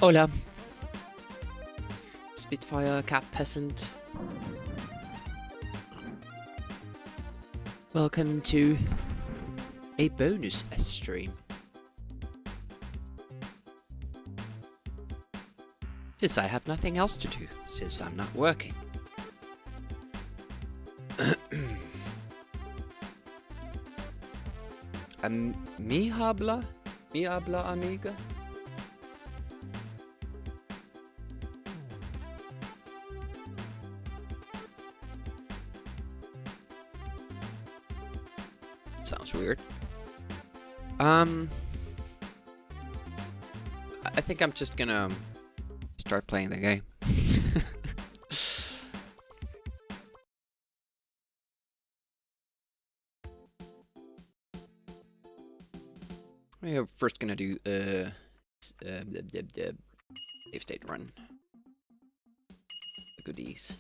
Hola, Spitfire Cat Peasant. Welcome to a bonus stream. Since I have nothing else to do, since I'm not working. Mi habla amiga? Sounds weird. I think I'm just gonna start playing the game. We're first gonna do save state run. The goodies.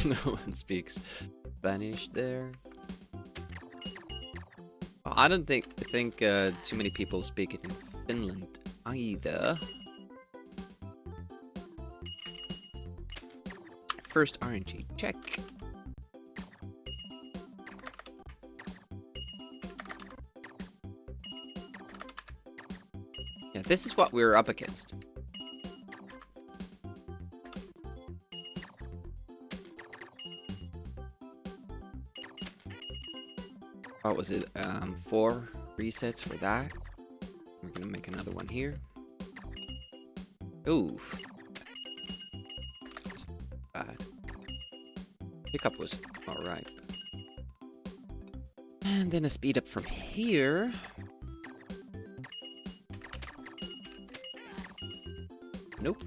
No one speaks Spanish there. I don't think too many people speak it in Finland either. First RNG check. Yeah, this is what we're up against. What was it? 4 resets for that. We're gonna make another one here. Ooh. Bad. Pickup was alright. And then a speed up from here. Nope.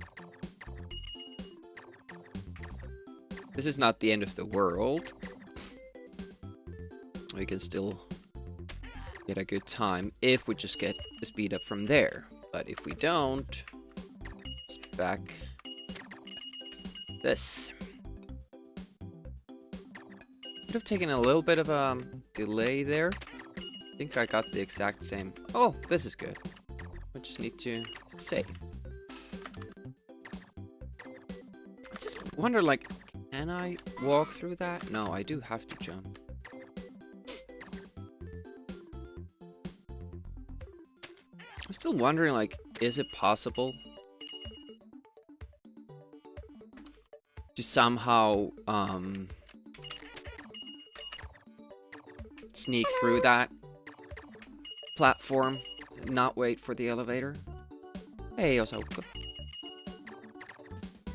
This is not the end of the world. We can still get a good time if we just get the speed up from there. But if we don't, it's back this. Could have taken a little bit of a delay there. I think I got the exact same. Oh, this is good. We just need to save. I just wonder, like, can I walk through that? No, I do have to jump. I'm still wondering, like, is it possible to somehow sneak through that platform, not wait for the elevator? Hey, Osaka.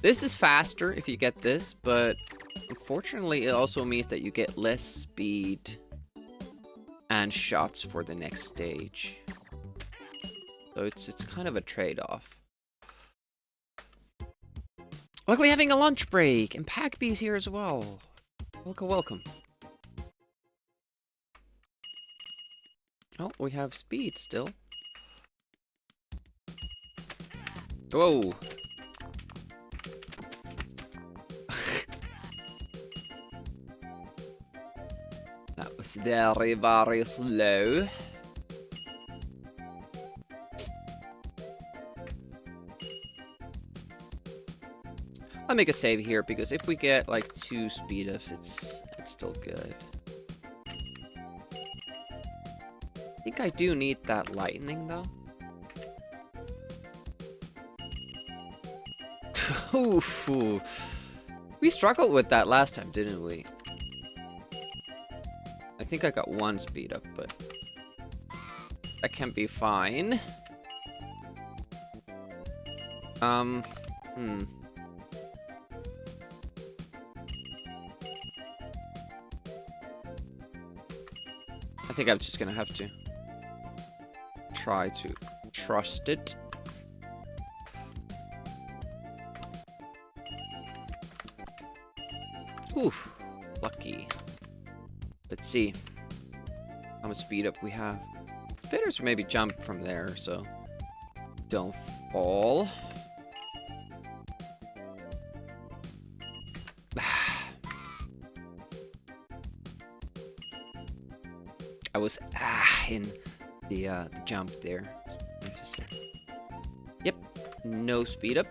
This is faster if you get this, but unfortunately it also means that you get less speed and shots for the next stage. So it's kind of a trade-off. Luckily having a lunch break, and Packbee's here as well. Welcome, welcome. Oh, we have speed still. Whoa. That was very, very slow. I'll make a save here because if we get like 2 speed ups, it's still good. I think I do need that lightning though. Oof. We struggled with that last time, didn't we? I think I got 1 speed up, but that can be fine. I think I'm just gonna have to try to trust it. Oof, lucky. Let's see how much speed up we have. It's better to maybe jump from there so don't fall. was in the jump there. Necessary. Yep, no speed up.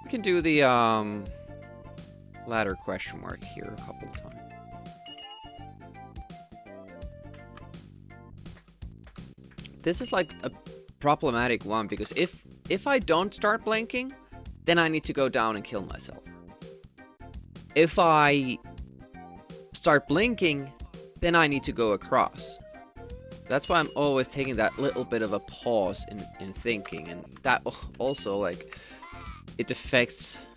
We can do the ladder question mark here a couple of times. This is like a problematic one because if I don't start blinking, then I need to go down and kill myself. If I start blinking, then I need to go across. That's why I'm always taking that little bit of a pause in thinking, and that also, like, it affects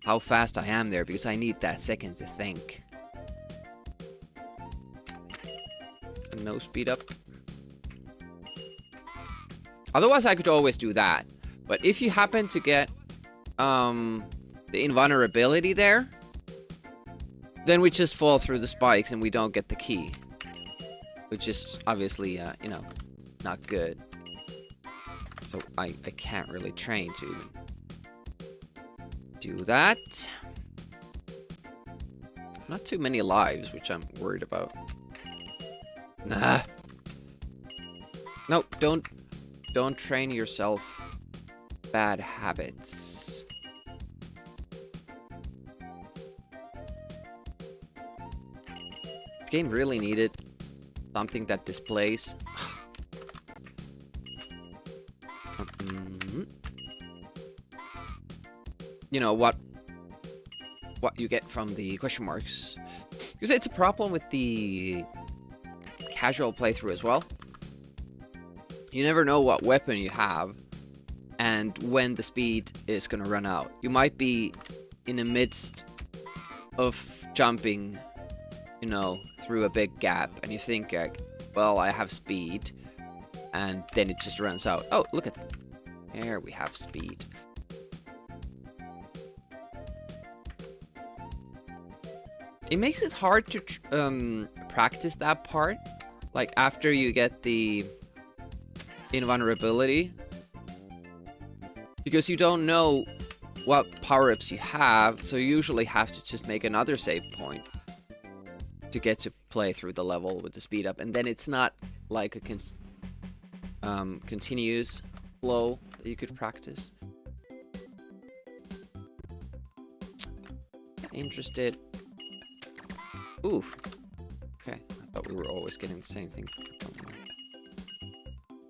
how fast I am there because I need that second to think. And no speed up. Otherwise, I could always do that. But if you happen to get the invulnerability there, then we just fall through the spikes and we don't get the key. Which is obviously, you know, not good. So I can't really train to even do that. Not too many lives, which I'm worried about. Nah. No, don't train yourself bad habits. This game really needed something that displays. You know what you get from the question marks. Because it's a problem with the casual playthrough as well. You never know what weapon you have and when the speed is gonna run out. You might be in the midst of jumping, you know, through a big gap, and you think, like, well, I have speed, and then it just runs out. Oh, look at that. There we have speed. It makes it hard to practice that part, like after you get the invulnerability, because you don't know what power-ups you have, so you usually have to just make another save point to get to play through the level with the speed up, and then it's not like a continuous flow that you could practice. Interested. Oof. Okay, I thought we were always getting the same thing.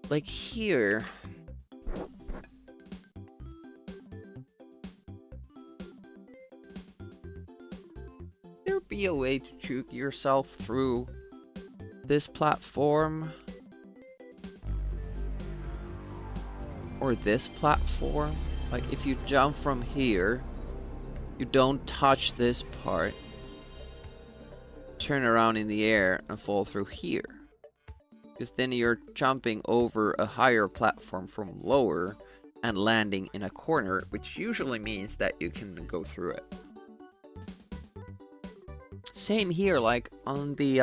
Like here. There be a way to juke yourself through this platform? Or this platform? Like if you jump from here, you don't touch this part, turn around in the air and fall through here. Because then you're jumping over a higher platform from lower and landing in a corner, which usually means that you can go through it. Same here, like on the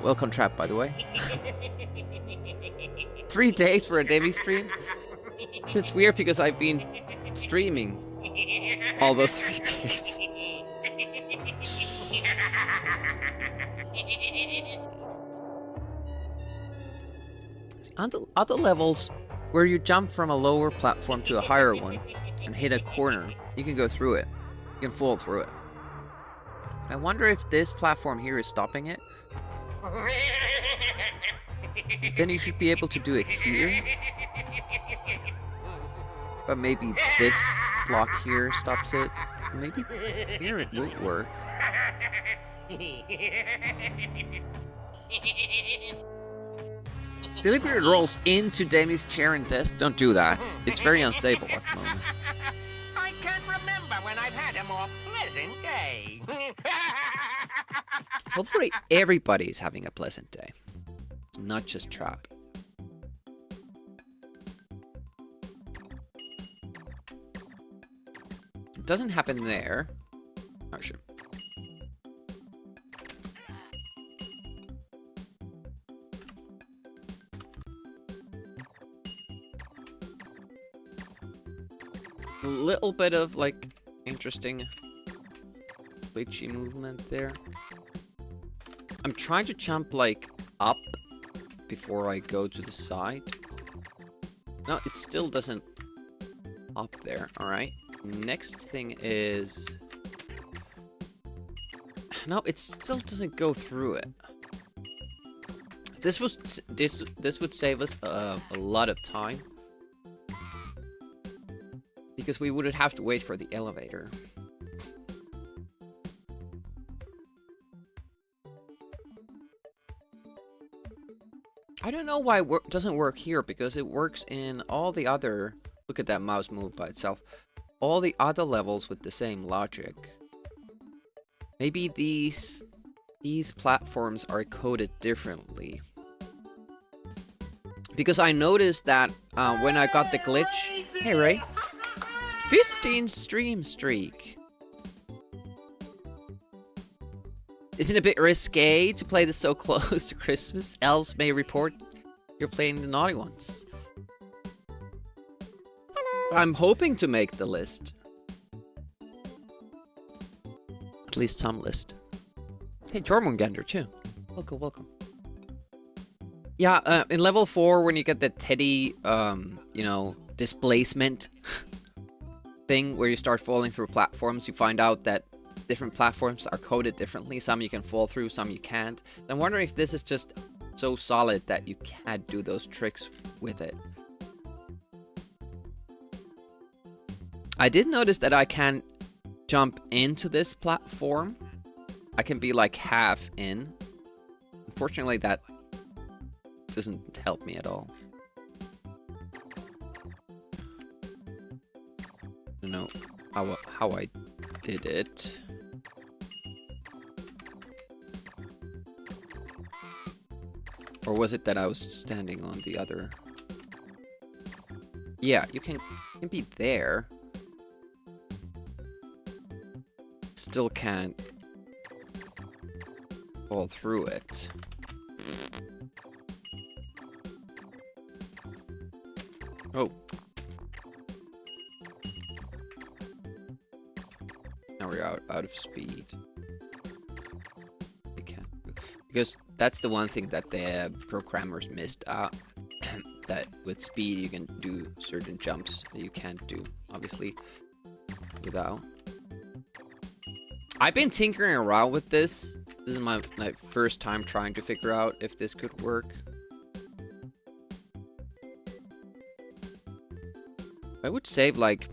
welcome trap, by the way. 3 days for a Davy stream. It's weird because I've been streaming all those 3 days. On the other levels, where you jump from a lower platform to a higher one and hit a corner, you can go through it. You can fall through it. I wonder if this platform here is stopping it. Then you should be able to do it here. But maybe this block here stops it. Maybe here it will work. Deliberately rolls into Dami's chair and desk. Don't do that. It's very unstable at the moment. I can't remember when I've had a more pleasant day. Hopefully everybody's having a pleasant day. Not just Trap. It doesn't happen there. Oh, sure. little bit of like interesting glitchy movement there. I'm trying to jump like up before I go to the side. No, it still doesn't up there. All right. Next thing is, no, it still doesn't go through it. This would save us a lot of time, because we wouldn't have to wait for the elevator. I don't know why it doesn't work here, because it works in all the other... Look at that mouse move by itself. All the other levels with the same logic. Maybe these platforms are coded differently. Because I noticed that when I got the glitch... Hey, Ray. 15 stream streak. Isn't it a bit risque to play this so close to Christmas? Elves may report you're playing the naughty ones. Hello. I'm hoping to make the list. At least some list. Hey, Jormungandr too. Welcome, welcome. Yeah, in level 4, when you get the teddy, you know, displacement thing where you start falling through platforms, you find out that different platforms are coded differently. Some you can fall through, some you can't. I'm wondering if this is just so solid that you can't do those tricks with it. I did notice that I can jump into this platform. I can be like half in. Unfortunately, that doesn't help me at all. I don't know how I did it. Or was it that I was standing on the other? Yeah, you can be there. Still can't fall through it. Oh. Now we're out of speed. I can't. Because that's the one thing that the programmers missed out. That with speed you can do certain jumps that you can't do, obviously, without. I've been tinkering around with this. This is my first time trying to figure out if this could work. I would save like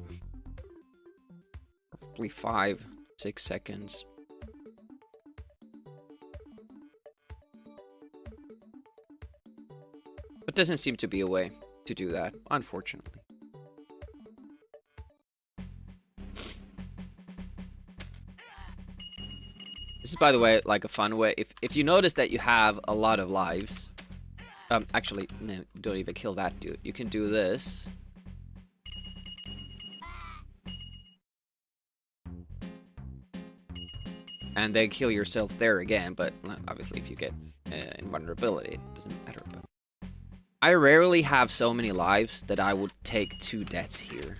probably 5-6 seconds. But doesn't seem to be a way to do that, unfortunately. This is, by the way, like a fun way. If you notice that you have a lot of lives, actually, no, don't even kill that dude. You can do this. And then kill yourself there again, but obviously if you get invulnerability, it doesn't matter. But I rarely have so many lives that I would take 2 deaths here.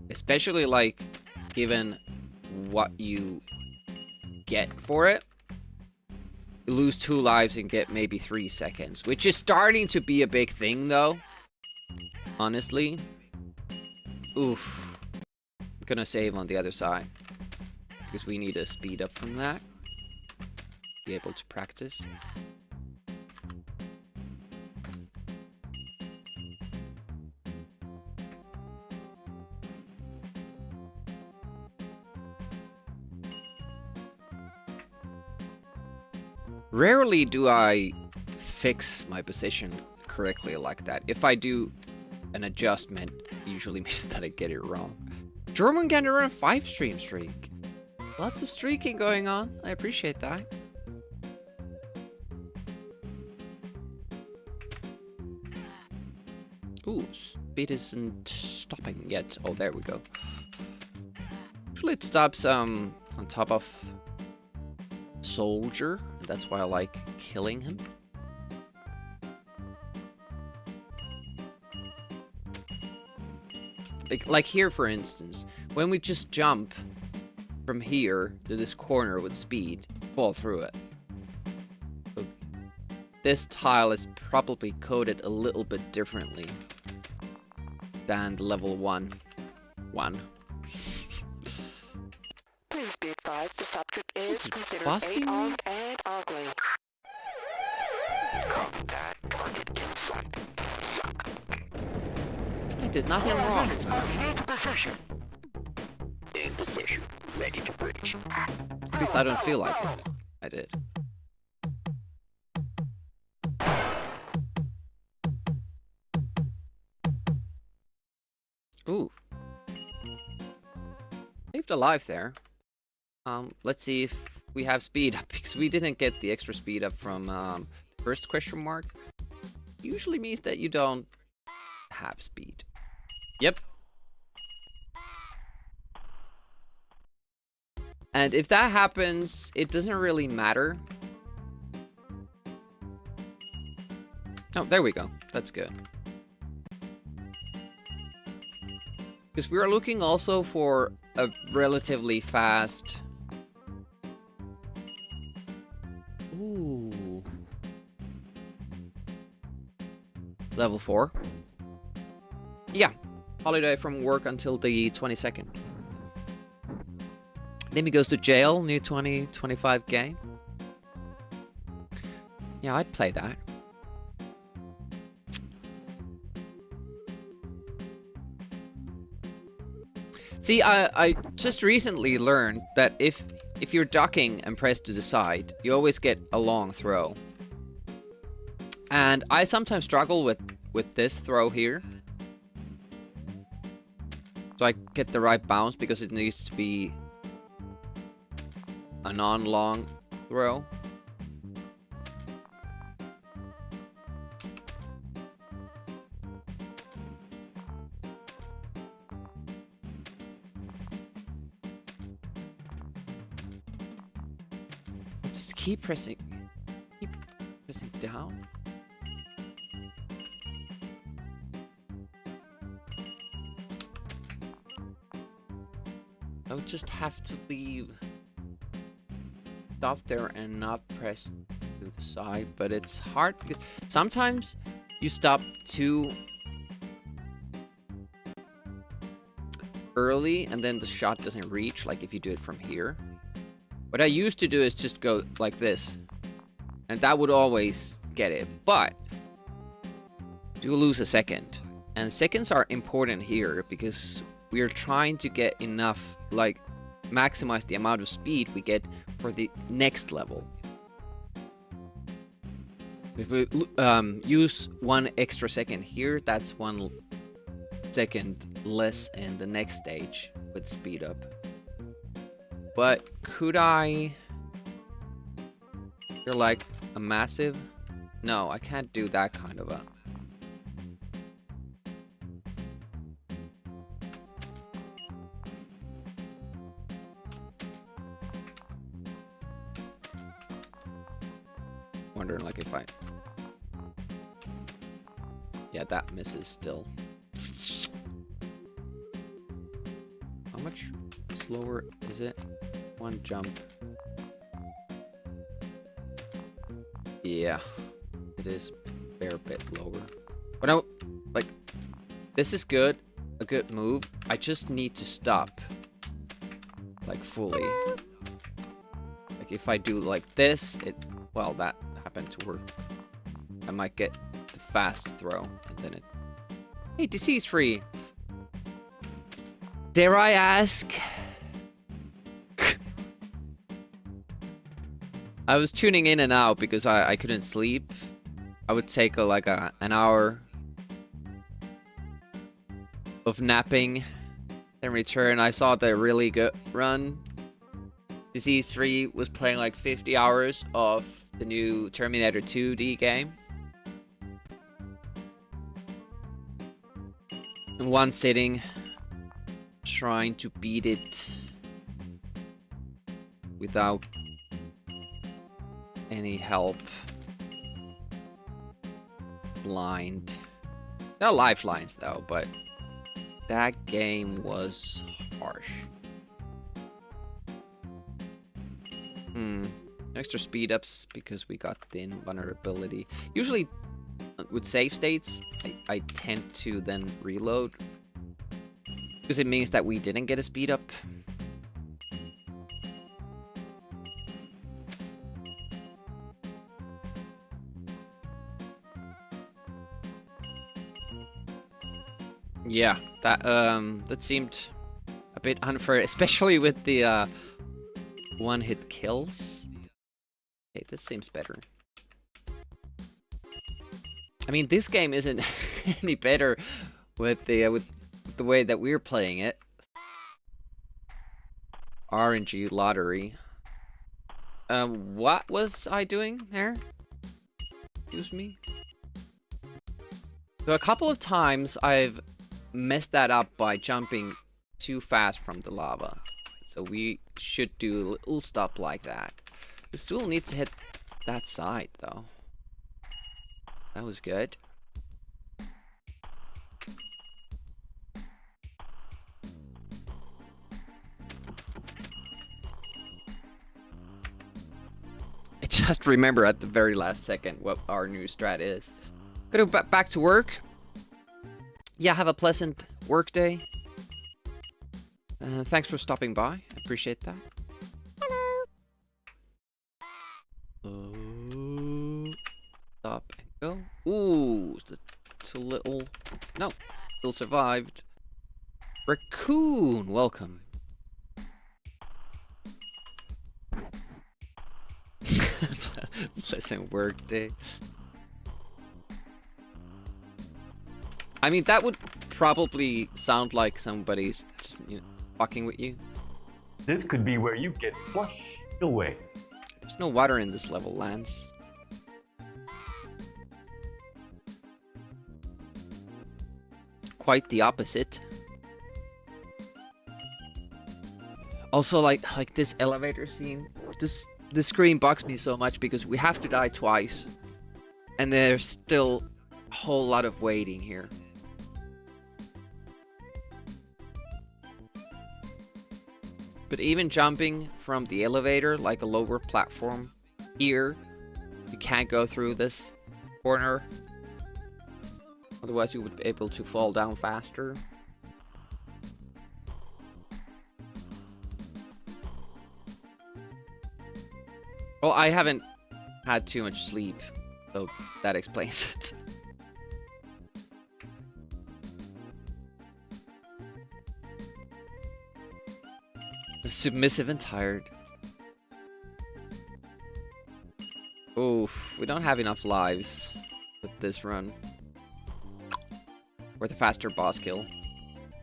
Especially, like, given what you get for it. You lose 2 lives and get maybe 3 seconds, which is starting to be a big thing, though. Honestly. Oof. I'm gonna save on the other side, because we need to speed up from that. Be able to practice. Rarely do I fix my position correctly like that. If I do an adjustment, it usually means that I get it wrong. Jormungandr on a 5 stream streak. Lots of streaking going on. I appreciate that. Ooh, speed isn't stopping yet. Oh, there we go. Usually it stops on top of soldier. That's why I like killing him. Like here, for instance, when we just jump from here to this corner with speed, fall through it. So this tile is probably coded a little bit differently than the level 1 one. Please be advised the subject is considered Busting me? eight-armed and ugly. Contact target in sight. Suck. I did nothing wrong. In position. In position. Ready to breach. At least I don't feel like it. I did. Ooh. Saved alive there. Let's see if we have speed up, because we didn't get the extra speed up from first question mark. Usually means that you don't have speed. Yep. And if that happens, it doesn't really matter. Oh, there we go. That's good. Because we are looking also for a relatively fast... Ooh. Level 4. Yeah. Holiday from work until the 22nd. Then he goes to jail, new 2025 game. Yeah, I'd play that. See, I just recently learned that if you're ducking and press to the side, you always get a long throw. And I sometimes struggle with this throw here. So I get the right bounce because it needs to be a non-long throw. Just keep pressing down. I would just have to leave. Stop there and not press to the side, but it's hard because sometimes you stop too early and then the shot doesn't reach, like if you do it from here. What I used to do is just go like this, and that would always get it, but do lose a second. And seconds are important here because we are trying to get enough, like maximize the amount of speed we get for the next level. If we use 1 extra second here, that's 1 second less in the next stage with speed up. But could I... You're like a massive... No, I can't do that kind of a... Wondering like if I... Yeah, that misses still. How much slower is it? 1 jump. Yeah, it is a fair bit lower. But I, like, this is good, a good move. I just need to stop, like, fully. Like, if I do like this, it, well, that happened to work. I might get the fast throw, and then it... Hey, disease-free! Dare I ask? I was tuning in and out because I couldn't sleep. I would take an hour of napping, then return. I saw the really good run. Disease-free was playing like 50 hours of the new Terminator 2D game. In one sitting, trying to beat it without any help. Blind. There are lifelines though, but That game was harsh. Extra speed ups because we got the invulnerability. Usually with save states, I tend to then reload. Because it means that we didn't get a speed up. Yeah, that seemed a bit unfair, especially with the one-hit kills. Okay, this seems better. I mean, this game isn't any better with the way that we're playing it. RNG lottery. What was I doing there? Excuse me. So a couple of times I've messed that up by jumping too fast from the lava. So we should do a little stuff like that. We still need to hit that side though. That was good. I just remember at the very last second what our new strat is. Go back to work. Yeah, have a pleasant work day. Thanks for stopping by. I appreciate that. Hello. Stop and go. Ooh, too little. No, still survived. Raccoon, welcome. Pleasant work day. I mean, that would probably sound like somebody's just, you know, fucking with you. This could be where you get flushed away. There's no water in this level, Lance. Quite the opposite. Also, like this elevator scene, this screen bugs me so much because we have to die twice, and there's still a whole lot of waiting here. But even jumping from the elevator, like a lower platform, here, you can't go through this corner. Otherwise you would be able to fall down faster. Well, I haven't had too much sleep, so that explains it. Submissive and tired. Oof, we don't have enough lives with this run. Or the faster boss kill.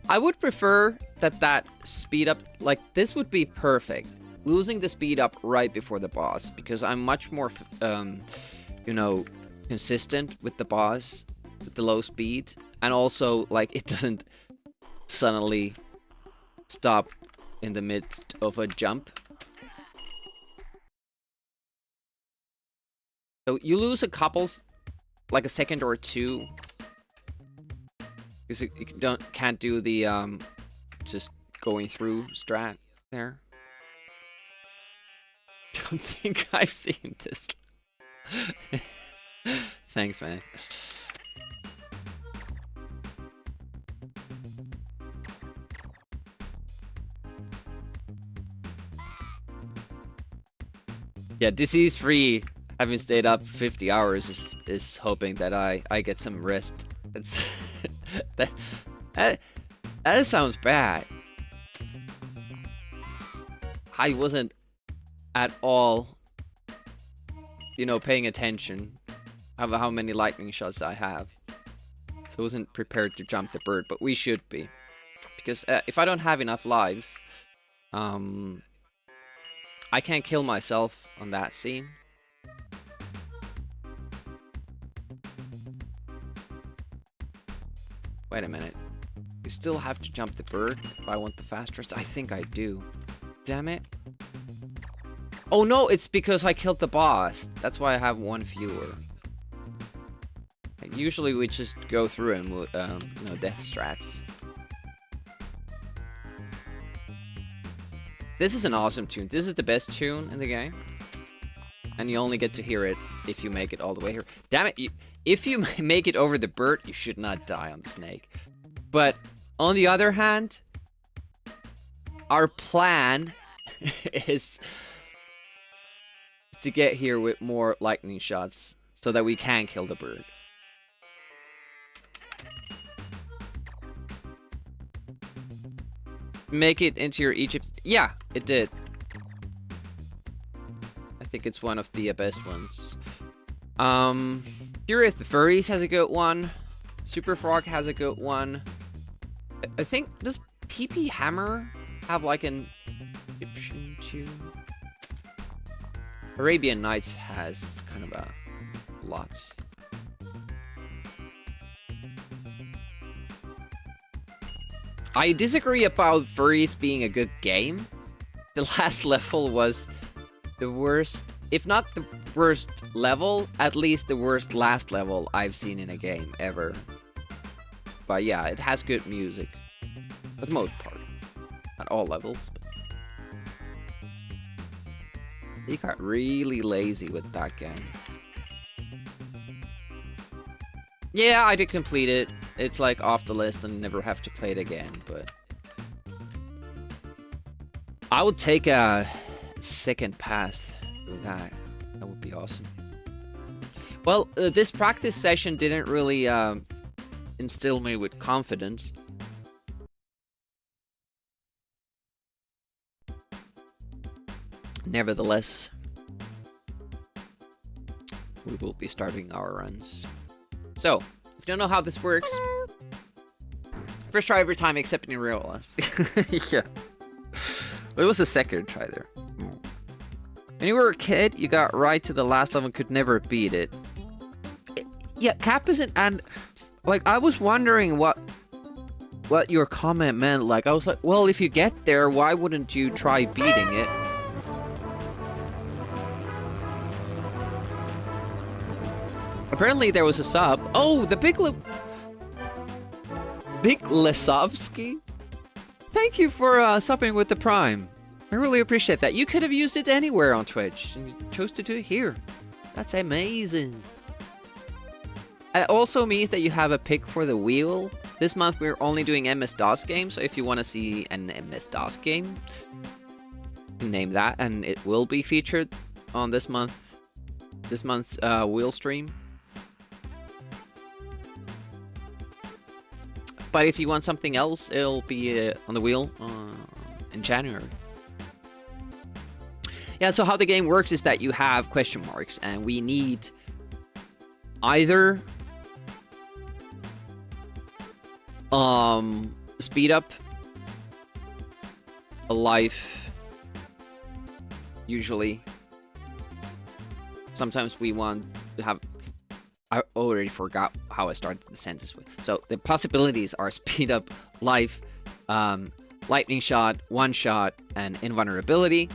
I would prefer that speed up, like this would be perfect. Losing the speed up right before the boss, because I'm much more, you know, consistent with the boss, with the low speed. And also, like, it doesn't suddenly stop in the midst of a jump. So you lose a couple, like a second or two, because you can't do the just going through strat there. Don't think I've seen this. Thanks, man. Yeah, disease-free, having stayed up 50 hours is hoping that I get some rest. It's that sounds bad. I wasn't at all, you know, paying attention of how many lightning shots I have. So I wasn't prepared to jump the bird, but we should be. Because if I don't have enough lives, I can't kill myself on that scene. Wait a minute. You still have to jump the bird if I want the fastest? I think I do. Damn it. Oh no, it's because I killed the boss. That's why I have one fewer. Usually we just go through and, you know, death strats. This is an awesome tune. This is the best tune in the game. And you only get to hear it if you make it all the way here. Damn it, if you make it over the bird, you should not die on the snake. But on the other hand, our plan is to get here with more lightning shots so that we can kill the bird. Make it into your Egypt. Yeah, it did. I think it's one of the best ones. Fury of the Furries has a good one. Super Frog has a good one. I think, does PP Hammer have like an Egyptian tune? Arabian Nights has kind of a lots. I disagree about Furries being a good game. The last level was the worst, if not the worst level, at least the worst last level I've seen in a game ever. But yeah, it has good music. For the most part. At all levels. But they got really lazy with that game. Yeah, I did complete it. It's like off the list and never have to play it again, but I would take a second pass with that. That would be awesome. Well, this practice session didn't really instill me with confidence. Nevertheless, we will be starting our runs. So, if you don't know how this works, first try every time except in real life. Yeah. It was a second try there. When you were a kid, you got right to the last level and could never beat it. Yeah, Cap isn't, and like I was wondering what your comment meant. Like I was like, well, if you get there, why wouldn't you try beating it? Apparently there was a sub. Oh, the Big Lesovsky. Thank you for subbing with the Prime. I really appreciate that. You could have used it anywhere on Twitch, and you chose to do it here. That's amazing. It also means that you have a pick for the wheel. This month we're only doing MS-DOS games, so if you want to see an MS-DOS game, name that, and it will be featured on this month's wheel stream. But if you want something else, it'll be on the wheel in January. Yeah, so how the game works is that you have question marks, and we need either speed up a life, usually. Sometimes we want to have... I already forgot how I started the sentence with. So the possibilities are speed up, life, lightning shot, one shot, and invulnerability.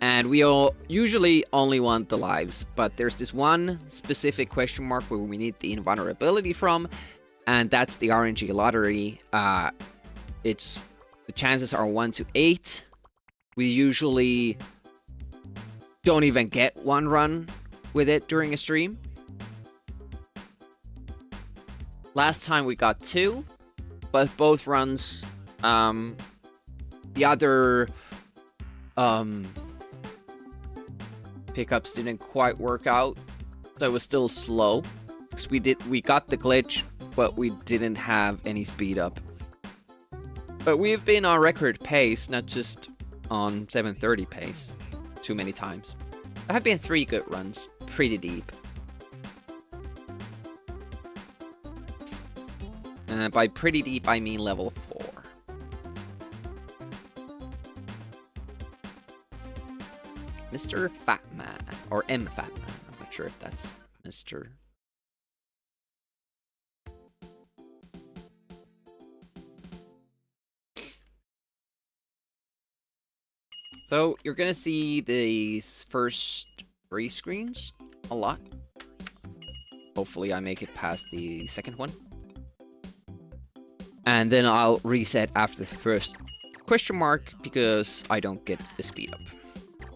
And we all usually only want the lives, but there's this one specific question mark where we need the invulnerability from, and that's the RNG lottery. It's the chances are 1 to 8. We usually don't even get one run with it during a stream. Last time we got 2, but both runs, the other pickups didn't quite work out, so it was still slow. Because we got the glitch, but we didn't have any speed up. But we've been on record pace, not just on 730 pace, too many times. There have been 3 good runs, pretty deep. By pretty deep, I mean level 4. Mr. Fatman, or M. Fatman. I'm not sure if that's Mr. So, you're gonna see these first 3 screens a lot. Hopefully I make it past the second one. And then I'll reset after the first question mark because I don't get the speed up.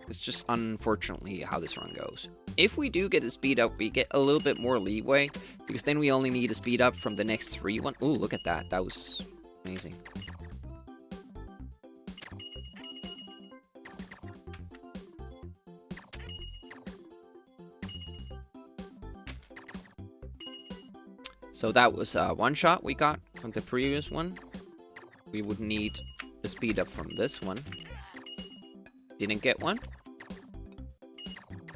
It's just unfortunately how this run goes. If we do get a speed up, we get a little bit more leeway, because then we only need a speed up from the next 3 one. Ooh, look at that. That was amazing. So that was one shot we got from the previous one. We would need a speed up from this one. Didn't get one.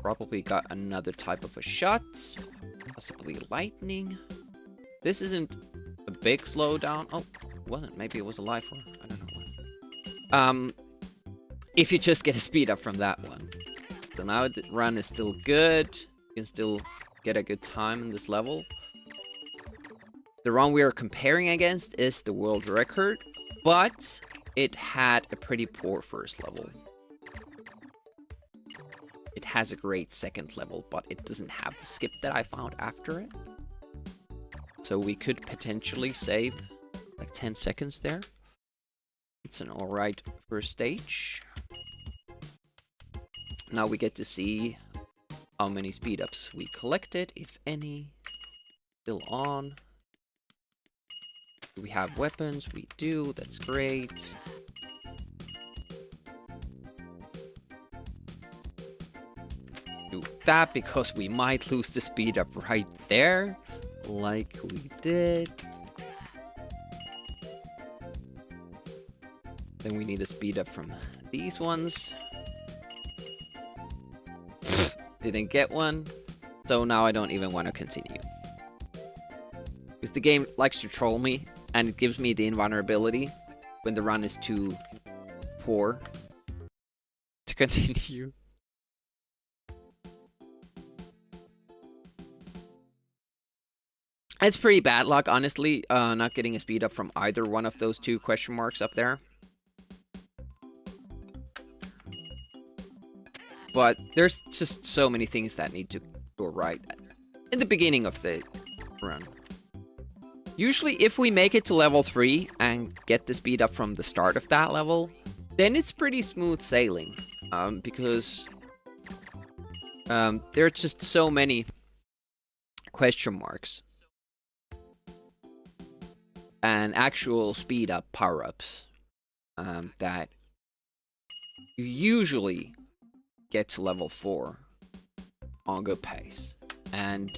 Probably got another type of a shot. Possibly lightning. This isn't a big slowdown. Oh, it wasn't. Maybe it was a life or I don't know. If you just get a speed up from that one. So now the run is still good. You can still get a good time in this level. The run we are comparing against is the world record, but it had a pretty poor first level. It has a great second level, but it doesn't have the skip that I found after it. So we could potentially save like 10 seconds there. It's an alright first stage. Now we get to see how many speed ups we collected, if any. Still on. Do we have weapons? We do. That's great. Do that because we might lose the speed up right there, like we did. Then we need a speed up from these ones. Didn't get one, so now I don't even want to continue. Because the game likes to troll me, and it gives me the invulnerability when the run is too poor to continue. It's pretty bad luck, honestly, not getting a speed up from either one of those 2 question marks up there. But there's just so many things that need to go right in the beginning of the run. Usually, if we make it to level 3 and get the speed up from the start of that level, then it's pretty smooth sailing. Because there are just so many question marks. And actual speed up power-ups that you usually get to level 4 on good pace. And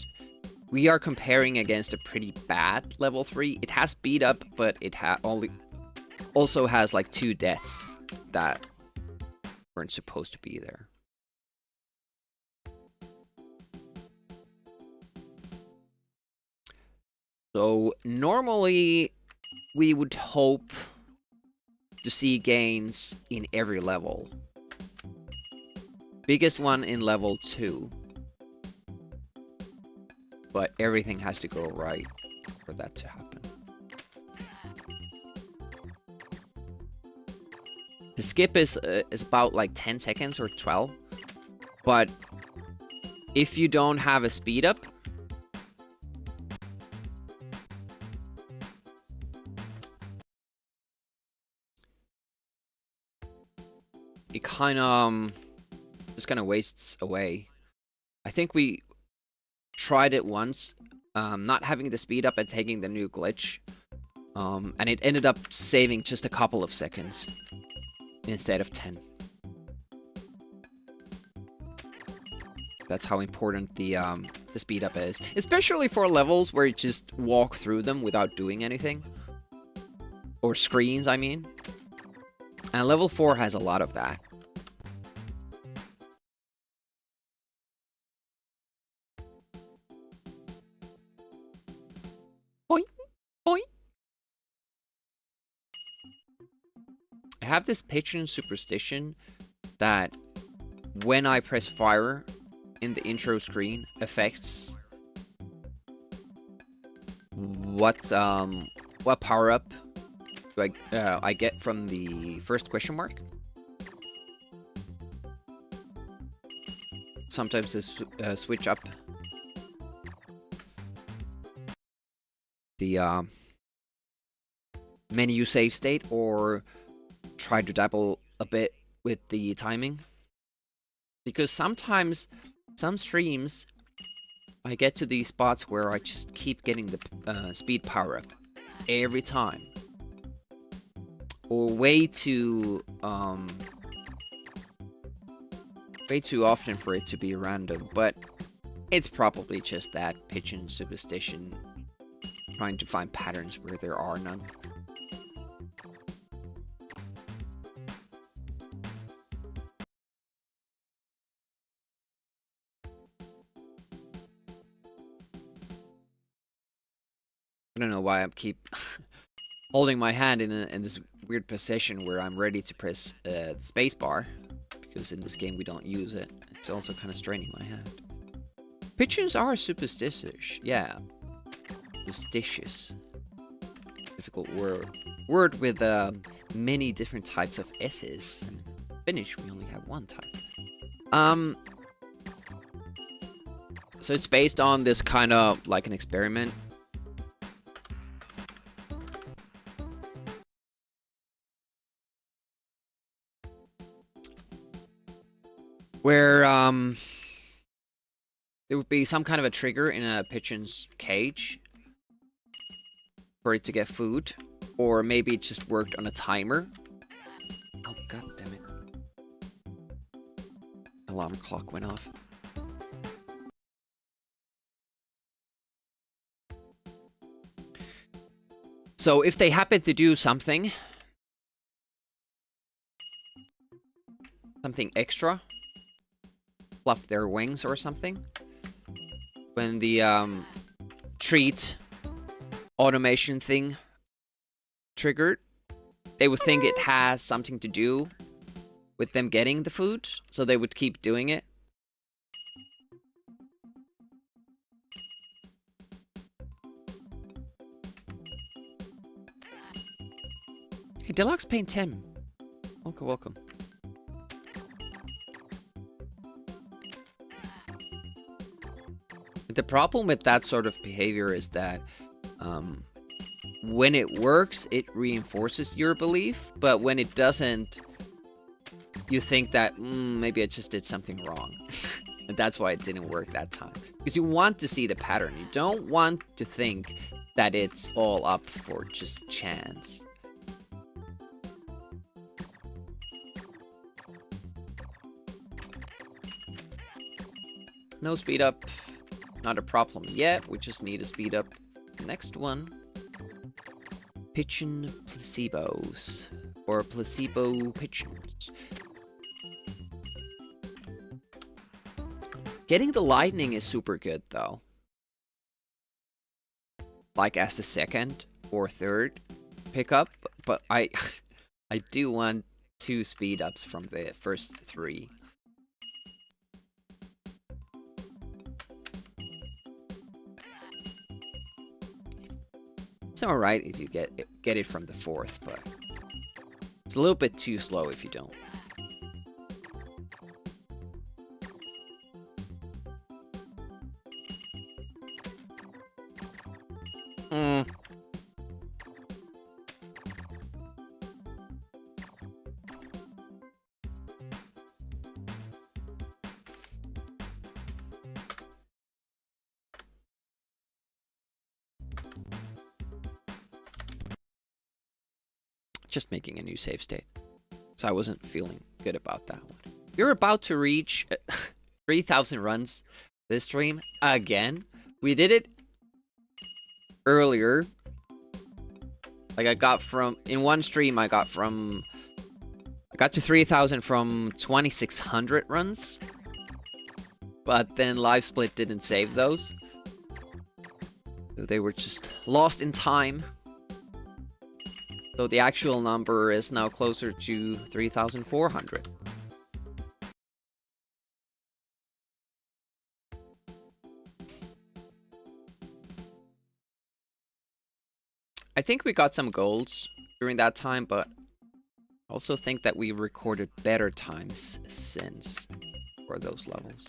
we are comparing against a pretty bad level 3. It has speed up, but it also has like 2 deaths that weren't supposed to be there. So normally we would hope to see gains in every level. Biggest one in level 2. But everything has to go right for that to happen. The skip is about like 10 seconds or 12. But if you don't have a speed up, it kind of just kind of wastes away. I think we tried it once, not having the speed up and taking the new glitch, and it ended up saving just a couple of seconds instead of 10. That's how important the speed up is, especially for levels where you just walk through them without doing anything, or screens, I mean. And level 4 has a lot of that. Boing, boing. I have this patron superstition that when I press fire in the intro screen affects what power up I get from the first question mark. Sometimes this switch up the menu save state, or try to dabble a bit with the timing. Because sometimes, some streams, I get to these spots where I just keep getting the speed power up every time. Or way too often for it to be random, but it's probably just that pigeon superstition, trying to find patterns where there are none. I don't know why I keep holding my hand in this weird position where I'm ready to press the space bar, because in this game we don't use it. It's also kind of straining my hand. Pigeons are superstitious, yeah. Superstitious. Difficult word. Word with many different types of S's. In Finnish, we only have one type. So it's based on this kind of like an experiment. Where there would be some kind of a trigger in a pigeon's cage for it to get food, or maybe it just worked on a timer. Oh god damn it! Alarm clock went off. So if they happen to do something extra, fluff their wings or something, when the treat automation thing triggered, they would think it has something to do with them getting the food, so they would keep doing it. Hey, Deluxe Paint 10. Welcome, welcome. The problem with that sort of behavior is that when it works, it reinforces your belief, but when it doesn't, you think that maybe I just did something wrong. And that's why it didn't work that time. Because you want to see the pattern. You don't want to think that it's all up for just chance. No speed up. Not a problem yet. We just need to speed up the next one. Pigeon placebos. Or placebo pigeons. Getting the lightning is super good though. Like as the second or third pickup. But I do want 2 speed ups from the first 3. It's alright if you get it from the 4th, but it's a little bit too slow if you don't. Just making a new save state. So I wasn't feeling good about that one. We're about to reach 3,000 runs this stream again. We did it earlier. Like I got in one stream I got to 3,000 from 2,600 runs. But then LiveSplit didn't save those. So they were just lost in time. So the actual number is now closer to 3,400. I think we got some golds during that time, but I also think that we recorded better times since for those levels.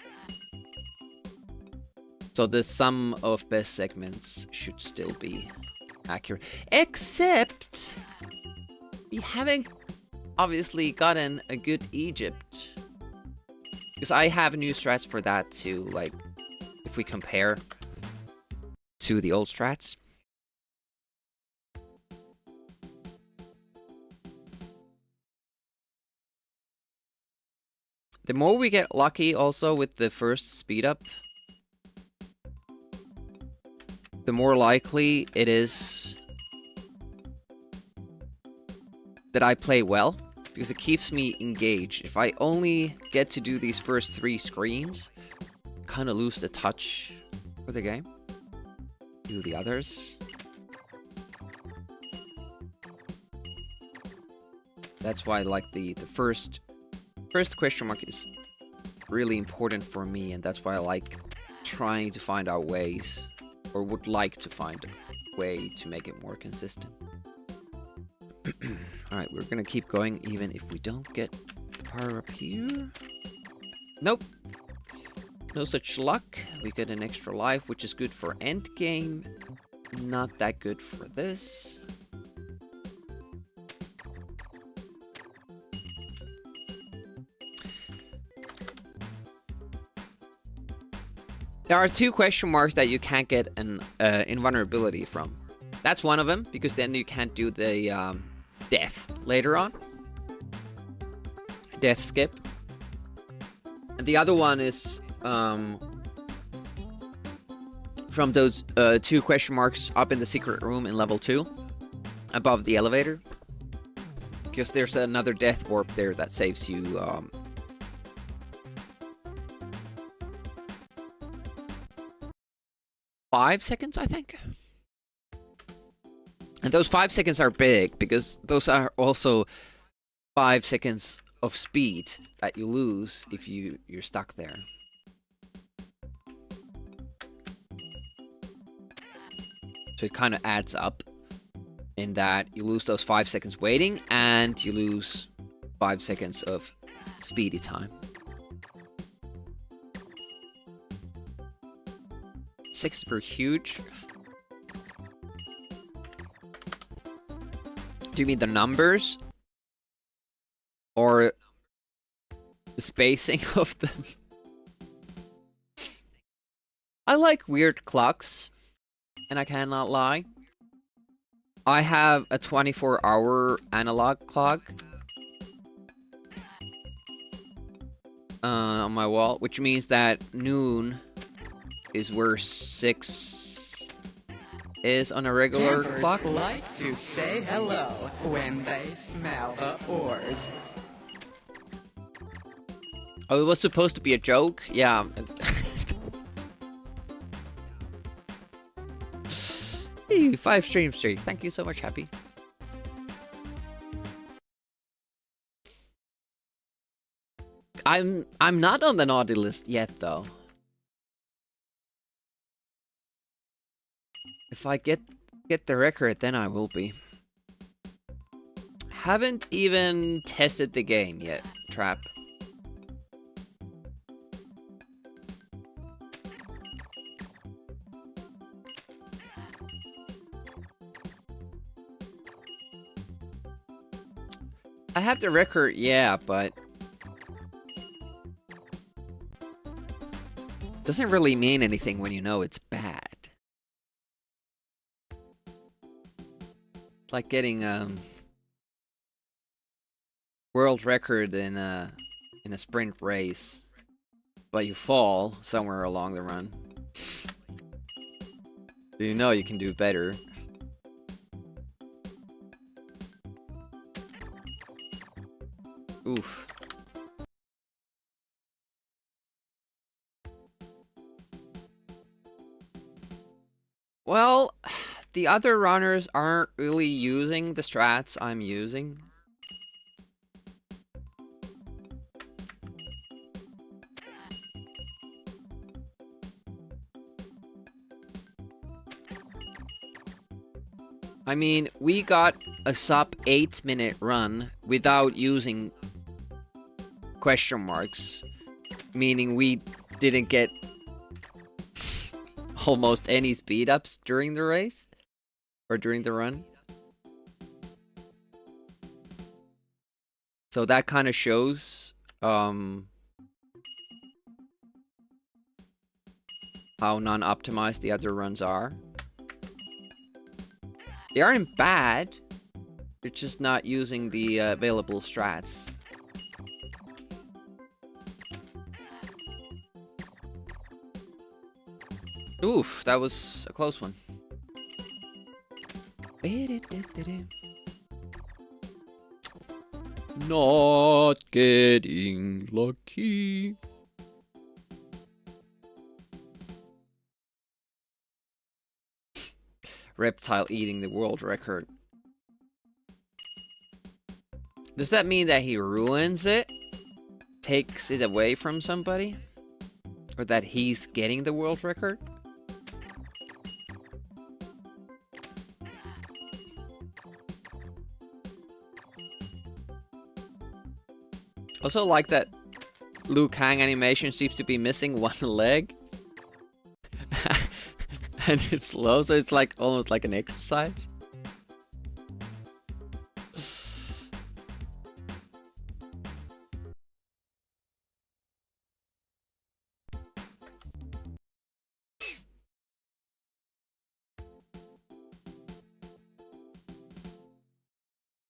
So the sum of best segments should still be accurate. Except we haven't obviously gotten a good Egypt. Because I have new strats for that too, like, if we compare to the old strats. The more we get lucky also with the first speed up, the more likely it is that I play well, because it keeps me engaged. If I only get to do these first 3 screens, I kind of lose the touch for the game. Do the others. That's why, like, the first question mark is really important for me, and that's why I like trying to find out ways, or would like to find a way to make it more consistent. Alright, we're gonna keep going even if we don't get power up here. Nope. No such luck. We get an extra life, which is good for end game. Not that good for this. There are 2 question marks that you can't get an invulnerability from. That's one of them, because then you can't do the death later on. Death skip. And the other one is from those 2 question marks up in the secret room in level 2, above the elevator. Because there's another death warp there that saves you 5 seconds, I think. And those 5 seconds are big, because those are also 5 seconds of speed that you lose if you're stuck there. So it kind of adds up in that you lose those 5 seconds waiting, and you lose 5 seconds of speedy time. 6 per huge. Do you mean the numbers? Or the spacing of them? I like weird clocks, and I cannot lie. I have a 24-hour analog clock on my wall, which means that noon is where 6 is on a regular Campers clock. like to say hello when they smell the ores. Oh, it was supposed to be a joke? Yeah. Hey, 5 stream streak. Thank you so much, Happy. I'm not on the naughty list yet, though. If I get the record, then I will be. Haven't even tested the game yet, Trap. I have the record, yeah, but doesn't really mean anything when you know it's bad. Like getting world record in a sprint race, but you fall somewhere along the run. You know you can do better. Oof. Well, the other runners aren't really using the strats I'm using. I mean, we got a sub 8-minute run without using question marks, meaning we didn't get almost any speed ups during the race or during the run. So that kind of shows how non-optimized the other runs are. They aren't bad. They're just not using the available strats. Oof, that was a close one. Not getting lucky. Reptile eating the world record. Does that mean that he ruins it? Takes it away from somebody? Or that he's getting the world record? Also like that Liu Kang animation seems to be missing one leg. And it's slow, so it's like almost like an exercise.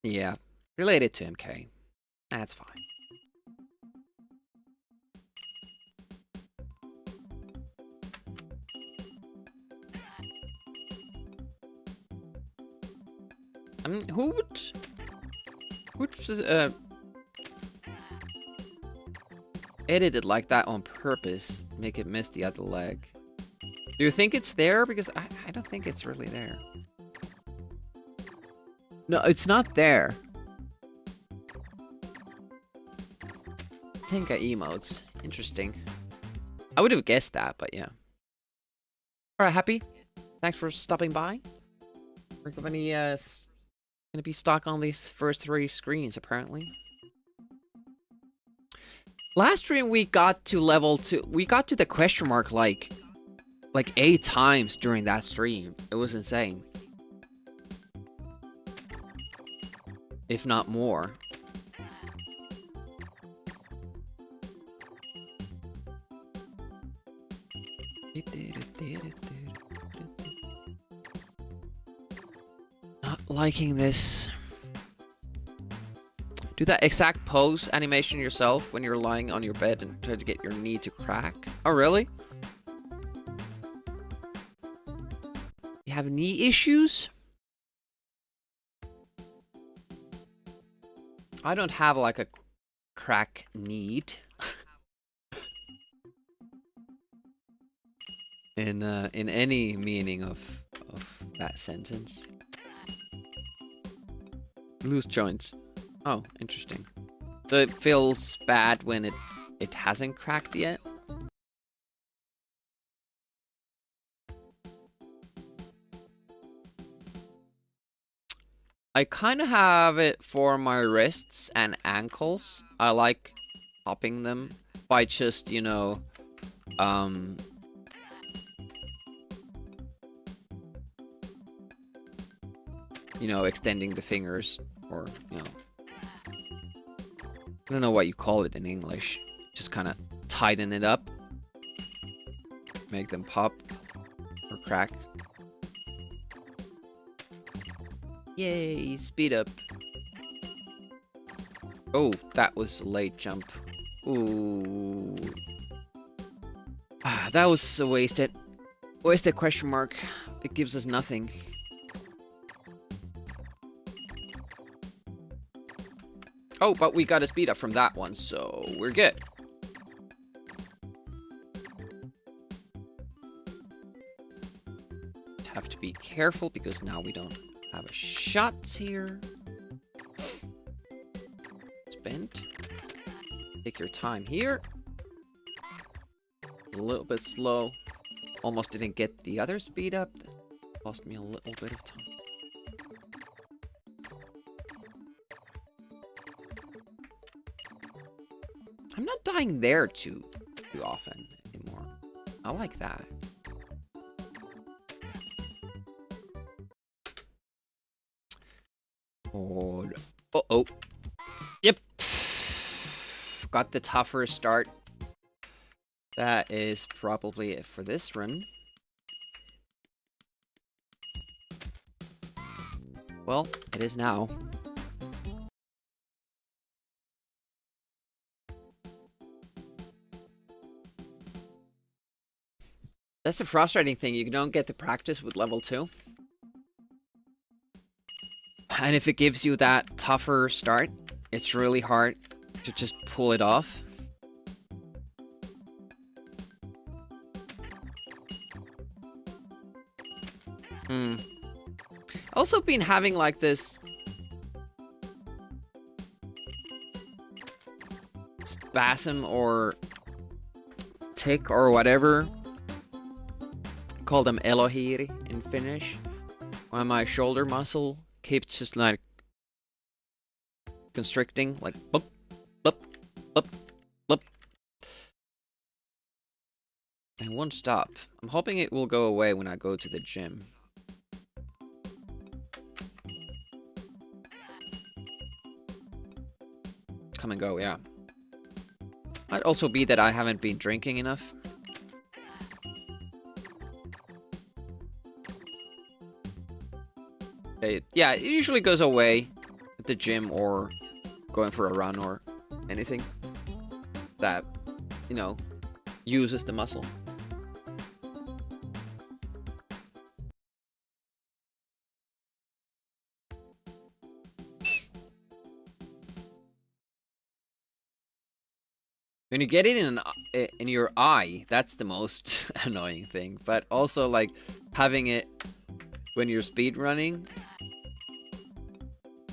Yeah, related to MK. That's fine. I mean, who would edit it like that on purpose, make it miss the other leg? Do you think it's there? Because I don't think it's really there. No, it's not there. Tenka emotes. Interesting. I would have guessed that, but yeah. Alright, Happy. Thanks for stopping by. We're gonna be stuck on these first 3 screens, apparently. Last stream we got to level 2. We got to the question mark like 8 times during that stream. It was insane. If not more. Not liking this. Do that exact pose animation yourself when you're lying on your bed and try to get your knee to crack. Oh, really? You have knee issues? I don't have like a crack need. in any meaning of that sentence. Loose joints. Oh, interesting. So it feels bad when it hasn't cracked yet? I kind of have it for my wrists and ankles. I like popping them by just, you know, extending the fingers, or, you know, I don't know what you call it in English. Just kind of tighten it up. Make them pop or crack. Yay, speed up. Oh, that was a late jump. Ooh. Ah, that was a wasted question mark. It gives us nothing. Oh, but we got a speed up from that one, so we're good. Have to be careful because now we don't have a shot here. Spent. Take your time here. A little bit slow. Almost didn't get the other speed up. That cost me a little bit of time. I'm not dying there too often anymore. I like that. Oh. Uh-oh. Yep. I've got the tougher start. That is probably it for this run. Well, it is now. That's the frustrating thing. You don't get to practice with level 2. And if it gives you that tougher start, it's really hard to just pull it off. Also been having like this spasm or tick or whatever. Call them elohiri in Finnish. When my shoulder muscle keeps just like constricting, like boop, boop, boop, boop. And won't stop. I'm hoping it will go away when I go to the gym. Come and go, yeah. Might also be that I haven't been drinking enough. Yeah, it usually goes away at the gym or going for a run or anything that, you know, uses the muscle. When you get it in your eye, that's the most annoying thing. But also, like, having it when you're speedrunning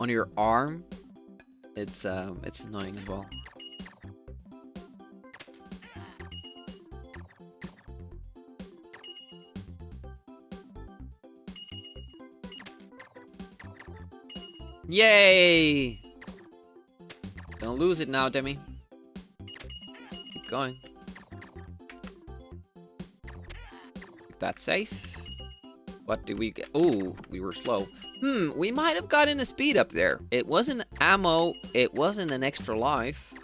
on your arm, it's annoying as well. Yay! Don't lose it now, Demi. Keep going. That's safe. What did we get? Oh, we were slow. We might have gotten a speed up there. It wasn't ammo. It wasn't an extra life.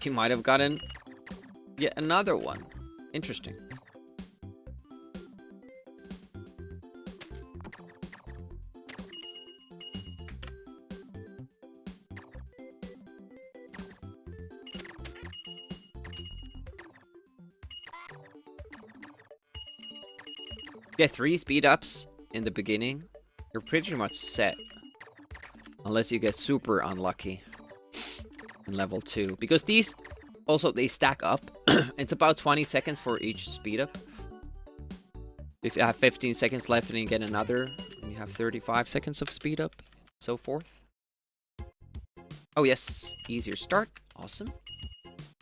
He might have gotten yet another one. Interesting. Get 3 speed ups in the beginning. You're pretty much set. Unless you get super unlucky in level 2. Because these also, they stack up. It's about 20 seconds for each speed up. If you have 15 seconds left and you get another, and you have 35 seconds of speed up, so forth. Oh yes, easier start. Awesome.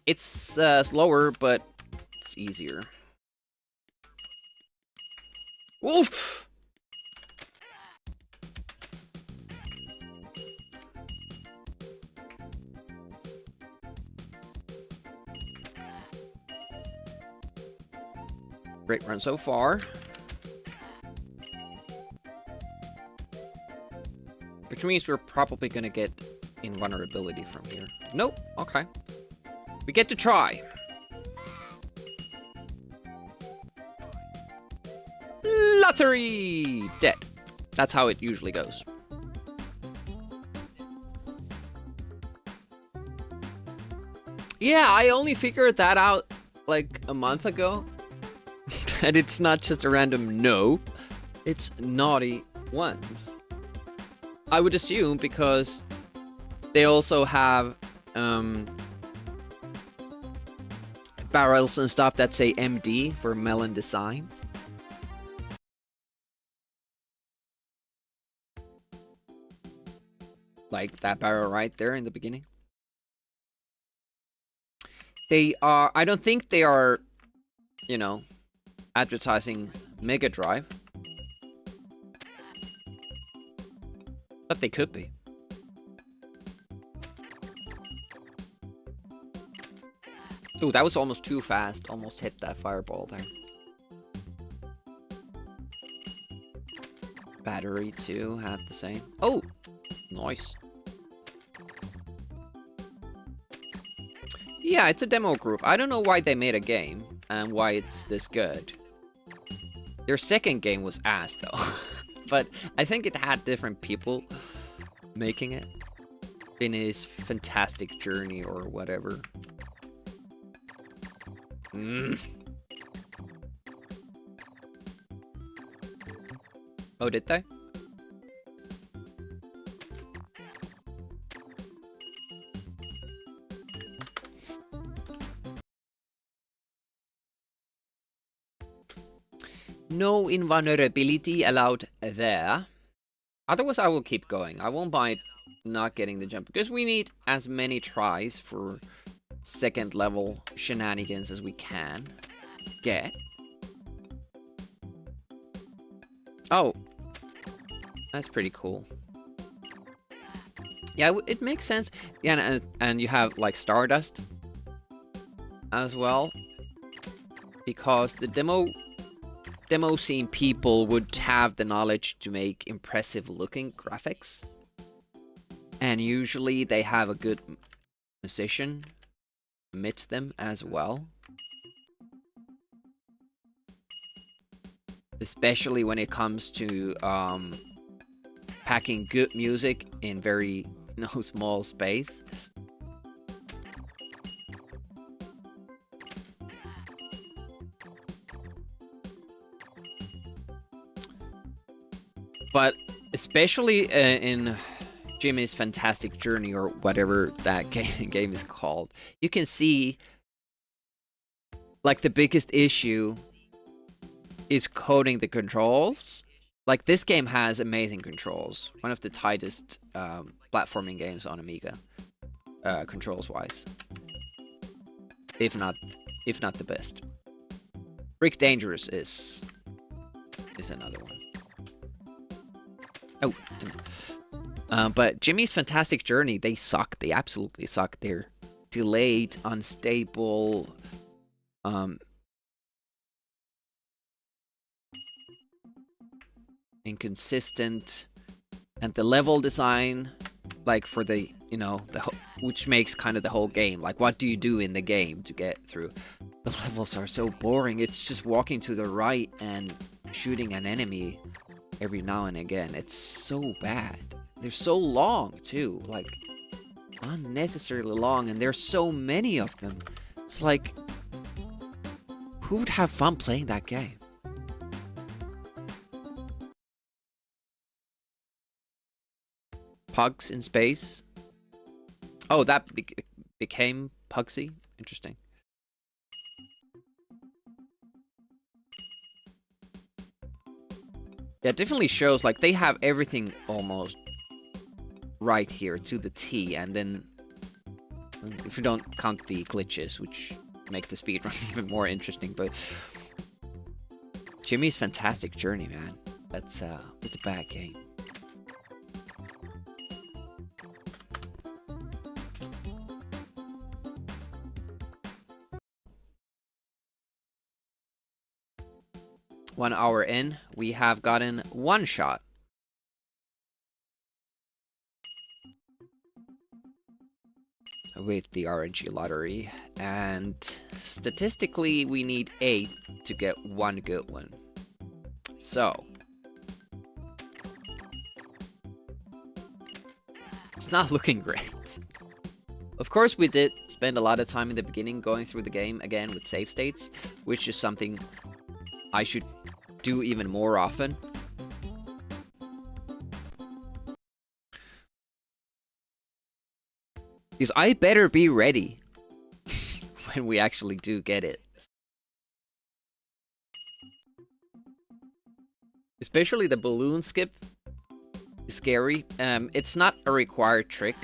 It's slower, but it's easier. Oof! Great run so far. Which means we're probably gonna get invulnerability from here. Nope, okay. We get to try. Lottery! Dead. That's how it usually goes. Yeah, I only figured that out like a month ago. And it's not just a random no. It's naughty ones. I would assume because they also have barrels and stuff that say MD for melon design. Like that barrel right there in the beginning. They are, I don't think they are, you know, advertising Mega Drive. But they could be. Ooh, that was almost too fast. Almost hit that fireball there. Battery 2 had the same. Oh! Nice. Yeah, it's a demo group. I don't know why they made a game and why it's this good. Their second game was ass though. But I think it had different people making it in his fantastic journey or whatever. Oh, did they? No invulnerability allowed there. Otherwise, I will keep going. I won't mind not getting the jump because we need as many tries for second level shenanigans as we can get. Oh, that's pretty cool. Yeah, it makes sense. Yeah, and you have like Stardust as well, because the demo scene people would have the knowledge to make impressive looking graphics, and usually they have a good musician amidst them as well, especially when it comes to packing good music in very small space. But especially in Jimmy's Fantastic Journey, or whatever that game is called, you can see like the biggest issue is coding the controls. Like, this game has amazing controls. One of the tightest platforming games on Amiga, controls-wise. If not the best. Rick Dangerous is another one. Oh, but Jimmy's Fantastic Journey, they suck. They absolutely suck. They're delayed, unstable, inconsistent, and the level design, like for the which makes kind of the whole game. Like, what do you do in the game to get through? The levels are so boring. It's just walking to the right and shooting an enemy every now and again. It's so bad. They're so long too, like unnecessarily long, and there's so many of them. It's like, who would have fun playing that game? Pugs in space. Oh, that became Pugsy. Interesting. Yeah, it definitely shows like they have everything almost right here to the T, and then if you don't count the glitches, which make the speedrun even more interesting, but Jimmy's Fantastic Journey, man, that's a bad game. One hour in, we have gotten one shot. With the RNG lottery, and statistically we need 8 to get one good one. So it's not looking great. Of course, we did spend a lot of time in the beginning going through the game again with save states, which is something I should do even more often. Because I better be ready when we actually do get it. Especially the balloon skip is scary. It's not a required trick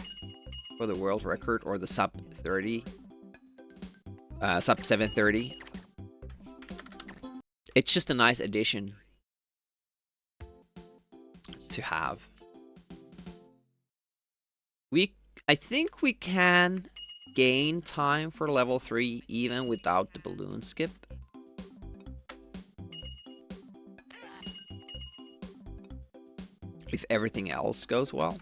for the world record or the sub 30. Sub 730. It's just a nice addition to have. I think we can gain time for level 3 even without the balloon skip. If everything else goes well.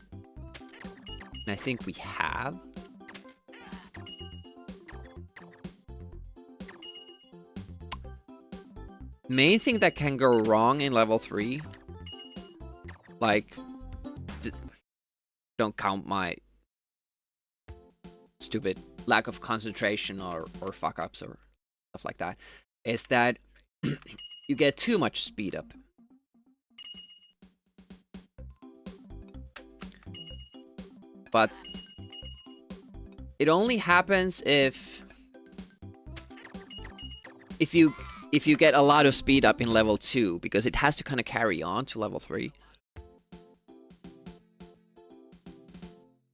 And I think we have. Main thing that can go wrong in level 3, like, don't count my stupid lack of concentration or fuck-ups or stuff like that, is that you get too much speed up. But it only happens if you get a lot of speed up in level 2, because it has to kind of carry on to level 3.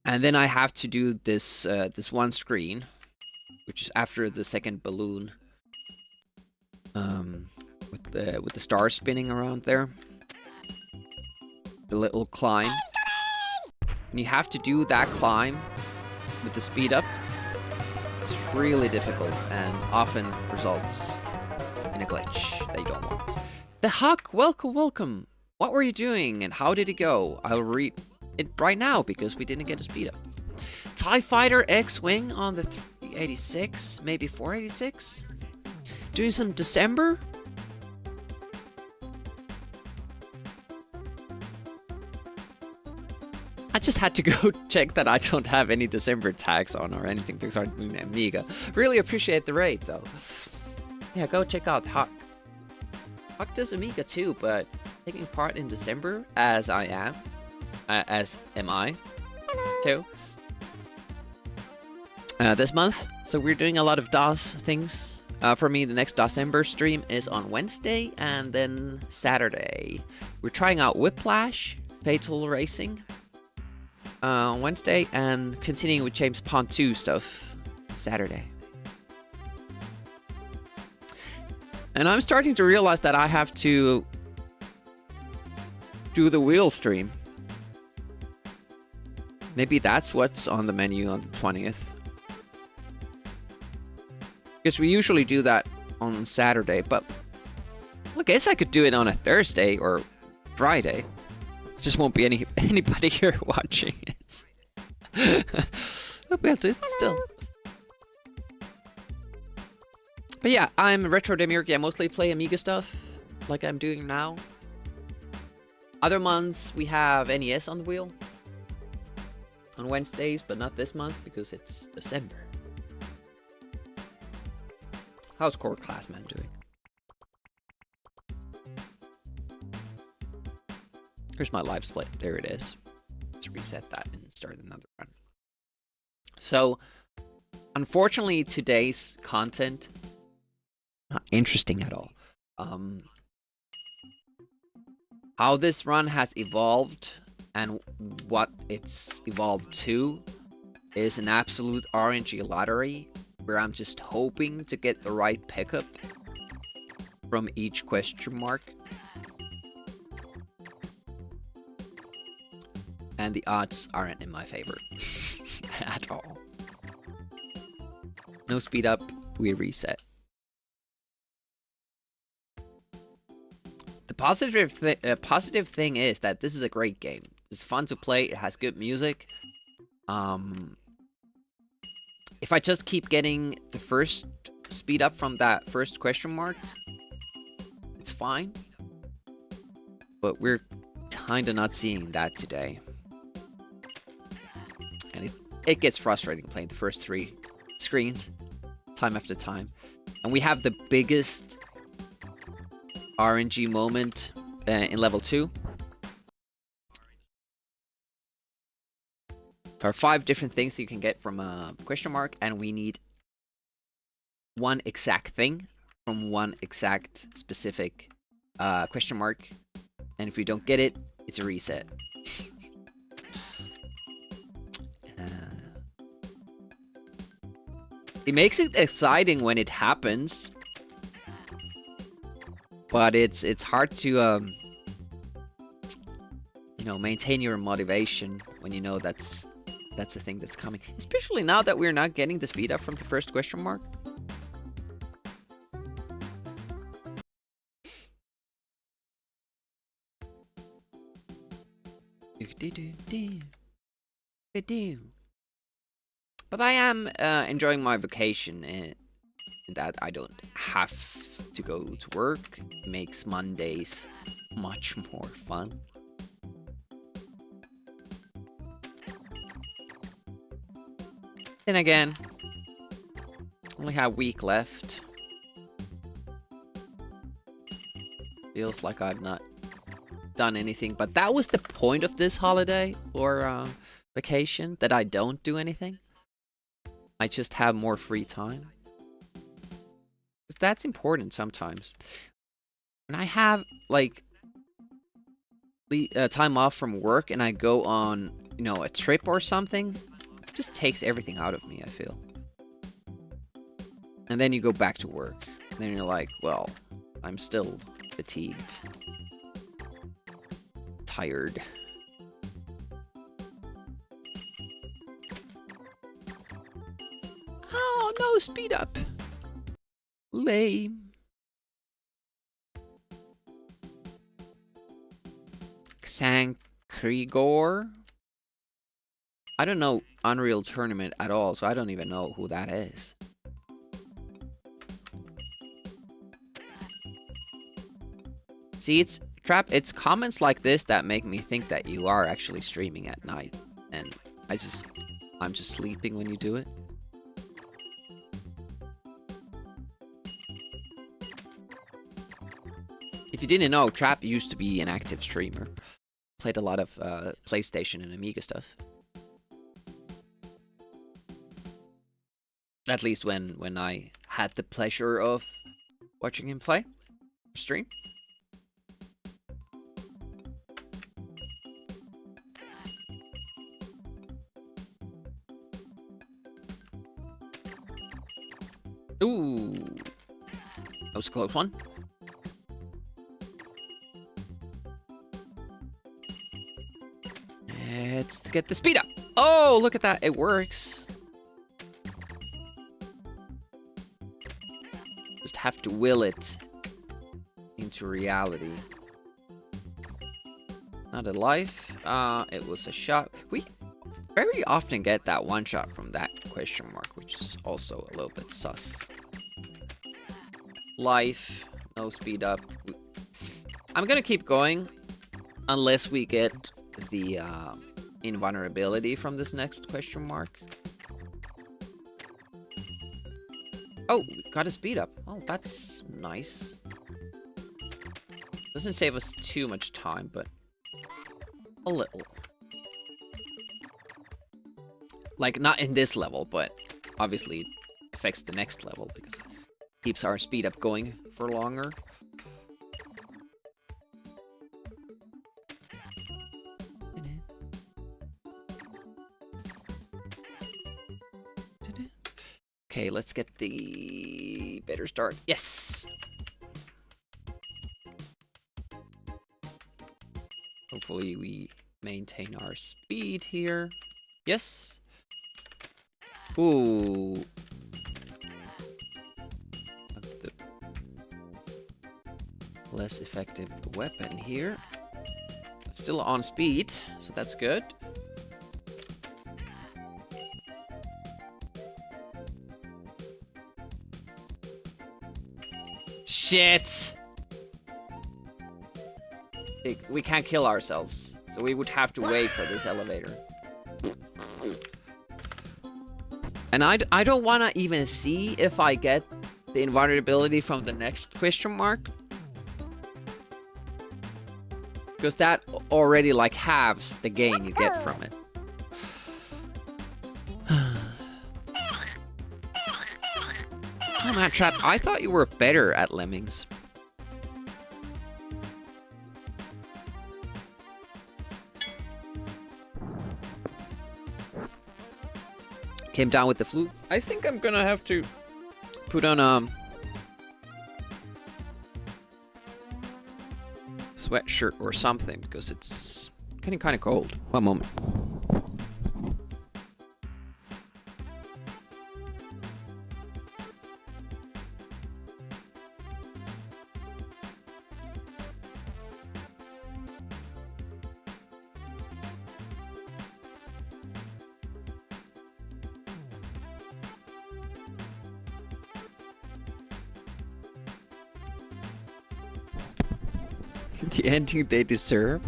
And then I have to do this this one screen, which is after the second balloon, with the stars spinning around there, the little climb, and you have to do that climb with the speed up. It's really difficult and often results in a glitch that you don't want. The Huck, welcome. What were you doing and how did it go? I'll read it right now because we didn't get a speed up. TIE Fighter X-Wing on the 386, maybe 486? Doing some December? I just had to go check that I don't have any December tags on or anything because I'm doing Amiga. Really appreciate the raid though. Yeah, go check out Huck. Huck does Amiga too, but taking part in December as I am. As am I, too. This month, so we're doing a lot of DOS things. For me, the next December stream is on Wednesday and then Saturday. We're trying out Whiplash, Fatal Racing, on Wednesday, and continuing with James Pond 2 stuff Saturday. And I'm starting to realize that I have to do the wheel stream. Maybe that's what's on the menu on the 20th. Because we usually do that on Saturday, but I guess I could do it on a Thursday or Friday. Just won't be anybody here watching it. But we'll do it still. But yeah, I'm Retro Demiurge. I mostly play Amiga stuff, like I'm doing now. Other months, we have NES on the wheel. On Wednesdays, but not this month because it's December. How's Core Classman doing? Here's my live split. There it is. Let's reset that and start another run. So, unfortunately, today's content not interesting at all. How this run has evolved and what it's evolved to is an absolute RNG lottery where I'm just hoping to get the right pickup from each question mark. And the odds aren't in my favor at all. No speed up, we reset. The positive thing is that this is a great game. It's fun to play. It has good music. If I just keep getting the first speed up from that first question mark, it's fine. But we're kind of not seeing that today. And it gets frustrating playing the first 3 screens time after time. And we have the biggest RNG moment in level 2. There are 5 different things you can get from a question mark, and we need one exact thing from one exact specific question mark. And if we don't get it, it's a reset. It makes it exciting when it happens, but it's hard to you know, maintain your motivation when you know that's the thing that's coming. Especially now that we're not getting the speed up from the first question mark. I do. But I am enjoying my vacation in that I don't have to go to work. It makes Mondays much more fun. Then again, only have a week left. Feels like I've not done anything, but that was the point of this holiday or vacation, that I don't do anything. I just have more free time. That's important sometimes. When I have like time off from work and I go on, you know, a trip or something, it just takes everything out of me, I feel. And then you go back to work, and then you're like, well, I'm still fatigued, tired. Oh no, speed up. Lame. Xankrigor. I don't know Unreal Tournament at all, so I don't even know who that is. See, it's Trap, it's comments like this that make me think that you are actually streaming at night. And I'm just sleeping when you do it. If you didn't know, Trap used to be an active streamer. Played a lot of PlayStation and Amiga stuff. At least when I had the pleasure of watching him play or stream. Ooh, that was a close one. Let's get the speed up. Oh, look at that. It works. Just have to will it into reality. Not a life. It was a shot. We very often get that one shot from that question mark, which is also a little bit sus. Life. No speed up. I'm gonna keep going unless we get the invulnerability from this next question mark. Oh, got a speed up. Oh, that's nice. Doesn't save us too much time, but a little. Like, not in this level, but obviously it affects the next level because it keeps our speed up going for longer. Okay, let's get the better start. Yes! Hopefully we maintain our speed here. Yes! Ooh. The less effective weapon here. Still on speed, so that's good. Shit! We can't kill ourselves, so we would have to wait for this elevator. And I don't want to even see if I get the invulnerability from the next question mark. Because that already, like, halves the gain you get from it. Oh man, Trap, I thought you were better at lemmings. Came down with the flu. I think I'm gonna have to put on sweatshirt or something because it's getting kind of cold. One moment. The ending they deserve.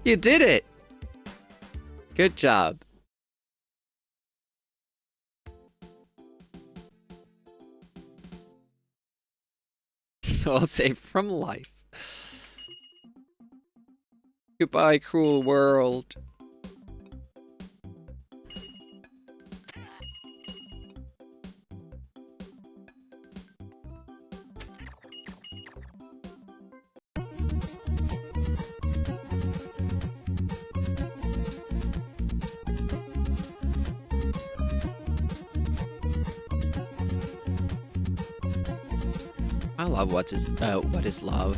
You did it! Good job. All saved from life. Goodbye, cruel world. I love what is love.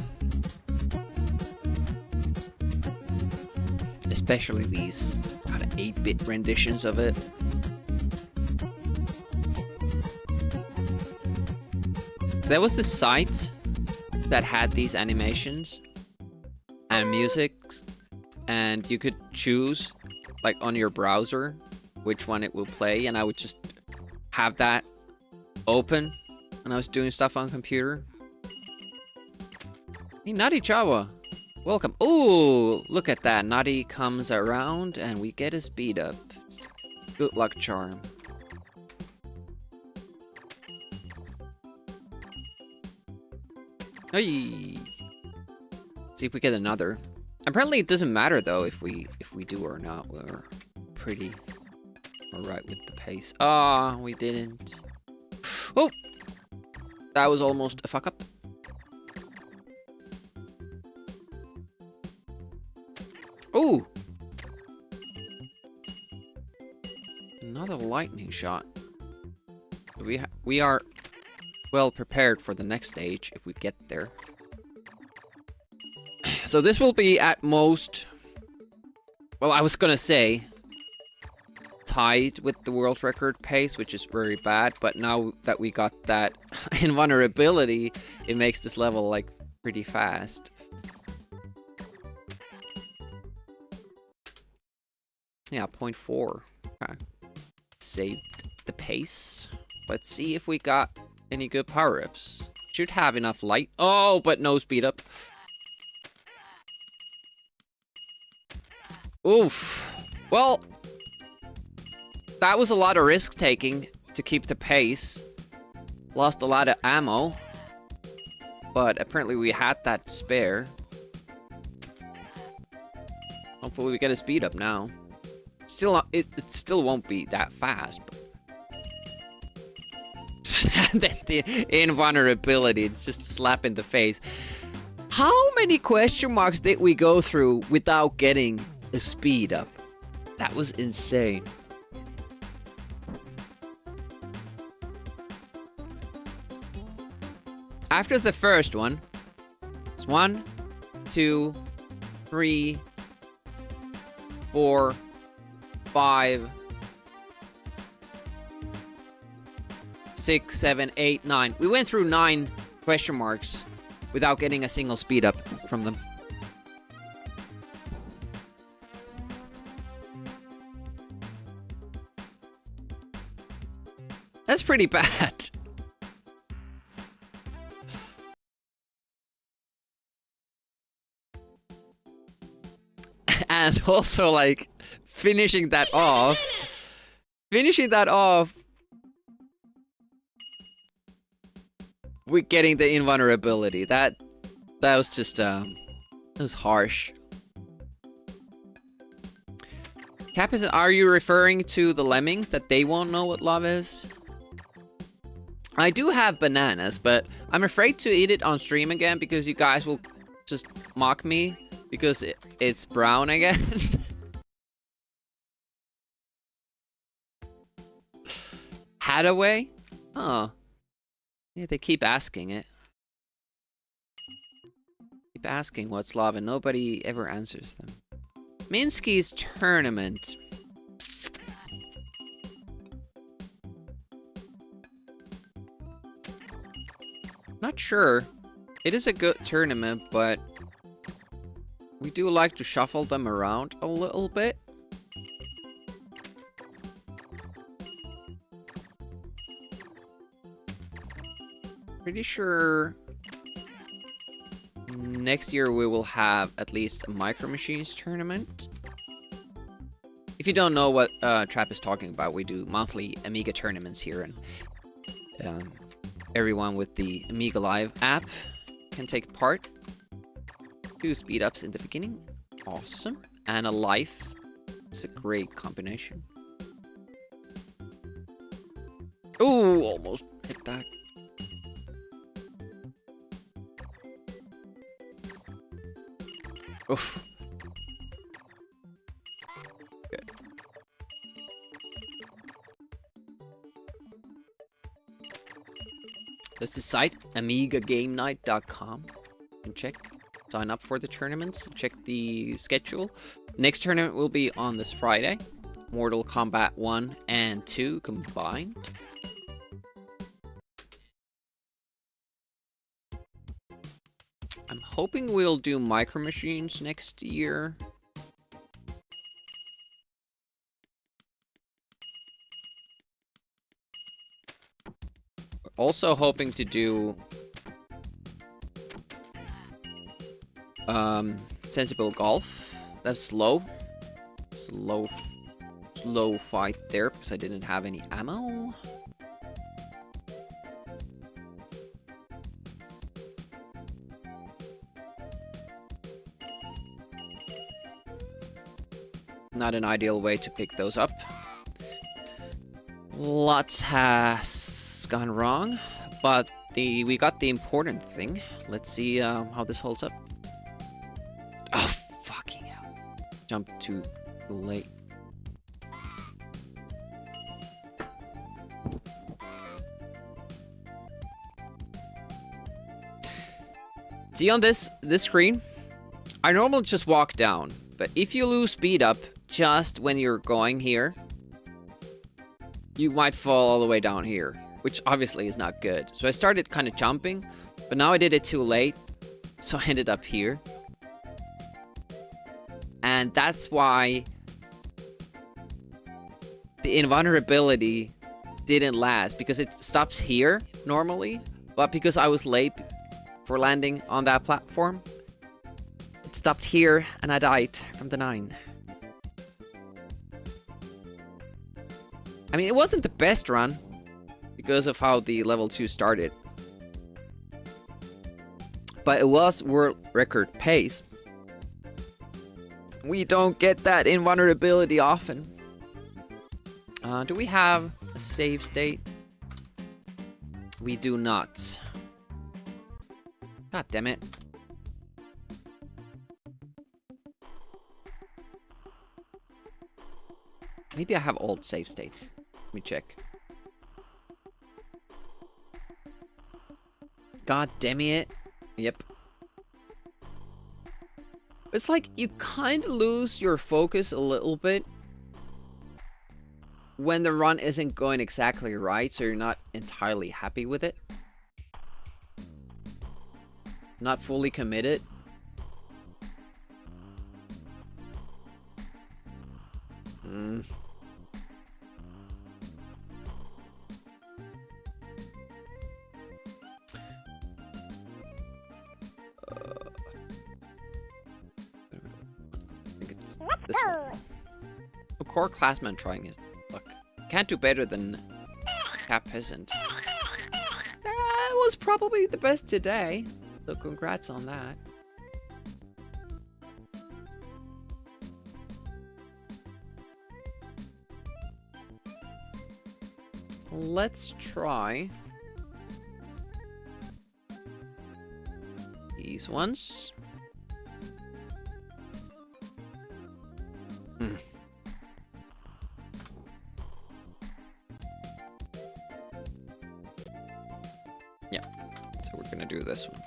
Especially these kind of 8-bit renditions of it. There was this site that had these animations and music, and you could choose, like on your browser, which one it will play, and I would just have that open when I was doing stuff on computer. Hey, Nutty Jawa, welcome. Ooh, look at that. Nutty comes around and we get a speed up. Good luck charm. Hey. See if we get another. Apparently it doesn't matter though if we do or not. We're pretty alright with the pace. Ah, we didn't. Oh! That was almost a fuck up. Ooh! Another lightning shot. We are well prepared for the next stage if we get there. So this will be at most, well, I was gonna say tied with the world record pace, which is very bad, but now that we got that invulnerability, it makes this level like pretty fast. Yeah, 0.4. Okay. Saved the pace. Let's see if we got any good power-ups. Should have enough light. Oh, but no speed up. Oof. Well, that was a lot of risk taking to keep the pace. Lost a lot of ammo. But apparently we had that to spare. Hopefully we get a speed up now. Still, it still won't be that fast. But the invulnerability, it's just a slap in the face. How many question marks did we go through without getting a speed up? That was insane. After the first one, it's 1, 2, 3, 4, 5, 6, 7, 8, 9. We went through 9 question marks without getting a single speed up from them. That's pretty bad. And also, like, finishing that off with getting the invulnerability. That was just, it was harsh. Captain, are you referring to the lemmings that they won't know what love is? I do have bananas, but I'm afraid to eat it on stream again because you guys will just mock me because it's brown again. Hadaway? Oh. Yeah, they keep asking it. Keep asking what's love and nobody ever answers them. Minsky's tournament. not sure. It is a good tournament, but we do like to shuffle them around a little bit. Pretty sure next year we will have at least a Micro Machines tournament. If you don't know what Trap is talking about, we do monthly Amiga tournaments here, and everyone with the Amiga Live app can take part. 2 speed ups in the beginning, awesome, and a life. It's a great combination. Oh, almost hit that. Oof. Good. That's the site, AmigaGameNight.com. You can check, sign up for the tournaments, check the schedule. Next tournament will be on this Friday. Mortal Kombat 1 and 2 combined. I'm hoping we'll do Micro Machines next year. We're also hoping to do Sensible Golf. That's slow. Slow fight there because I didn't have any ammo. Not an ideal way to pick those up. Lots has gone wrong, but we got the important thing. Let's see how this holds up. Oh, fucking hell. Jumped too late. See on this screen, I normally just walk down, but if you lose speed up just when you're going here, you might fall all the way down here, which obviously is not good. So I started kind of jumping, but now I did it too late, so I ended up here. And that's why the invulnerability didn't last, because it stops here normally, but because I was late for landing on that platform, it stopped here and I died from the 9. I mean, it wasn't the best run because of how the level 2 started, but it was world record pace. We don't get that invulnerability often. Do we have a save state? We do not. God damn it. Maybe I have old save states. Let me check. God damn it. Yep. It's like you kind of lose your focus a little bit when the run isn't going exactly right, so you're not entirely happy with it. Not fully committed. I think it's this one. A core classman trying his luck. Can't do better than Cat Peasant. That was probably the best today. So congrats on that. Let's try these ones. Yeah, so we're gonna do this one.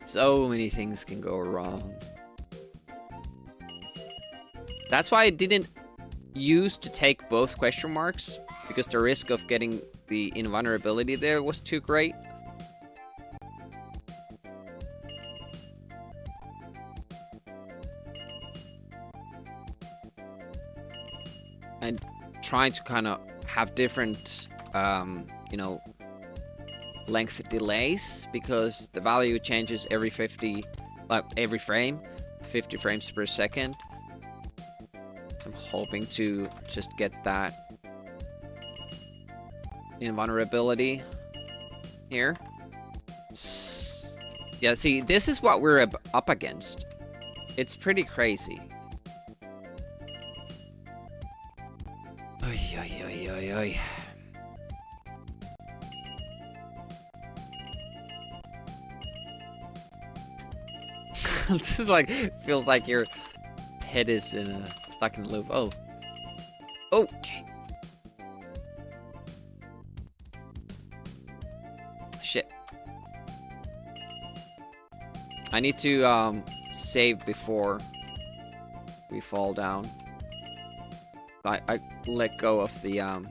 So many things can go wrong. That's why I didn't use to take both question marks, because the risk of getting the invulnerability there was too great. And trying to kind of have different, you know, length delays, because the value changes every 50, like every frame, 50 frames per second. I'm hoping to just get that invulnerability here. Yeah, see, this is what we're up against. It's pretty crazy. Oy, oy, oy, oy, oy. This is like, feels like your head is stuck in a loop. Oh. Okay. Shit. I need to save before we fall down. I let go of the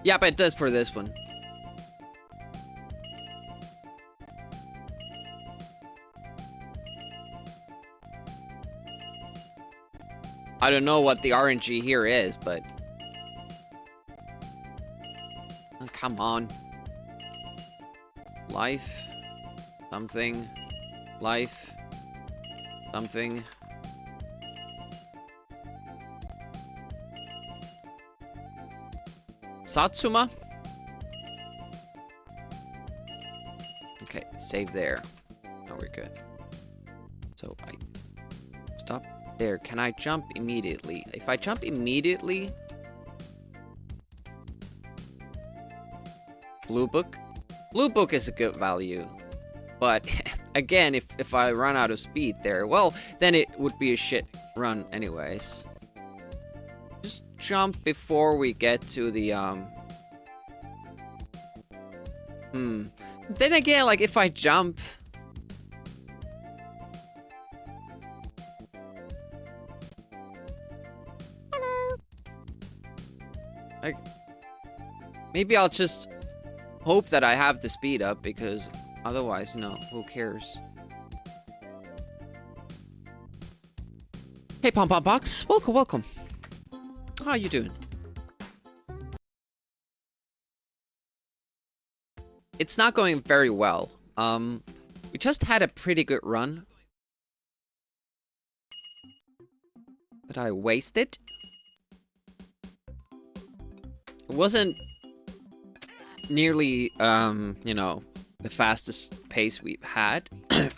yeah, but it does for this one. I don't know what the RNG here is, but oh, come on. Life. Something. Life. Something. Satsuma? Okay, save there. Oh, we're good. So I stop there. Can I jump immediately? If I jump immediately... Blue book? Blue book is a good value. But again, if I run out of speed there, well, then it would be a shit run anyways. Just jump before we get to the, Then again, like, if I jump... Like, maybe I'll just hope that I have the speed up, because otherwise, no, who cares? Hey, Pom Pom Box, welcome, welcome. How you doing? It's not going very well. We just had a pretty good run. But I wasted. It wasn't nearly, you know, the fastest pace we've had,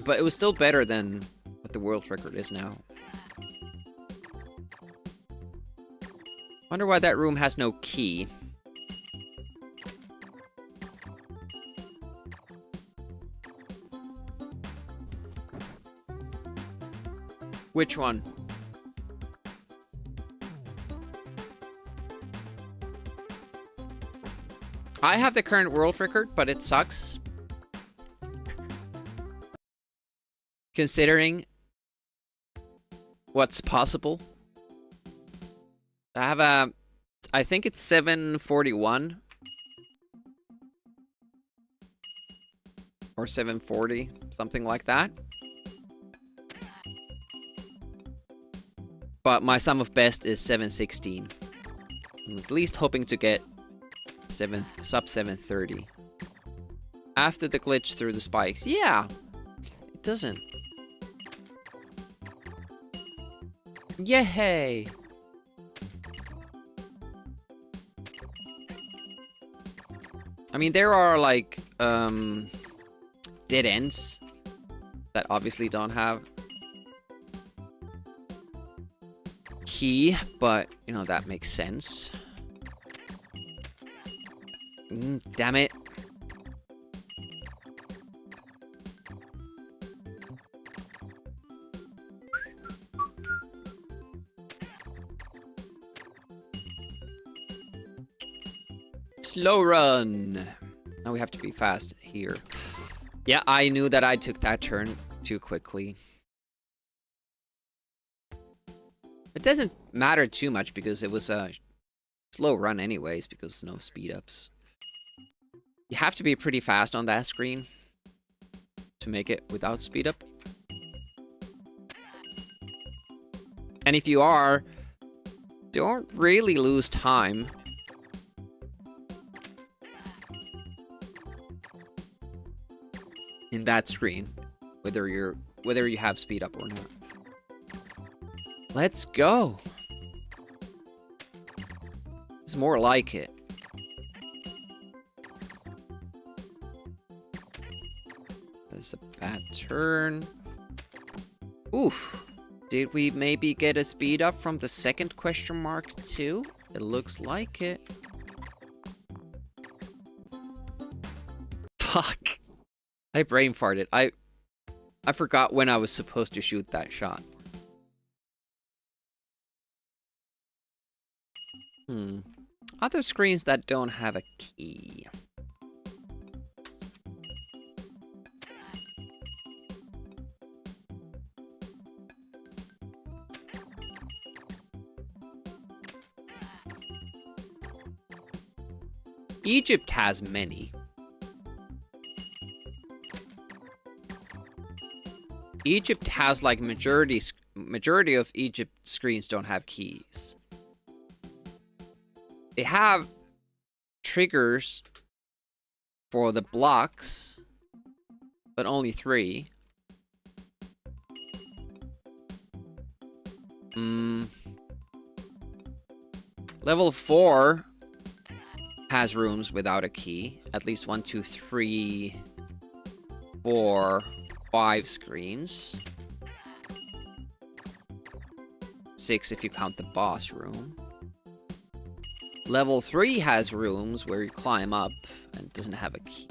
but it was still better than what the world record is now. Wonder why that room has no key. Which one? I have the current world record, but it sucks. Considering what's possible. I have a... I think it's 741. Or 740, something like that. But my sum of best is 716. I'm at least hoping to get sub 730. After the glitch through the spikes. Yeah! It doesn't. Yay! I mean, there are like dead ends that obviously don't have key, but you know, that makes sense. Damn it. Slow run. Now we have to be fast here. Yeah, I knew that I took that turn too quickly. It doesn't matter too much because it was a slow run anyways, because no speed ups. You have to be pretty fast on that screen to make it without speed up. And if you are, don't really lose time. In that screen, whether you have speed up or not. Let's go. It's more like it. That's a bad turn. Oof. Did we maybe get a speed up from the second question mark too? It looks like it. Fuck. I brain farted. I forgot when I was supposed to shoot that shot. Other screens that don't have a key. Egypt has many. Egypt has like majority of Egypt screens don't have keys. They have triggers for the blocks, but only 3. Level 4 has rooms without a key. At least 1, 2, 3, 4, 5 screens. 6 if you count the boss room. Level 3 has rooms where you climb up and doesn't have a key.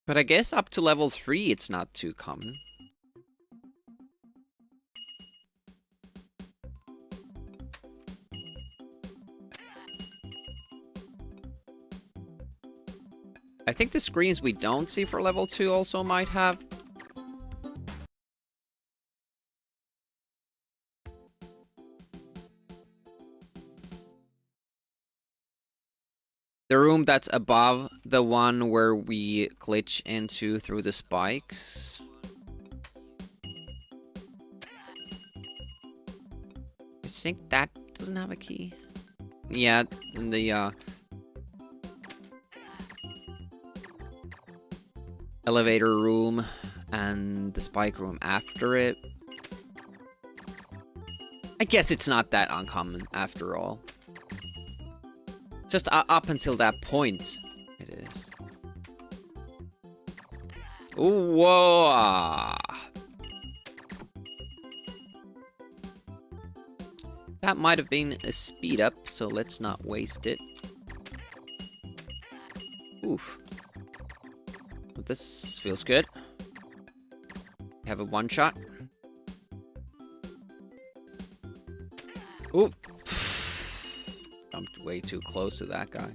But I guess up to level 3 it's not too common. I think the screens we don't see for level 2 also might have. The room that's above the one where we glitch into through the spikes. I think that doesn't have a key. Yeah, in the elevator room and the spike room after it. I guess it's not that uncommon after all. Just up until that point, it is. Ooh, whoa! That might have been a speed up, so let's not waste it. Oof. But this feels good. Have a one shot. Ooh. Jumped way too close to that guy.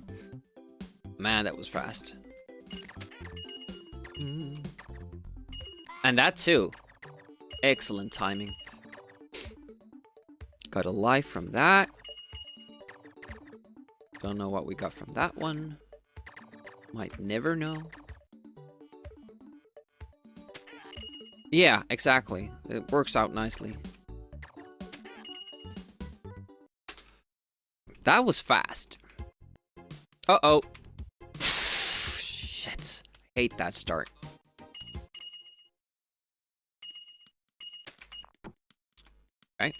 Man, that was fast. And that too. Excellent timing. Got a life from that. Don't know what we got from that one. Might never know. Yeah, exactly. It works out nicely. That was fast. Uh-oh. Shit. Hate that start. Okay.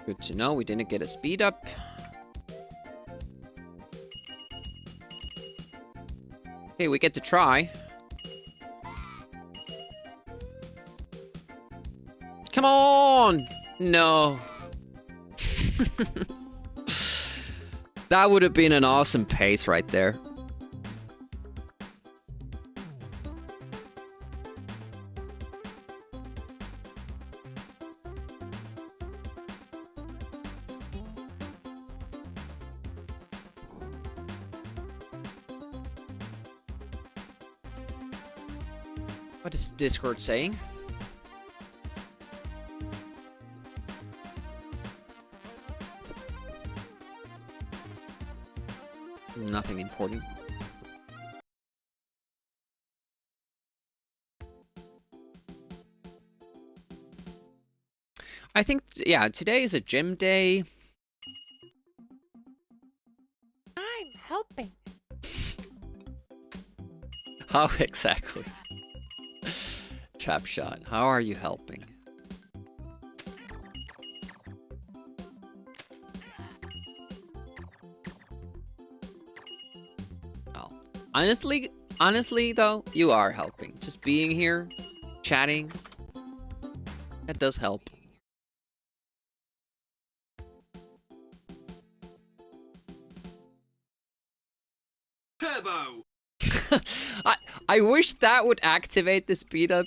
Good to know we didn't get a speed up. Okay, we get to try. Come on! No. That would have been an awesome pace right there. What is Discord saying? Nothing important. I think, yeah, today is a gym day. I'm helping. How exactly? Trap shot. How are you helping? Oh, honestly though, you are helping. Just being here, chatting, that does help. Turbo! I wish that would activate the speed up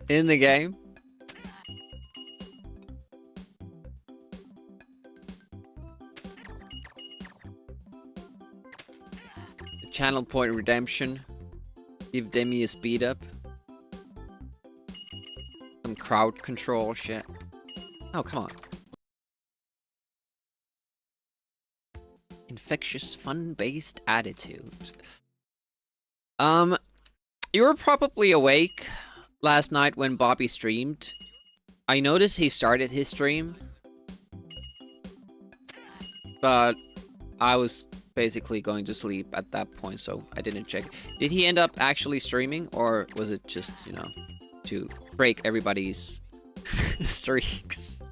in the game. Channel point redemption. Give Demi a speed up. Some crowd control shit. Oh, come on. Infectious, fun-based attitude. You were probably awake last night when Bobby streamed. I noticed he started his stream, but I was basically going to sleep at that point, so I didn't check. Did he end up actually streaming, or was it just, you know, to break everybody's streaks?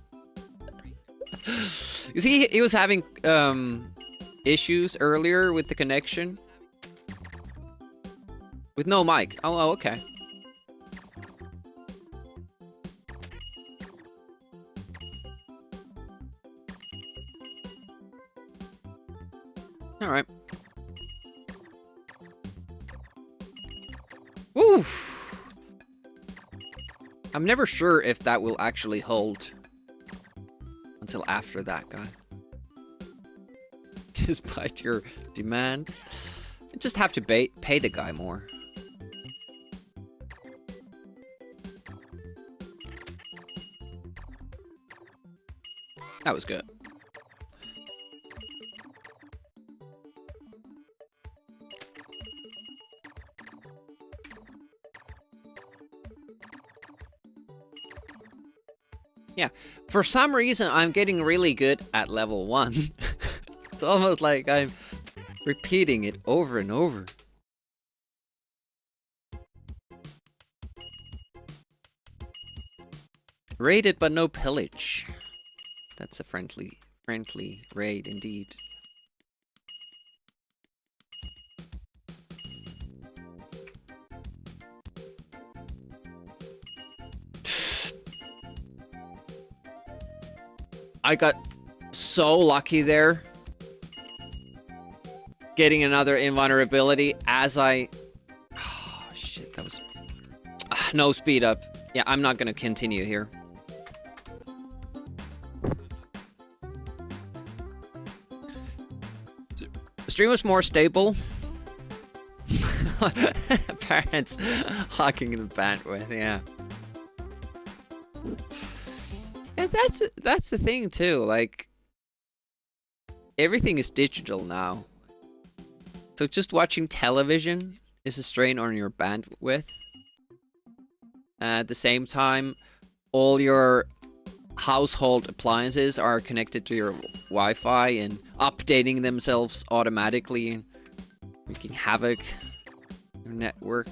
You see, he was having issues earlier with the connection. With no mic. Oh, okay. All right. Woo! I'm never sure if that will actually hold until after that guy. Despite your demands, you just have to pay the guy more. That was good. Yeah, for some reason I'm getting really good at level 1. It's almost like I'm repeating it over and over. Raided but no pillage. That's a friendly raid indeed. I got so lucky there. Getting another invulnerability as I... Oh, shit, that was... no speed up. Yeah, I'm not gonna continue here. The stream was more stable. Parents hogging the bandwidth, yeah. And that's the thing too, like... Everything is digital now. So just watching television is a strain on your bandwidth. At the same time, all your household appliances are connected to your Wi-Fi and updating themselves automatically and wreaking havoc on your network.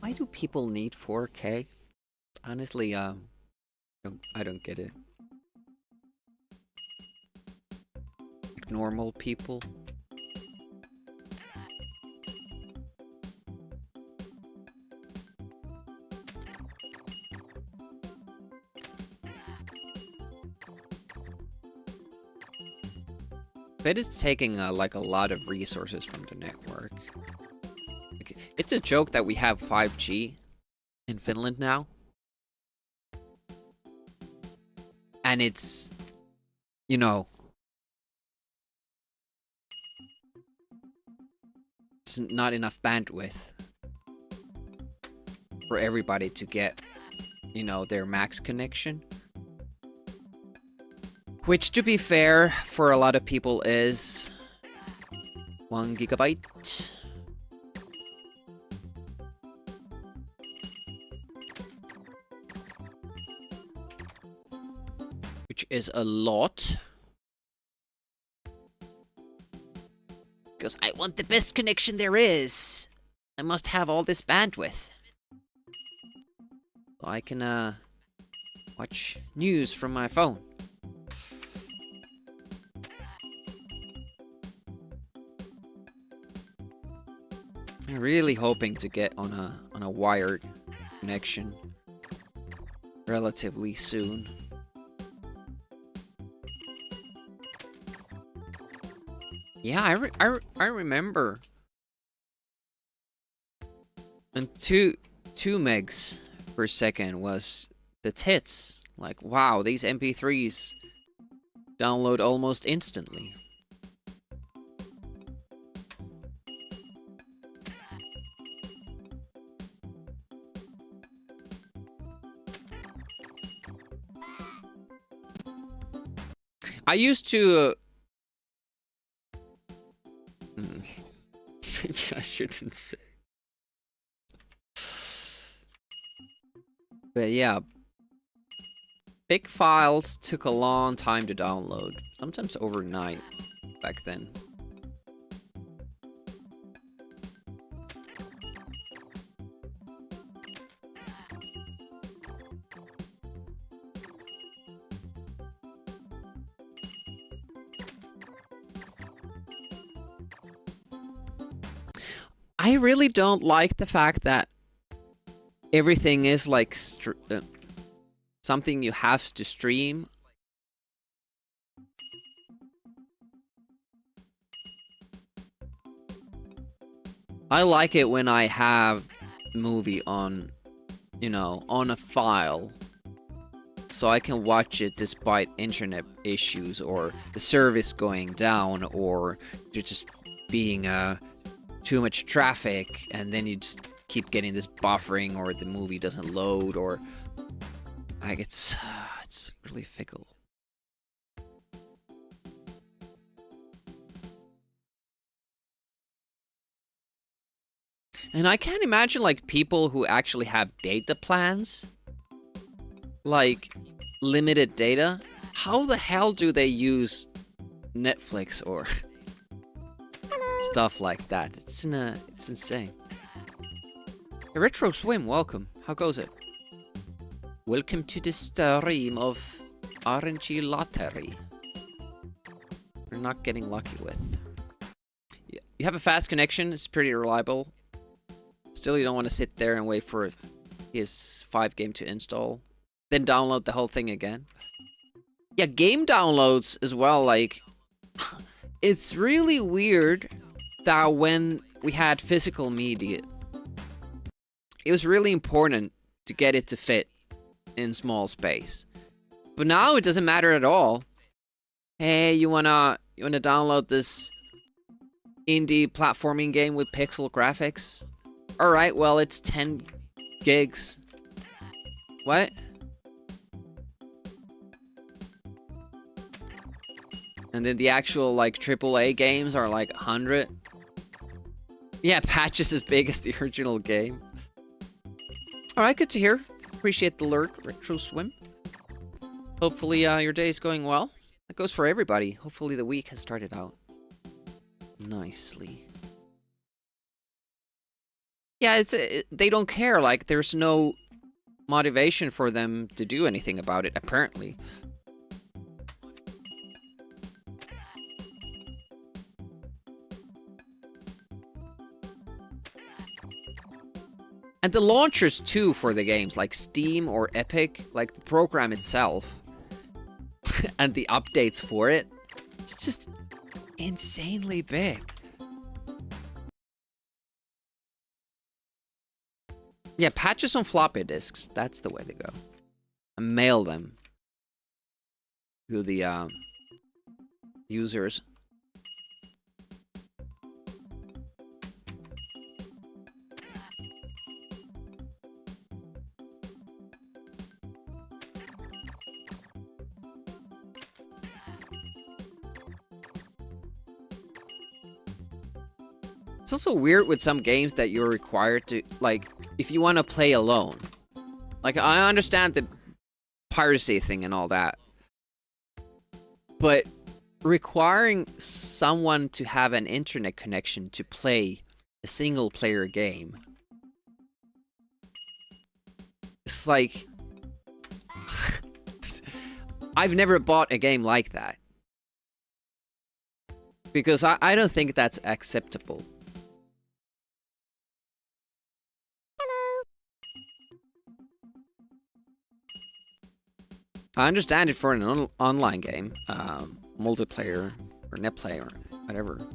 Why do people need 4K? Honestly, I don't get it. Like normal people. But it's taking like a lot of resources from the network. Like, it's a joke that we have 5G in Finland now. And it's, you know, it's not enough bandwidth for everybody to get, you know, their max connection. Which, to be fair, for a lot of people is 1 gigabyte. Which is a lot. Because I want the best connection there is. I must have all this bandwidth. So I can, watch news from my phone. I'm really hoping to get on a wired connection relatively soon. Yeah, I remember. And 2 megs per second was the tits. Like, wow, these MP3s download almost instantly. I used to... Maybe I shouldn't say. But yeah. Big files took a long time to download. Sometimes overnight back then. I really don't like the fact that everything is like something you have to stream. I like it when I have movie on, you know, on a file. So I can watch it despite internet issues or the service going down or there just being too much traffic, and then you just keep getting this buffering, or the movie doesn't load, or like it's really fickle. And I can't imagine like people who actually have data plans, like limited data. How the hell do they use Netflix or stuff like that? It's insane. Hey, Retro Swim, welcome. How goes it? Welcome to the stream of RNG Lottery. We're not getting lucky with. You have a fast connection. It's pretty reliable. Still, you don't want to sit there and wait for his 5 game to install, then download the whole thing again. Yeah, game downloads as well. Like, it's really weird that when we had physical media, it was really important to get it to fit in small space. But now it doesn't matter at all. Hey, you wanna download this indie platforming game with pixel graphics? Alright, well, it's 10 gigs. What? And then the actual, like, AAA games are, like, 100. Yeah, patches as big as the original game. Alright, good to hear. Appreciate the lurk, Retro Swim. Hopefully, your day is going well. That goes for everybody. Hopefully the week has started out nicely. Yeah, they don't care. Like, there's no motivation for them to do anything about it, apparently. And the launchers, too, for the games, like Steam or Epic, like the program itself, and the updates for it, it's just insanely big. Yeah, patches on floppy disks, that's the way to go. And mail them to the users. It's also weird with some games that you're required to, like, if you want to play alone. Like, I understand the piracy thing and all that. But requiring someone to have an internet connection to play a single-player game. It's like... I've never bought a game like that. Because I don't think that's acceptable. I understand it for an online game, multiplayer, or net play, or whatever.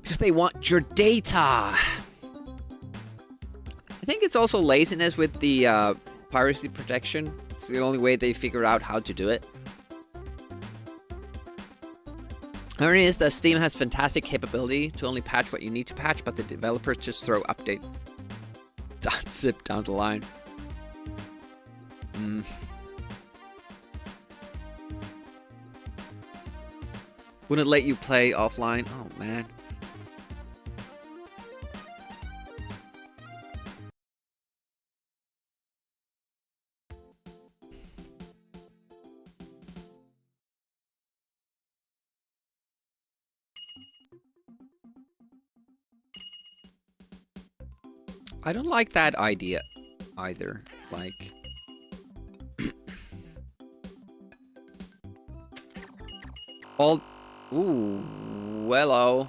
Because they want your data! I think it's also laziness with the piracy protection. It's the only way they figure out how to do it. Irony is that Steam has fantastic capability to only patch what you need to patch, but the developers just throw update .zip down the line. Wouldn't let you play offline. Oh, man. I don't like that idea either. Like... all... Ooh, hello.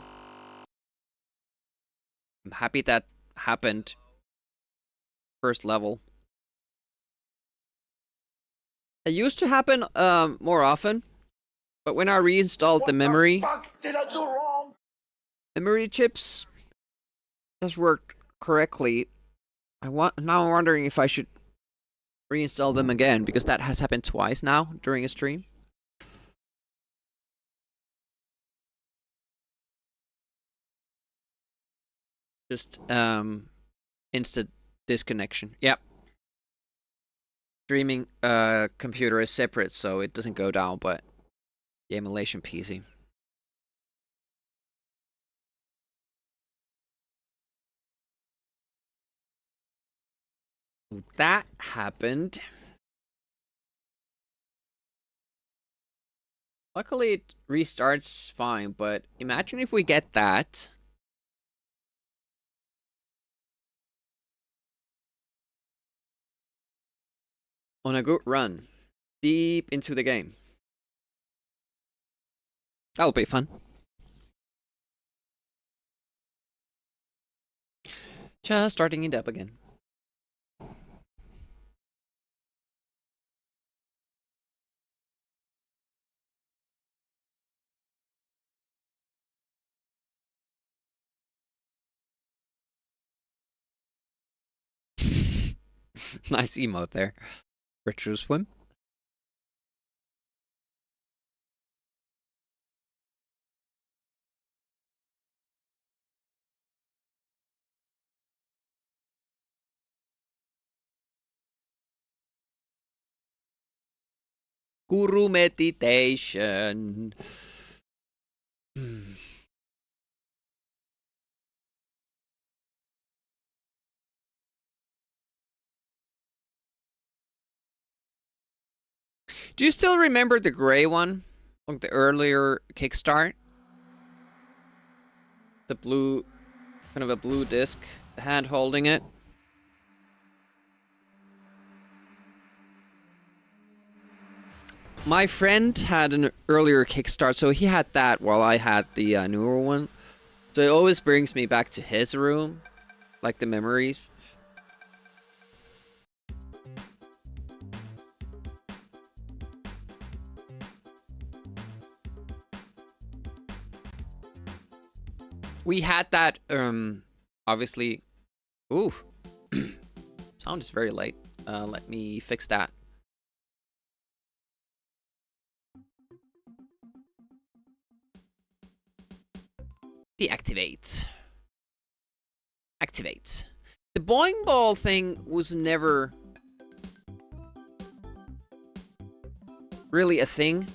I'm happy that happened. First level. It used to happen more often, but when I reinstalled the memory, What the fuck did I do wrong? memory chips just worked correctly. Now I'm wondering if I should reinstall them again, because that has happened twice now during a stream. Just instant disconnection. Yep. Streaming computer is separate, so it doesn't go down, but the emulation PC. That happened. Luckily it restarts fine, but imagine if we get that. On a good run, deep into the game. That'll be fun. Just starting it up again. Nice emote there. Retro swim. Guru meditation. Do you still remember the gray one? Like the earlier kickstart? The blue, kind of a blue disc. hand holding it. My friend had an earlier kickstart, so he had that while I had the newer one. So it always brings me back to his room, like the memories. We had that, obviously. Ooh. Sound is very late. Let me fix that. Deactivate. Activate. The boing ball thing was never really a thing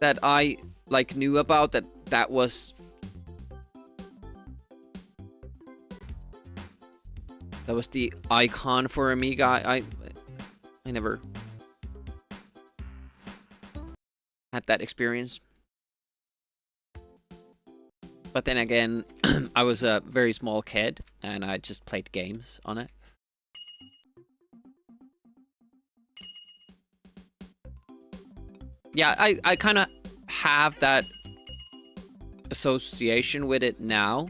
that I like knew about. That was the icon for Amiga. I never had that experience. But then again, I was a very small kid, and I just played games on it. Yeah, I kind of have that association with it now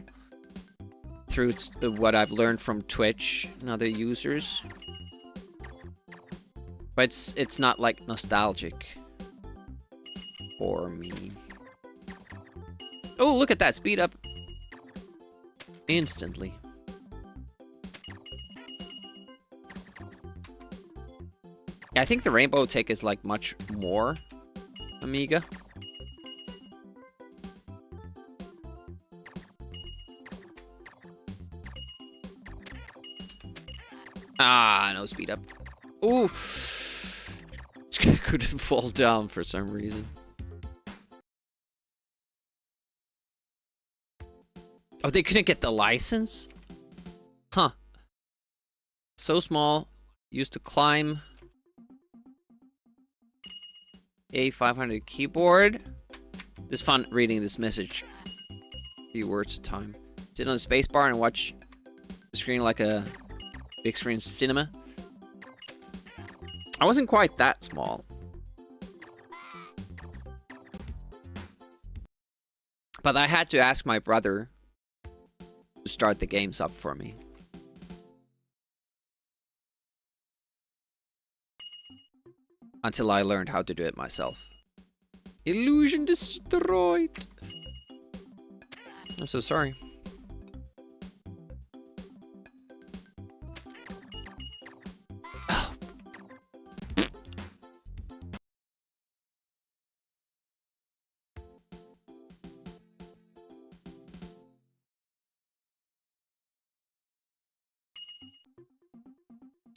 through what I've learned from Twitch and other users. But it's not like nostalgic for me. Oh, look at that. Speed up instantly. Yeah, I think the rainbow tick is like much more Amiga. Ah, no speed up. Ooh. Couldn't fall down for some reason. Oh, they couldn't get the license? Huh. So small. Used to climb. A500 keyboard. It's fun reading this message. A few words at a time. Sit on the spacebar and watch the screen like a big screen cinema. I wasn't quite that small. But I had to ask my brother to start the games up for me. Until I learned how to do it myself. Illusion destroyed. I'm so sorry. Oh.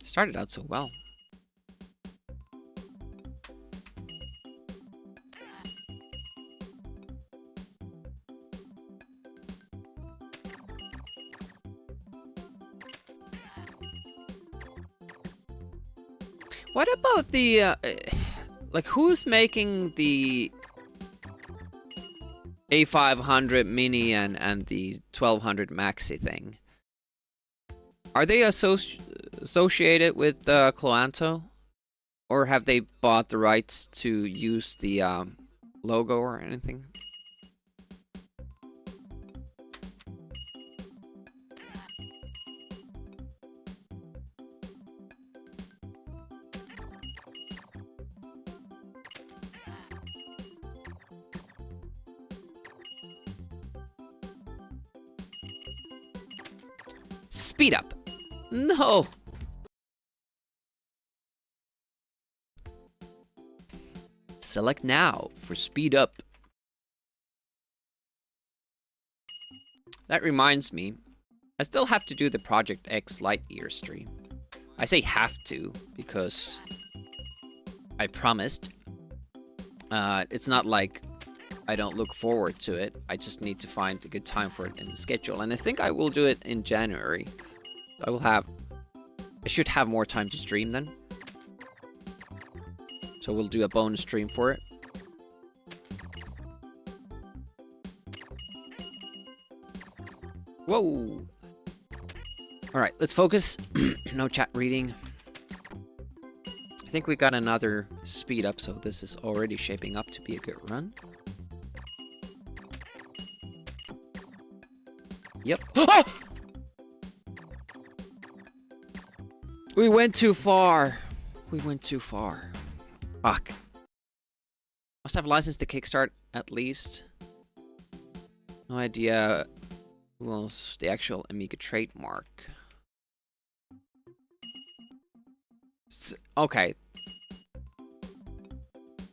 Started out so well. What about the, like, who's making the A500 Mini and the 1200 Maxi thing? Are they associated with Cloanto? Or have they bought the rights to use the logo or anything? Speed up. No. Select now for speed up. That reminds me, I still have to do the Project X Lightyear stream. I say have to because I promised. It's not like I don't look forward to it. I just need to find a good time for it in the schedule. And I think I will do it in January. I should have more time to stream then. So we'll do a bonus stream for it. Whoa! All right, let's focus. No chat reading. I think we got another speed up, so this is already shaping up to be a good run. Yep. Ah! We went too far. We went too far. Fuck. Must have license to kickstart at least. No idea who owns the actual Amiga trademark. Okay.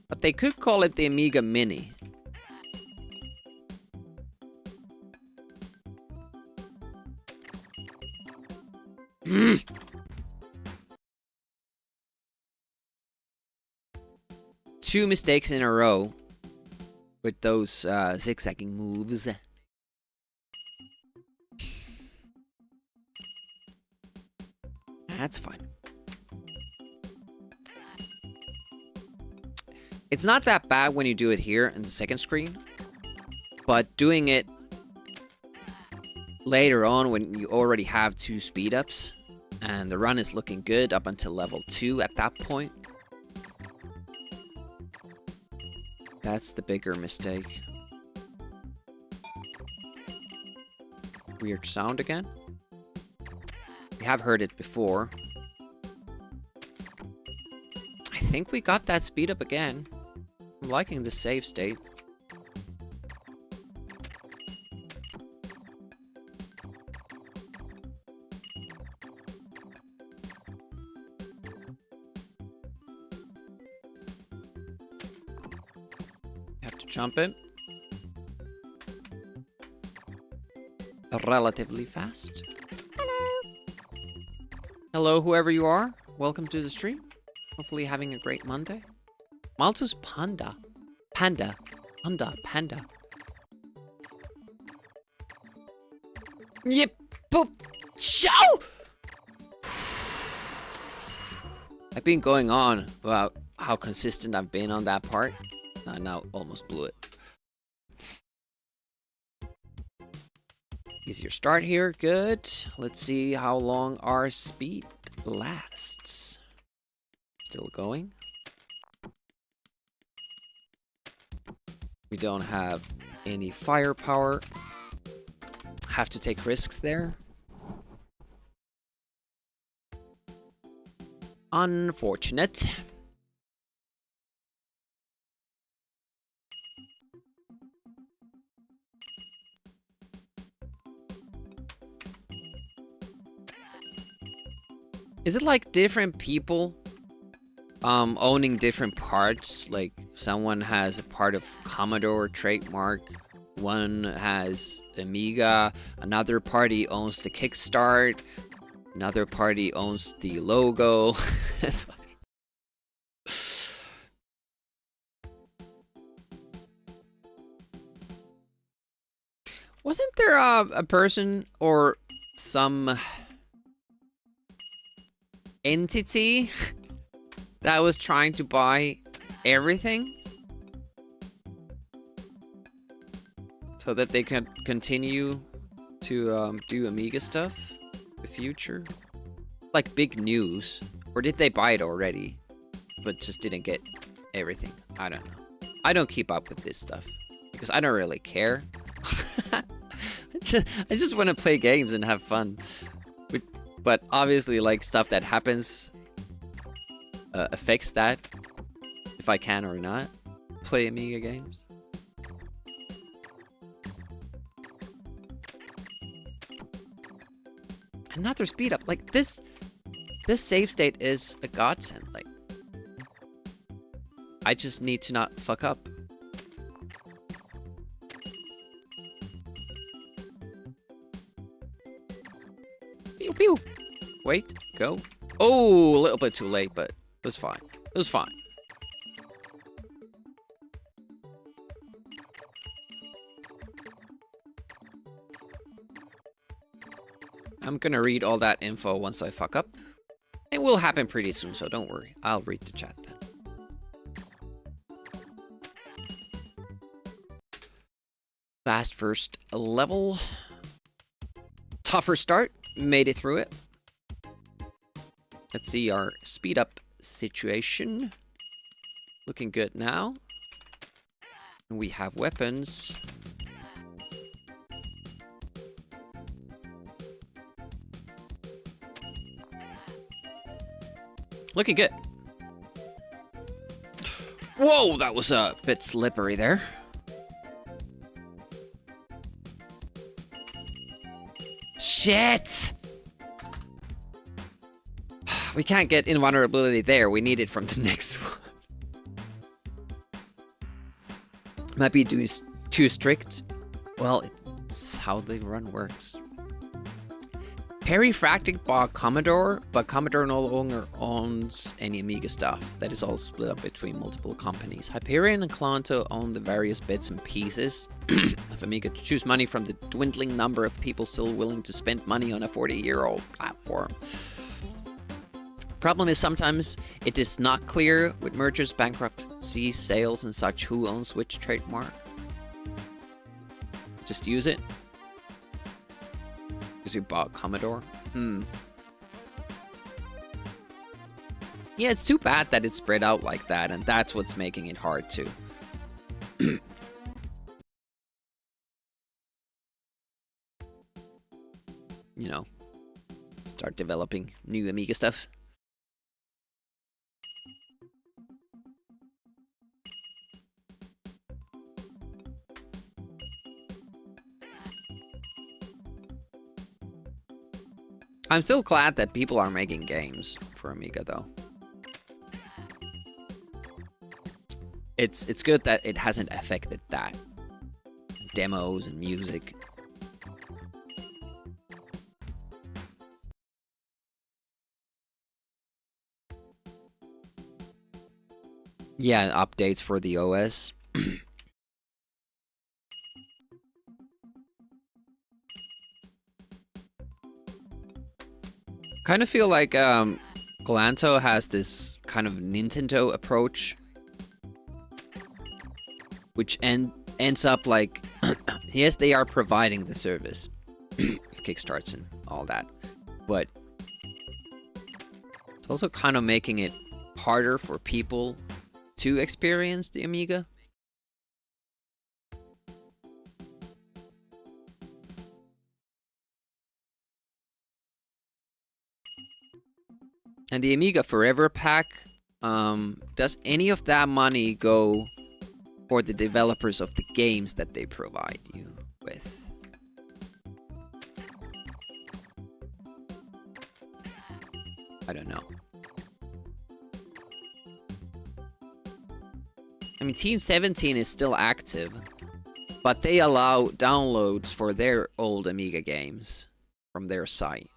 But they could call it the Amiga Mini. Two mistakes in a row with those zigzagging moves. That's fine. It's not that bad when you do it here in the second screen, but doing it later on when you already have 2 speed ups and the run is looking good up until level 2 at that point, that's the bigger mistake. Weird sound again. We have heard it before. I think we got that speed up again. I'm liking the save state. Have to jump it. Relatively fast. Hello, whoever you are. Welcome to the stream. Hopefully having a great Monday. Malthus Panda. Panda. Panda. Yep. Boop. Show! I've been going on about how consistent I've been on that part. I now almost blew it. Easier start here. Good. Let's see how long our speed lasts. Still going. We don't have any firepower. Have to take risks there. Unfortunate. Is it like different people owning different parts? Like someone has a part of Commodore trademark, one has Amiga, another party owns the kickstart, another party owns the logo. It's like... Wasn't there a person or some entity that was trying to buy everything so that they could continue to do Amiga stuff in the future? Like big news. Or did they buy it already but just didn't get everything? I don't know. I don't keep up with this stuff because I don't really care. I just want to play games and have fun. But obviously, like, stuff that happens affects that, if I can or not play Amiga games. Another speed up. Like, this save state is a godsend. Like, I just need to not fuck up. Pew pew. Wait, go. Oh, a little bit too late, but it was fine. It was fine. I'm gonna read all that info once I fuck up. It will happen pretty soon, so don't worry. I'll read the chat then. Fast first level. Tougher start. made it through it. Let's see our speed up situation. Looking good now. We have weapons. Looking good. Whoa, that was a bit slippery there. Shit! We can't get invulnerability there. We need it from the next one. Might be too strict. Well, it's how the run works. Perifractic bought Commodore, but Commodore no longer owns any Amiga stuff. That is all split up between multiple companies. Hyperion and Clanto own the various bits and pieces of Amiga to choose money from the dwindling number of people still willing to spend money on a 40-year-old platform. Problem is sometimes it is not clear with mergers, bankruptcies, sales and such who owns which trademark. Just use it. Because you bought Commodore? Yeah, it's too bad that it's spread out like that, and that's what's making it hard to... you know, start developing new Amiga stuff. I'm still glad that people are making games for Amiga, though. It's good that it hasn't affected that. Demos and music. Yeah, updates for the OS. Kind of feel like Galanto has this kind of Nintendo approach, which ends up like, yes, they are providing the service, kickstarts and all that, but it's also kind of making it harder for people to experience the Amiga. And the Amiga Forever pack, does any of that money go for the developers of the games that they provide you with? I don't know. I mean, Team 17 is still active, but they allow downloads for their old Amiga games from their site.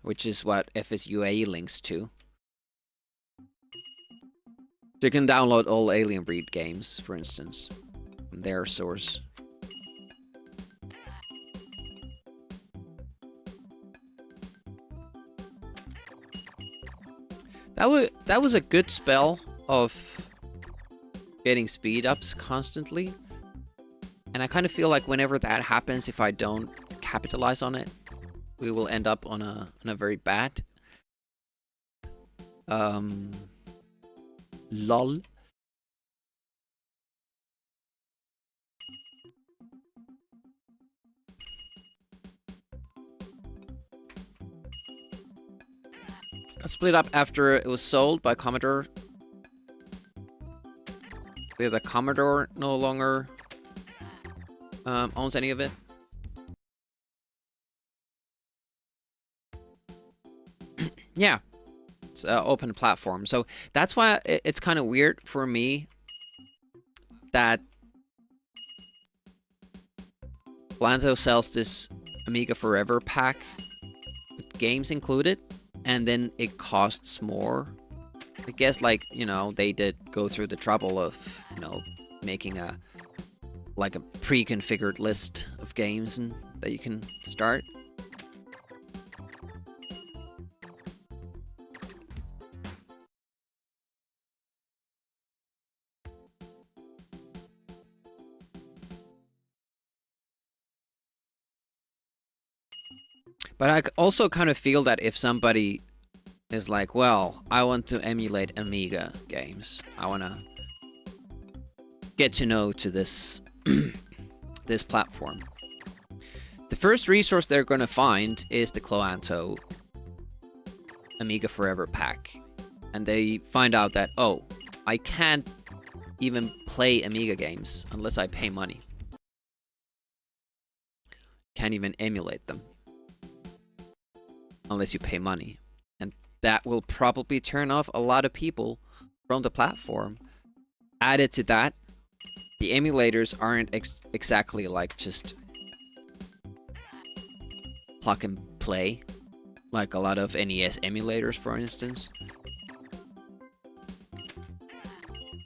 Which is what FSUA links to. You can download all Alien Breed games, for instance, from their source. That was a good spell of getting speed ups constantly. And I kind of feel like whenever that happens, if I don't capitalize on it, we will end up on a very bad lol. Got split up after it was sold by Commodore. The Commodore no longer owns any of it. Yeah, it's an open platform. So that's why it's kind of weird for me that Blanzo sells this Amiga Forever pack with games included, and then it costs more. I guess, like, you know, they did go through the trouble of, you know, making a pre-configured list of games and that you can start. But I also kind of feel that if somebody is like, well, I want to emulate Amiga games. I want to get to know to this this platform. The first resource they're going to find is the Cloanto Amiga Forever pack. And they find out that, oh, I can't even play Amiga games unless I pay money. Can't even emulate them unless you pay money. And that will probably turn off a lot of people from the platform. Added to that, the emulators aren't exactly like just plug and play, like a lot of NES emulators, for instance.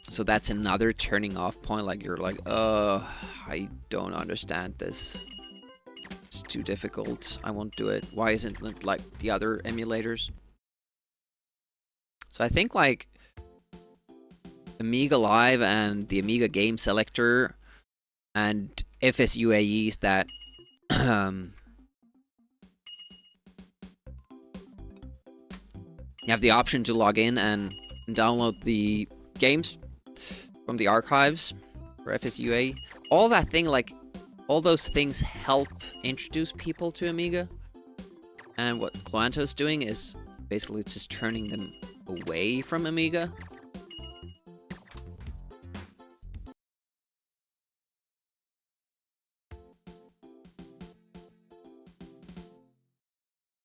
So that's another turning off point, like you're like, I don't understand this. It's too difficult. I won't do it. Why isn't it like the other emulators? So I think like Amiga Live and the Amiga Game Selector and FSUAEs that you have the option to log in and download the games from the archives for FSUA. All that thing, like, all those things help introduce people to Amiga. And what Cloanto's doing is basically just turning them away from Amiga.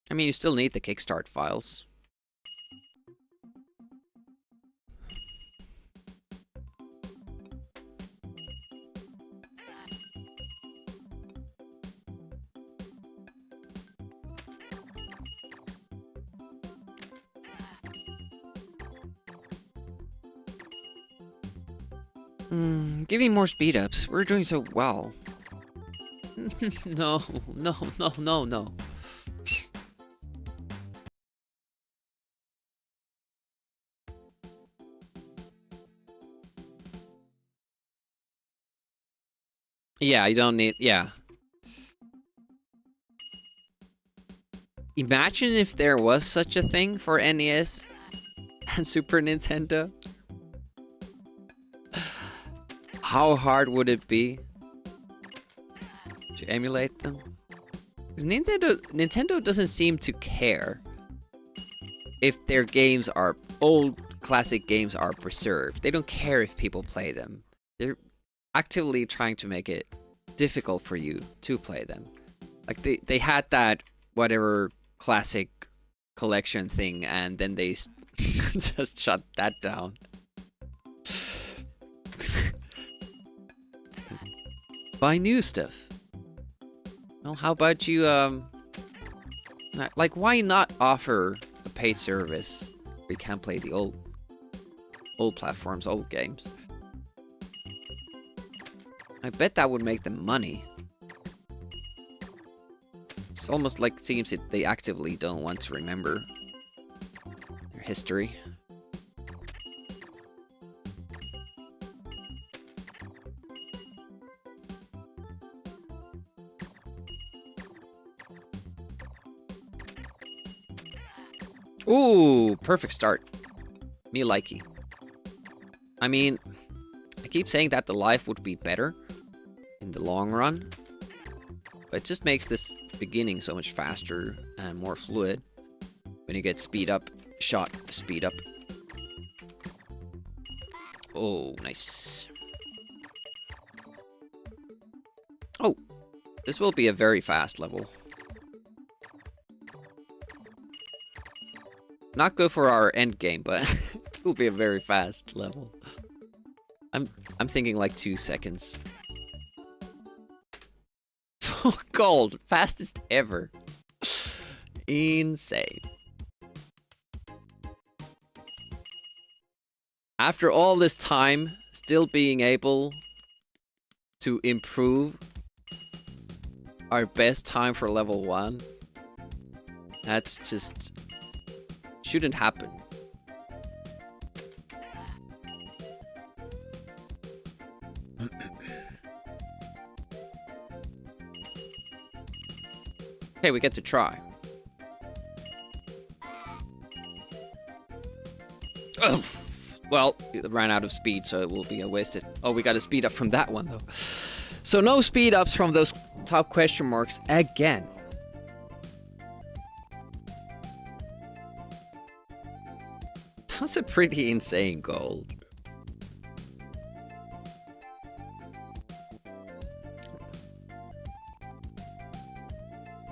I mean, you still need the Kickstart files. Give me more speed ups. We're doing so well. No. Yeah, you don't need... Yeah. Imagine if there was such a thing for NES and Super Nintendo. How hard would it be to emulate them? Because Nintendo doesn't seem to care if their games are... old classic games are preserved. They don't care if people play them. They're actively trying to make it difficult for you to play them. Like they had that whatever classic collection thing, and then they just shut that down. Buy new stuff. Well, how about you like, why not offer a paid service where you can play the old platforms, old games? I bet that would make them money. It's almost like it seems that they actively don't want to remember their history. Ooh, perfect start. Me likey. I mean, I keep saying that the life would be better in the long run, but it just makes this beginning so much faster and more fluid when you get speed up, shot, speed up. Oh, nice. Oh, this will be a very fast level. Not good for our end game, but it will be a very fast level. I'm thinking like 2 seconds. Gold, fastest ever. Insane. After all this time, still being able to improve our best time for level 1. That's just... shouldn't happen. Okay, we get to try. Well, it ran out of speed, so it will be a wasted. Oh, we got a speed up from that one, though. So no speed ups from those top question marks again. That's a pretty insane goal.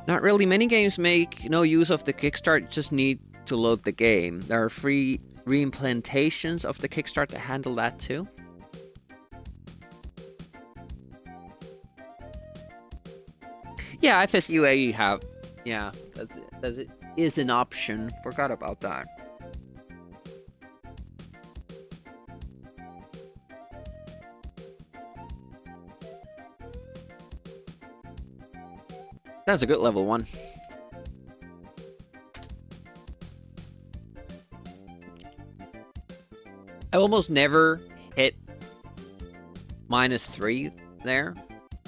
Not really. Many games make no use of the Kickstart, just need to load the game. There are free reimplementations of the Kickstart to handle that too. Yeah, FSUA have. Yeah, that is an option. Forgot about that. That's a good level 1. I almost never hit -3 there,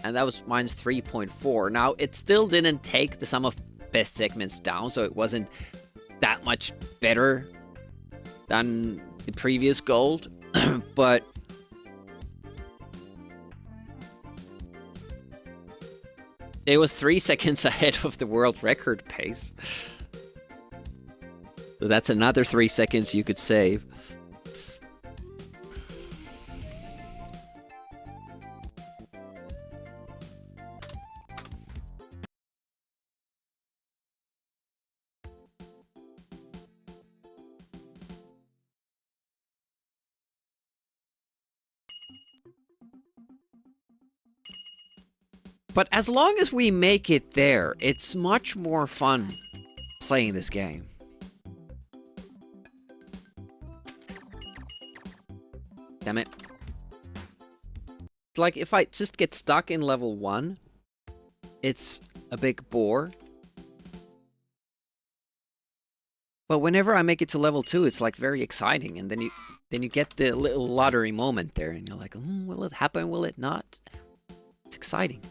and that was -3.4. Now, it still didn't take the sum of best segments down, so it wasn't that much better than the previous gold, but it was 3 seconds ahead of the world record pace. So that's another 3 seconds you could save. But as long as we make it there, it's much more fun playing this game. Damn it. Like, if I just get stuck in level 1, it's a big bore. But whenever I make it to level 2, it's like very exciting, and then you get the little lottery moment there, and you're like, will it happen? Will it not? It's exciting.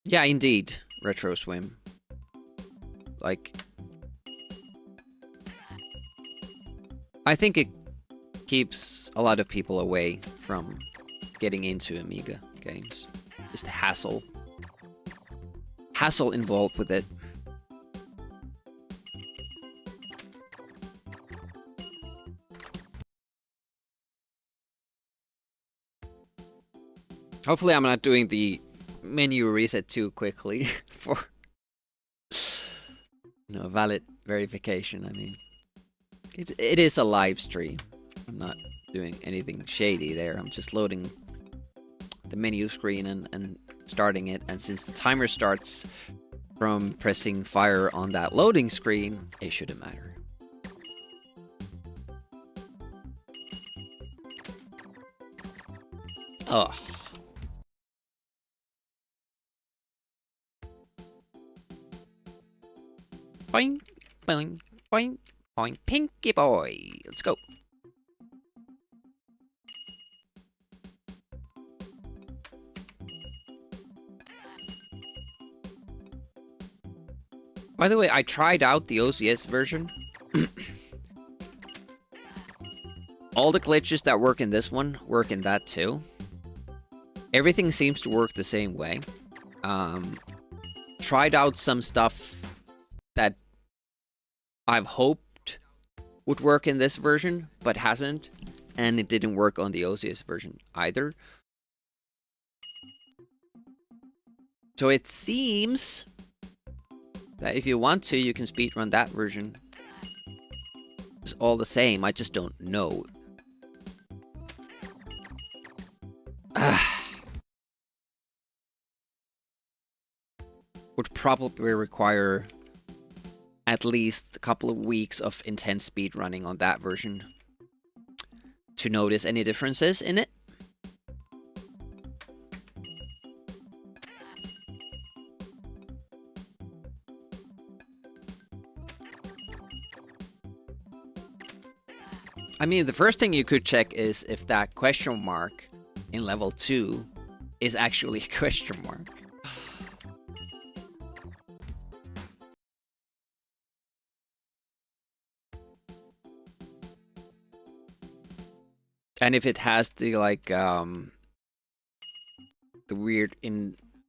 Yeah, indeed, Retro Swim. Like, I think it keeps a lot of people away from getting into Amiga games. Just hassle. Hassle involved with it. Hopefully I'm not doing the menu reset too quickly for valid verification. I mean, it is a live stream. I'm not doing anything shady there. I'm just loading the menu screen and starting it. And since the timer starts from pressing fire on that loading screen, it shouldn't matter. Oh. Boing, boing, boing, boing, pinky boy. Let's go. By the way, I tried out the OCS version. All the glitches that work in this one work in that too. Everything seems to work the same way. Tried out some stuff that I've hoped would work in this version, but hasn't. And it didn't work on the OCS version either. So it seems that if you want to, you can speedrun that version. It's all the same, I just don't know. Would probably require at least a couple of weeks of intense speedrunning on that version to notice any differences in it. I mean, the first thing you could check is if that question mark in level 2 is actually a question mark. And if it has the like the weird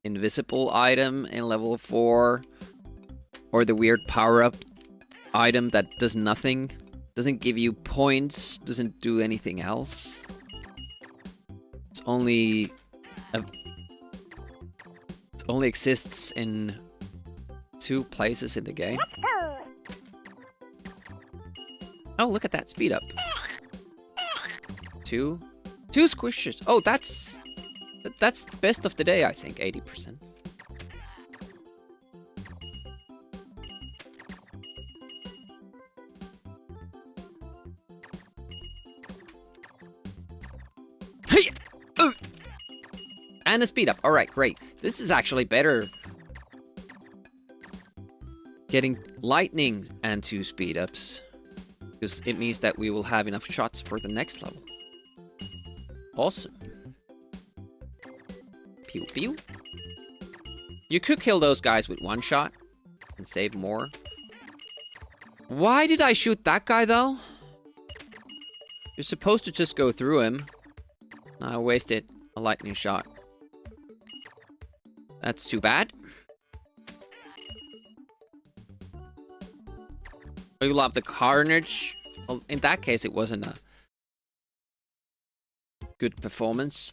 invisible item in level 4, or the weird power-up item that does nothing, doesn't give you points, doesn't do anything else. It only exists in 2 places in the game. Oh, look at that speed up. 2 squishes. Oh, that's best of the day, I think. 80%. Hey! And a speed up. All right, great. This is actually better. Getting lightning and 2 speed ups, because it means that we will have enough shots for the next level. Awesome. Pew pew. You could kill those guys with 1 shot and save more. Why did I shoot that guy though? You're supposed to just go through him. I wasted a lightning shot. That's too bad. Oh, you love the carnage? Well, in that case, it wasn't a good performance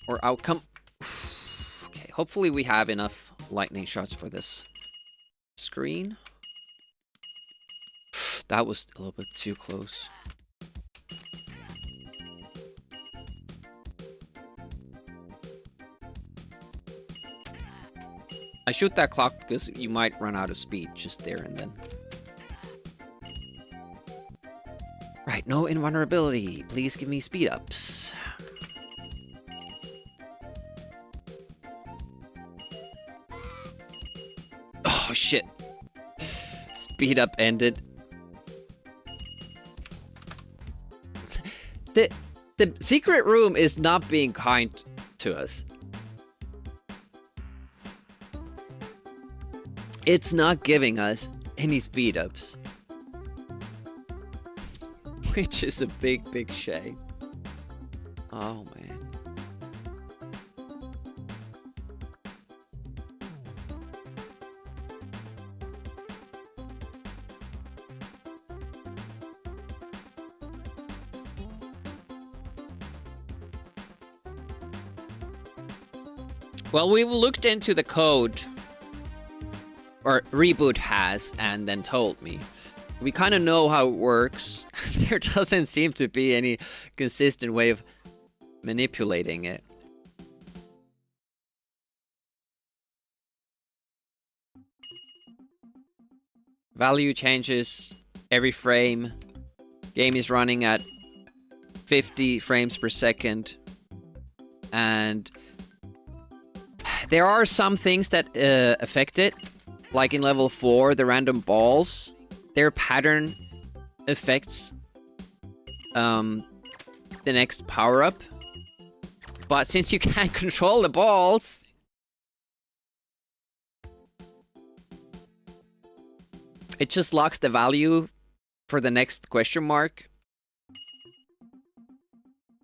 or outcome. Okay, hopefully we have enough lightning shots for this screen. That was a little bit too close. I shoot that clock because you might run out of speed just there and then. Right, no invulnerability. Please give me speed ups. Oh shit. Speed up ended. The secret room is not being kind to us. It's not giving us any speed ups. Which is a big shame. Oh man. Well, we've looked into the code, or Reboot has, and then told me. We kind of know how it works. There doesn't seem to be any consistent way of manipulating it. Value changes every frame. Game is running at 50 frames per second. And there are some things that affect it. Like in level 4, the random balls. Their pattern affects the next power-up. But since you can't control the balls, it just locks the value for the next question mark.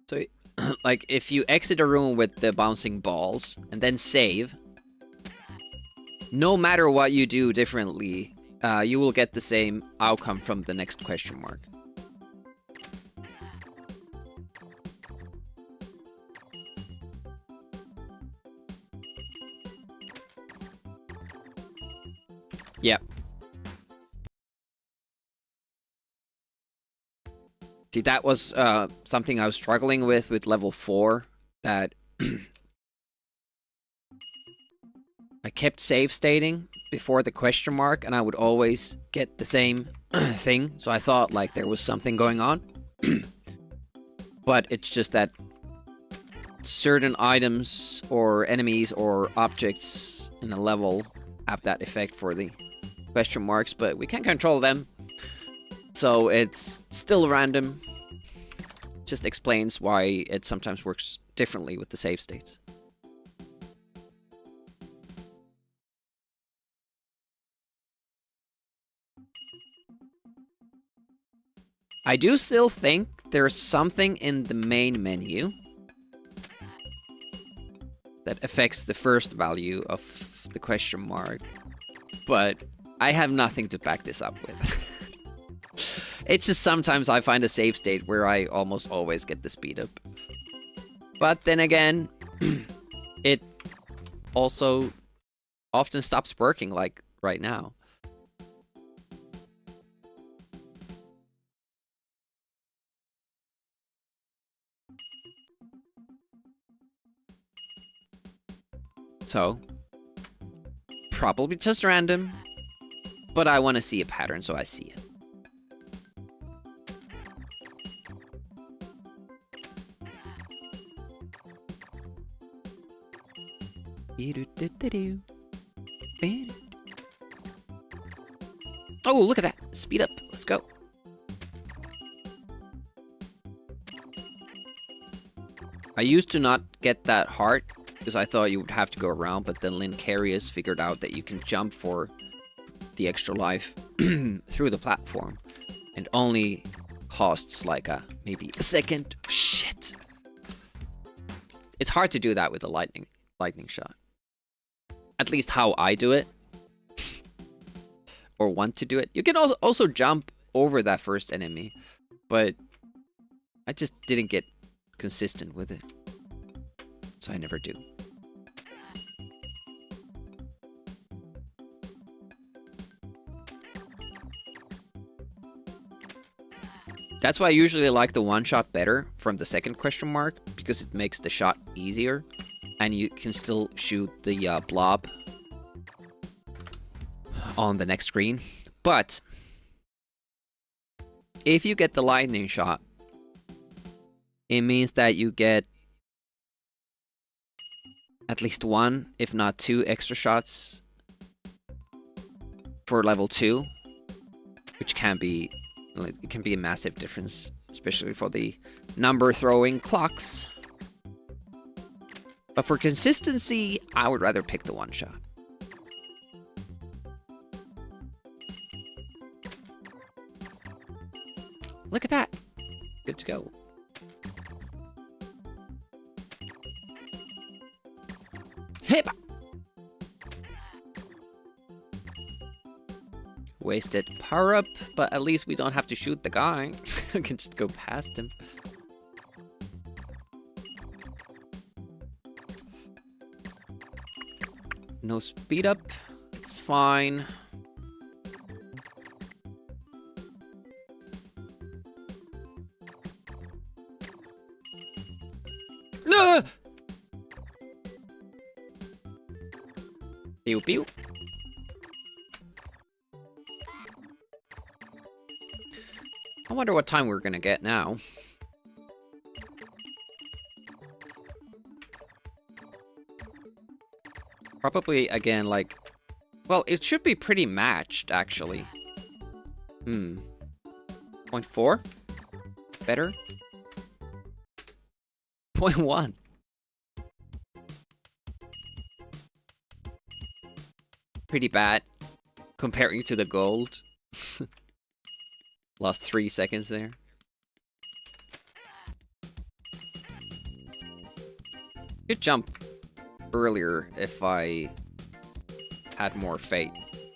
So, like, if you exit a room with the bouncing balls and then save, no matter what you do differently, you will get the same outcome from the next question mark. Yep. See, that was something I was struggling with level 4, that I kept save stating before the question mark, and I would always get the same thing. So I thought like there was something going on. But it's just that certain items or enemies or objects in a level have that effect for the question marks, but we can't control them. So it's still random. Just explains why it sometimes works differently with the save states. I do still think there's something in the main menu that affects the first value of the question mark, but I have nothing to back this up with. It's just sometimes I find a save state where I almost always get the speed up. But then again, it also often stops working, like right now. So, probably just random, but I want to see a pattern, so I see it. Oh, look at that. Speed up. Let's go. I used to not get that heart because I thought you would have to go around, but then Lynn Carius figured out that you can jump for the extra life through the platform and only costs like maybe a second. Shit. It's hard to do that with a lightning shot. At least how I do it. Or want to do it. You can also jump over that first enemy, but I just didn't get consistent with it. So I never do. That's why I usually like the one shot better from the second question mark, because it makes the shot easier and you can still shoot the blob on the next screen. But if you get the lightning shot, it means that you get at least one, if not two extra shots for level 2, which can be, it can be a massive difference, especially for the number throwing clocks. But for consistency, I would rather pick the one shot. Look at that. Good to go. Hip! Wasted power up, but at least we don't have to shoot the guy. We can just go past him. No speed up. It's fine. No! Pew pew. I wonder what time we're gonna get now. Probably, again, like... Well, it should be pretty matched, actually. 0.4? Better? 0.1. Pretty bad. Comparing to the gold. Lost 3 seconds there. Good jump earlier if I had more faith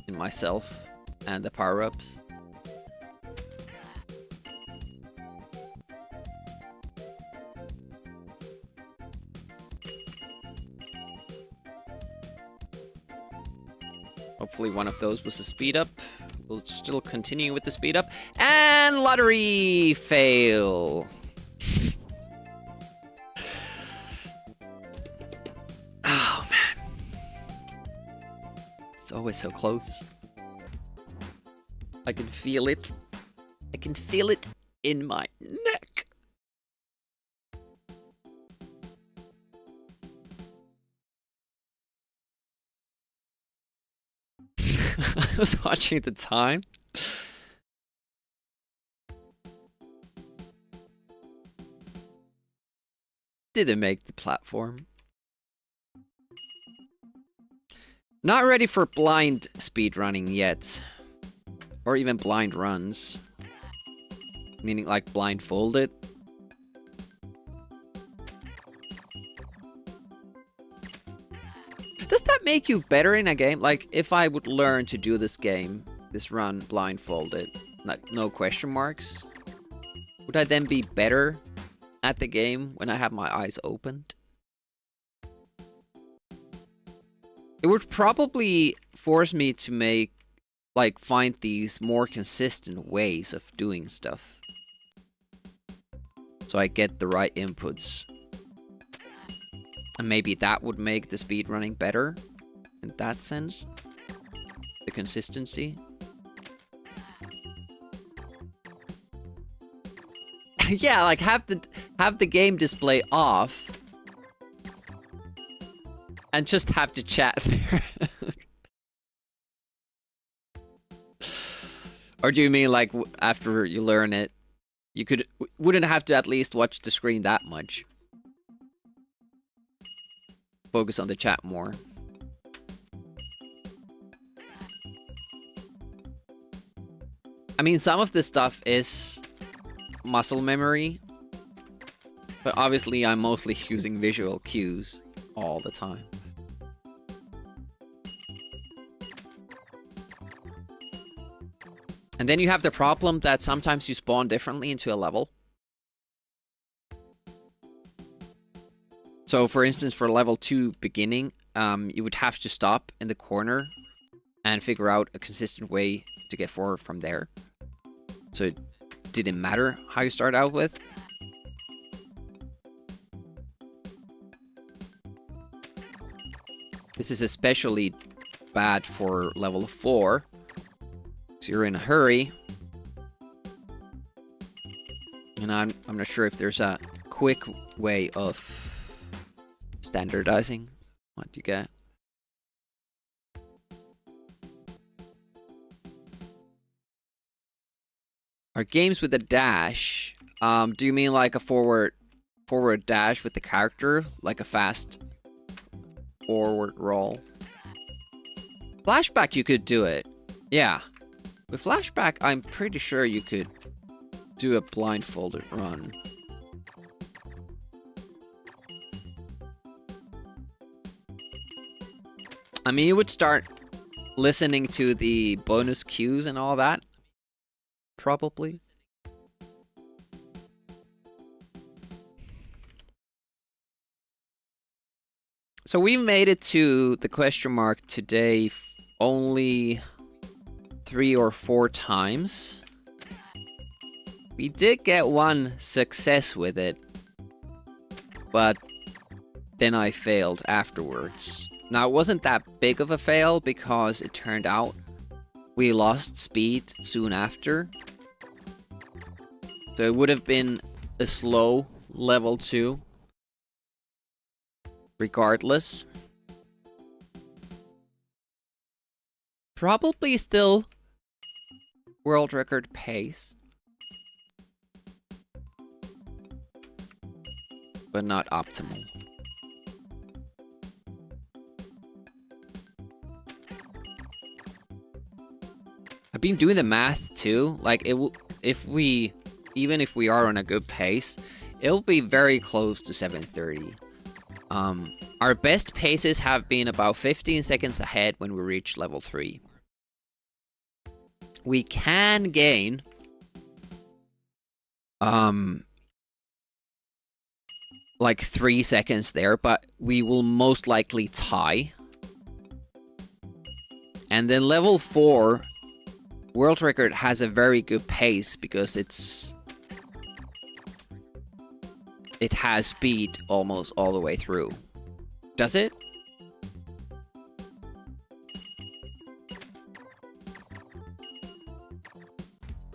in myself and the power-ups. Hopefully one of those was a speed up. We'll still continue with the speed up. And lottery fail. Oh, man. It's always so close. I can feel it. I can feel it in my neck. I was watching the time. Didn't make the platform. Not ready for blind speedrunning yet. Or even blind runs. Meaning like blindfolded. Does that make you better in a game? Like, if I would learn to do this game, this run blindfolded, like no question marks, would I then be better at the game when I have my eyes opened? It would probably force me to make, like, find these more consistent ways of doing stuff. So I get the right inputs. And maybe that would make the speedrunning better in that sense. The consistency. Yeah, like have the game display off and just have to chat there. Or do you mean like after you learn it, you wouldn't have to at least watch the screen that much? Focus on the chat more. I mean, some of this stuff is muscle memory, but obviously I'm mostly using visual cues all the time. And then you have the problem that sometimes you spawn differently into a level. So for instance, for level 2 beginning, you would have to stop in the corner and figure out a consistent way to get forward from there. So it didn't matter how you start out with. This is especially bad for level 4. So you're in a hurry. And I'm not sure if there's a quick way of standardizing what you get. Are games with a dash? Do you mean like a forward dash with the character, like a fast forward roll? Flashback, you could do it. Yeah, with flashback, I'm pretty sure you could do a blindfolded run. I mean, you would start listening to the bonus cues and all that. Probably. So we made it to the question mark today only 3 or 4 times. We did get one success with it, but then I failed afterwards. Now, it wasn't that big of a fail because it turned out we lost speed soon after. So it would have been a slow level 2. Regardless. Probably still world record pace. But not optimal. I've been doing the math too. Like it will, even if we are on a good pace, it'll be very close to 7:30. Our best paces have been about 15 seconds ahead when we reach level 3. We can gain like 3 seconds there, but we will most likely tie. And then level 4 world record has a very good pace because it has speed almost all the way through. Does it?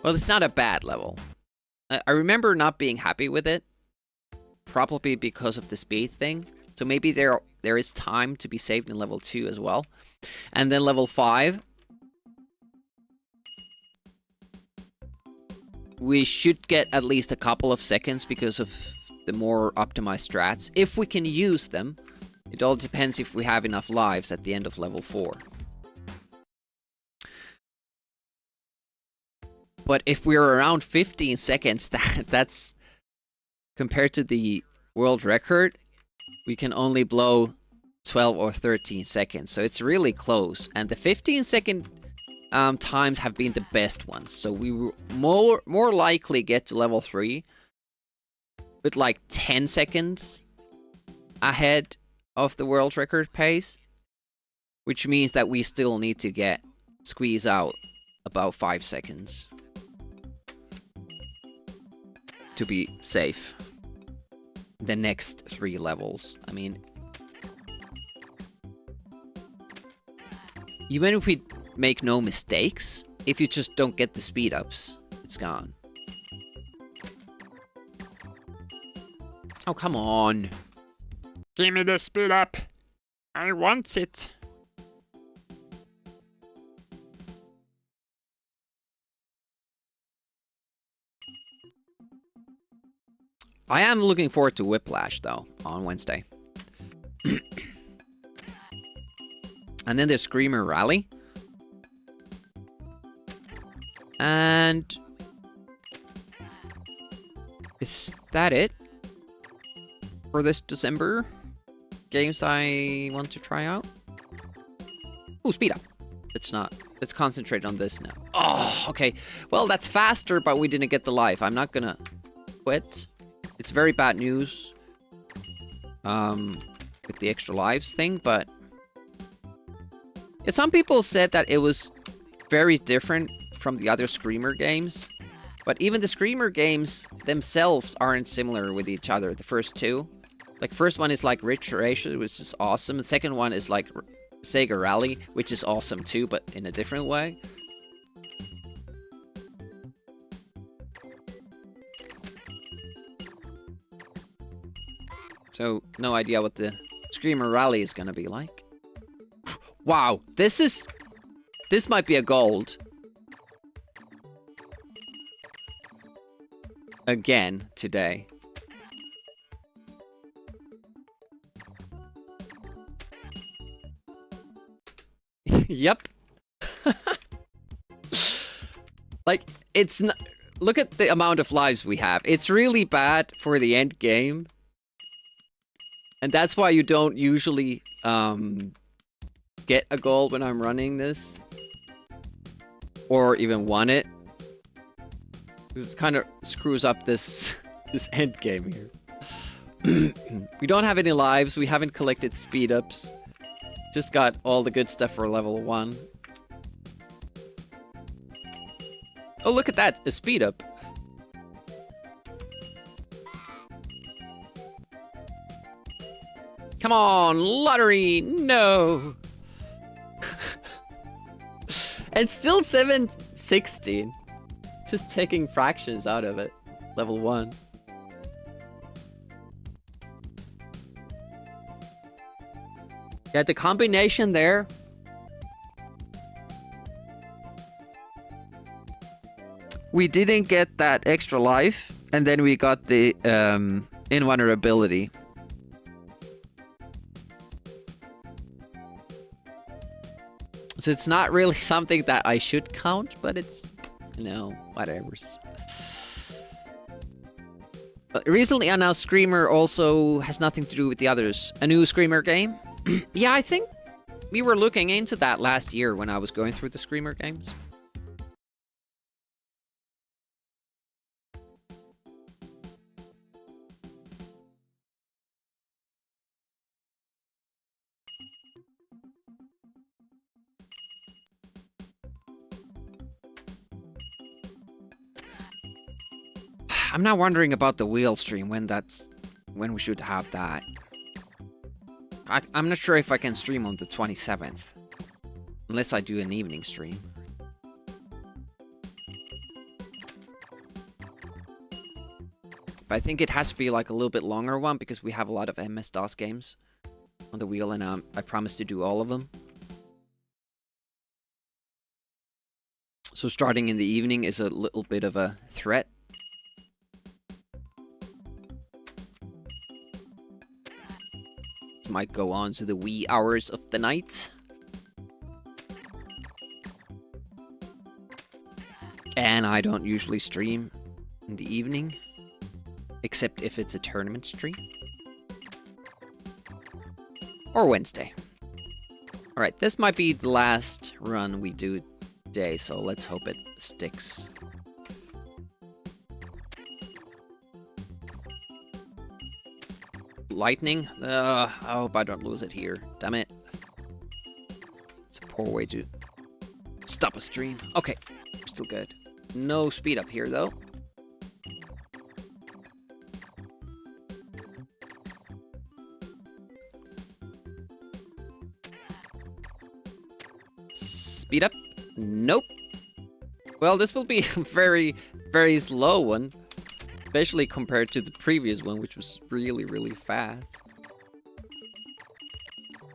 Well, it's not a bad level. I remember not being happy with it. Probably because of the speed thing. So maybe there is time to be saved in level 2 as well. And then level 5. We should get at least a couple of seconds because of the more optimized strats. If we can use them. It all depends if we have enough lives at the end of level 4. But if we're around 15 seconds, that's compared to the world record, we can only blow 12 or 13 seconds. So it's really close. And the 15-second times have been the best ones. So we will more likely get to level 3 with like 10 seconds ahead of the world record pace, which means that we still need to squeeze out about 5 seconds to be safe. The next 3 levels. I mean, even if we make no mistakes, if you just don't get the speed ups, it's gone. Oh, come on. Give me the speed up. I want it. I am looking forward to Whiplash, though, on Wednesday. And then there's Screamer Rally. And... is that it? For this December? Games I want to try out? Ooh, speed up. Let's concentrate on this now. Oh, okay. Well, that's faster, but we didn't get the life. I'm not gonna quit. It's very bad news. With the extra lives thing, but... yeah, some people said that it was very different from the other Screamer games. But even the Screamer games themselves aren't similar with each other, the first two. Like, first one is like Rich Racer, which is awesome. The second one is like Sega Rally, which is awesome too, but in a different way. So, no idea what the Screamer Rally is gonna be like. Wow, this might be a gold. Again, today. Yep. Like, it's not... look at the amount of lives we have. It's really bad for the end game. And that's why you don't usually get a gold when I'm running this. Or even won it. It kind of screws up this end game here. We don't have any lives. We haven't collected speed ups. Just got all the good stuff for level 1. Oh, look at that. A speed up. Come on, lottery, no. And still 716. Just taking fractions out of it. Level 1. Yeah, the combination there. We didn't get that extra life, and then we got the invulnerability. So it's not really something that I should count, but it's, you know, whatever. But recently announced Screamer also has nothing to do with the others. A new Screamer game? Yeah, I think we were looking into that last year when I was going through the Screamer games. I'm not wondering about the wheel stream when we should have that. I'm not sure if I can stream on the 27th. Unless I do an evening stream. But I think it has to be like a little bit longer one because we have a lot of MS-DOS games on the wheel, and I promise to do all of them. So starting in the evening is a little bit of a threat. Might go on to the wee hours of the night. And I don't usually stream in the evening, except if it's a tournament stream. Or Wednesday. Alright, this might be the last run we do today, so let's hope it sticks. Lightning? I hope I don't lose it here. Damn it. It's a poor way to stop a stream. Okay, still good. No speed up here, though. Speed up? Nope. Well, this will be a very, very slow one. Especially compared to the previous one, which was really, really fast.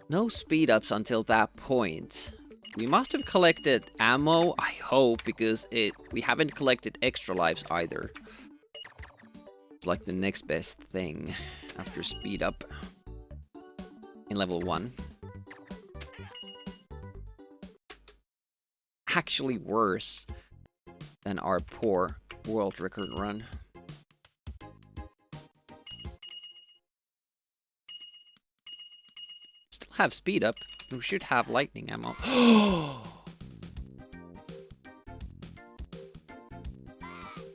No speed ups until that point. We must have collected ammo, I hope, because we haven't collected extra lives either. It's like the next best thing after speed up in level 1. Actually worse than our poor world record run. Still have speed up. We should have lightning ammo.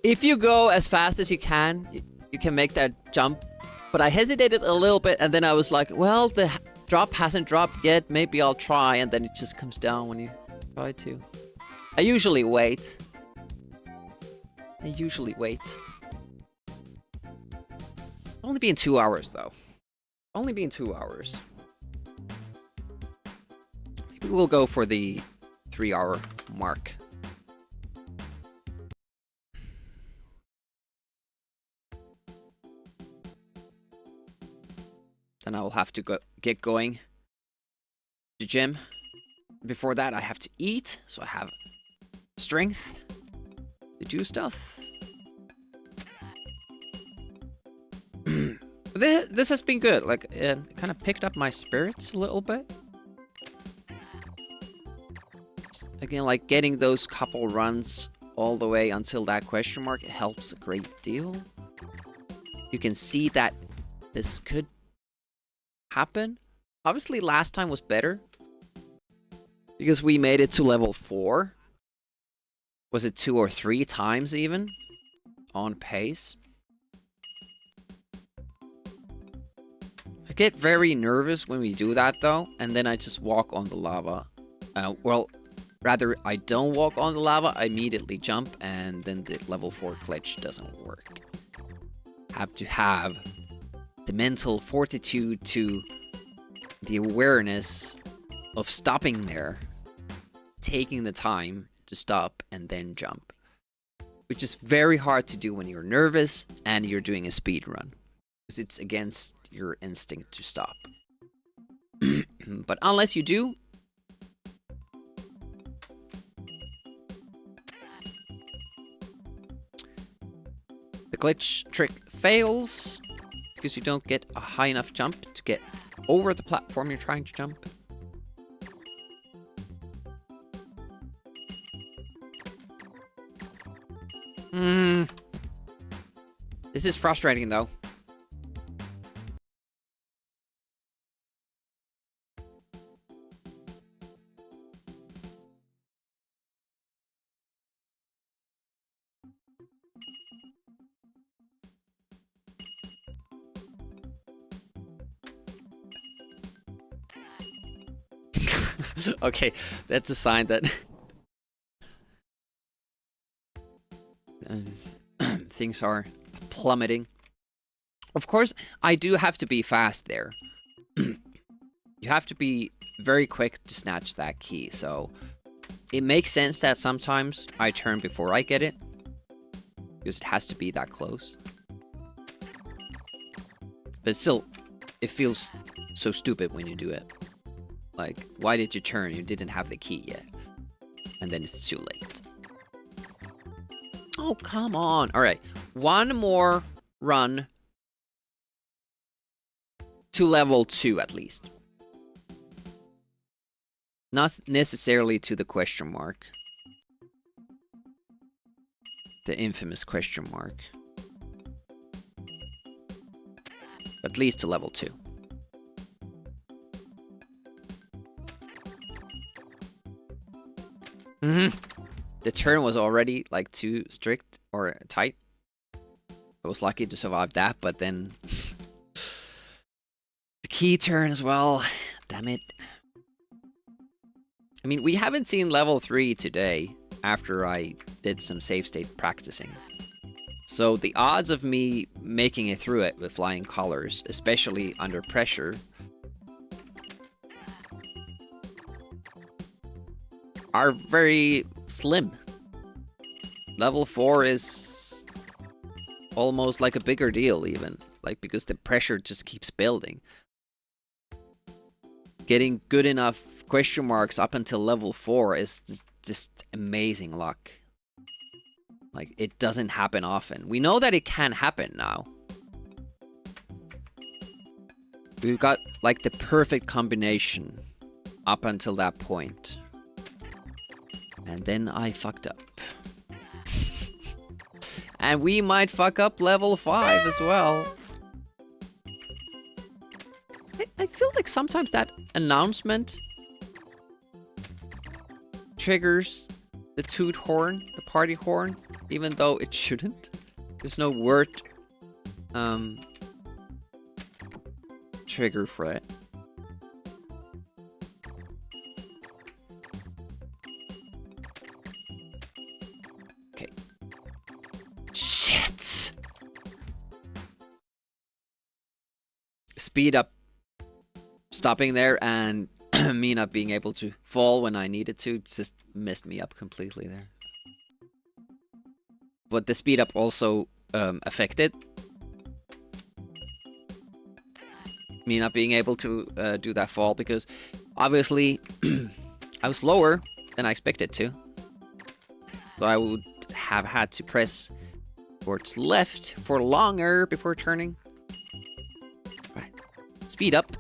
If you go as fast as you can make that jump. But I hesitated a little bit, and then I was like, well, the drop hasn't dropped yet. Maybe I'll try, and then it just comes down when you try to. I usually wait. Only been 2 hours, though. Only been 2 hours. Maybe we'll go for the 3-hour mark. Then I will have to get going to gym. Before that, I have to eat, so I have strength to do stuff. This has been good. Like, it kind of picked up my spirits a little bit. Again, like getting those couple runs all the way until that question mark, it helps a great deal. You can see that this could happen. Obviously, last time was better because we made it to level 4. Was it 2 or 3 times even on pace? I get very nervous when we do that though, and then I just walk on the lava. Well, rather I don't walk on the lava, I immediately jump, and then the level 4 glitch doesn't work. Have to have the mental fortitude to the awareness of stopping there, taking the time to stop and then jump, which is very hard to do when you're nervous and you're doing a speed run, because it's against your instinct to stop. But unless you do, the glitch trick fails because you don't get a high enough jump to get over the platform you're trying to jump. This is frustrating though. Okay, that's a sign that things are plummeting. Of course, I do have to be fast there. You have to be very quick to snatch that key, so it makes sense that sometimes I turn before I get it, because it has to be that close. But still, it feels so stupid when you do it. Like, why did you turn? You didn't have the key yet. And then it's too late. Oh, come on. All right. One more run to level 2 at least. Not necessarily to the question mark. The infamous question mark. At least to level 2. The turn was already like too strict or tight. I was lucky to survive that, but then the key turn as well. Damn it. I mean, we haven't seen level 3 today after I did some save state practicing. So the odds of me making it through it with flying colors, especially under pressure, are very slim. Level 4 is almost like a bigger deal even, like because the pressure just keeps building. Getting good enough question marks up until level 4 is just amazing luck. Like, it doesn't happen often. We know that it can happen now. We've got like the perfect combination up until that point. And then I fucked up. And we might fuck up level 5 as well. I feel like sometimes that announcement triggers the toot horn, the party horn, even though it shouldn't. There's no word trigger for it. Okay. Shit! Speed up. Stopping there and me not being able to fall when I needed to just messed me up completely there. But the speed up also affected me not being able to do that fall because obviously I was lower than I expected to. So I would have had to press towards left for longer before turning. Right. Speed up.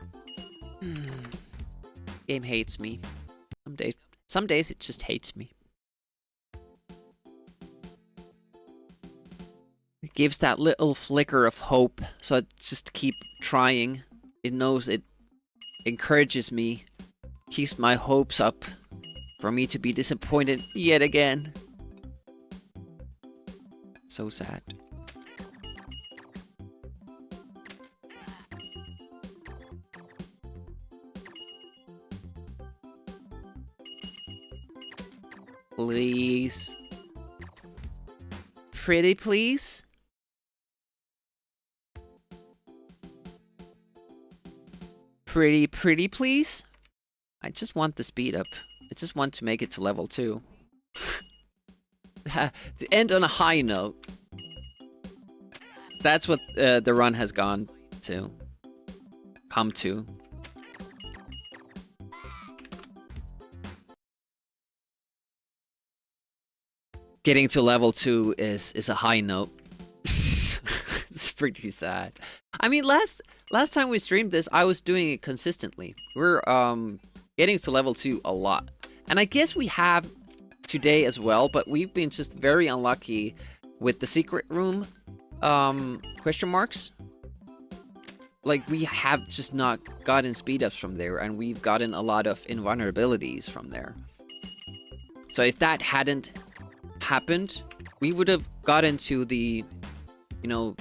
Game hates me. Some days it just hates me. It gives that little flicker of hope, so I just keep trying. It knows it encourages me, keeps my hopes up for me to be disappointed yet again. So sad. Please. Pretty please? Pretty please? I just want the speed up. I just want to make it to level 2. To end on a high note. That's what the run has come to. Getting to level 2 is a high note. It's pretty sad. I mean, last time we streamed this, I was doing it consistently. We're getting to level 2 a lot. And I guess we have today as well, but we've been just very unlucky with the secret room question marks. Like, we have just not gotten speed ups from there, and we've gotten a lot of invulnerabilities from there. So if that hadn't happened, we would have gotten to the, you know,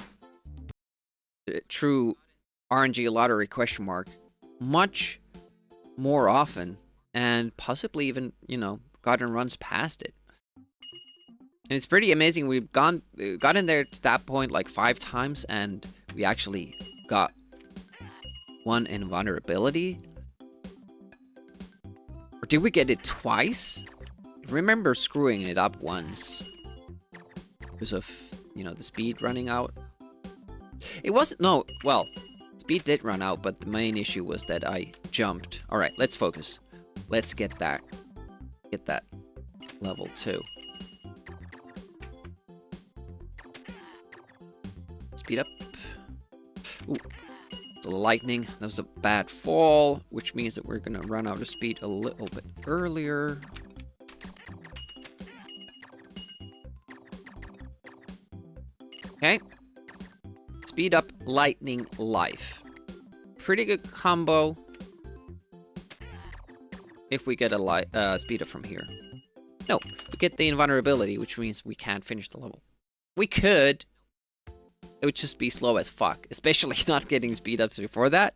the true RNG lottery question mark much more often, and possibly even, you know, gotten runs past it. And it's pretty amazing. We've gotten there to that point like 5 times, and we actually got one invulnerability. Or did we get it twice? I remember screwing it up once because of, you know, the speed running out. It wasn't, no, well, speed did run out, but the main issue was that I jumped. All right, let's focus. Let's get that level 2. Speed up. Ooh, it's a lightning. That was a bad fall, which means that we're gonna run out of speed a little bit earlier. Okay. Speed up, lightning, life. Pretty good combo. If we get a speed up from here. No, we get the invulnerability, which means we can't finish the level. We could. It would just be slow as fuck, especially not getting speed ups before that.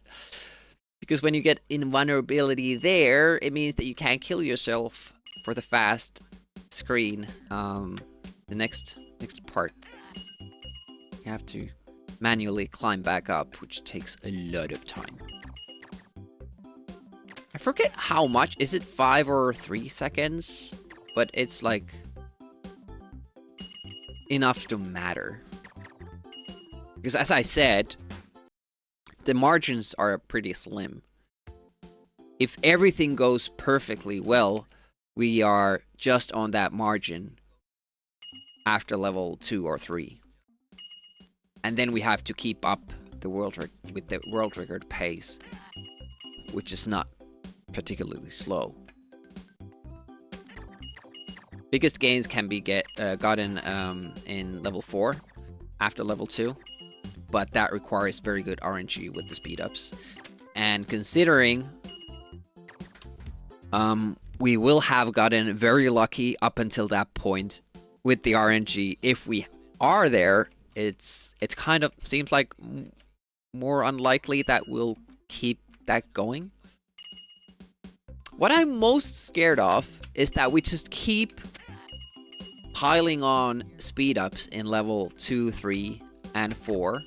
Because when you get invulnerability there, it means that you can't kill yourself for the fast screen. The next part, you have to manually climb back up, which takes a lot of time. I forget how much. Is it 5 or 3 seconds? But it's like enough to matter. Because as I said, the margins are pretty slim. If everything goes perfectly well, we are just on that margin after level 2 or 3. And then we have to keep up the world record pace, which is not particularly slow. Biggest gains can be gotten in level 4 after level 2, but that requires very good RNG with the speed ups. And considering we will have gotten very lucky up until that point with the RNG, if we are there, it's kind of seems like more unlikely that we'll keep that going. What I'm most scared of is that we just keep piling on speed ups in level 2, 3, and 4.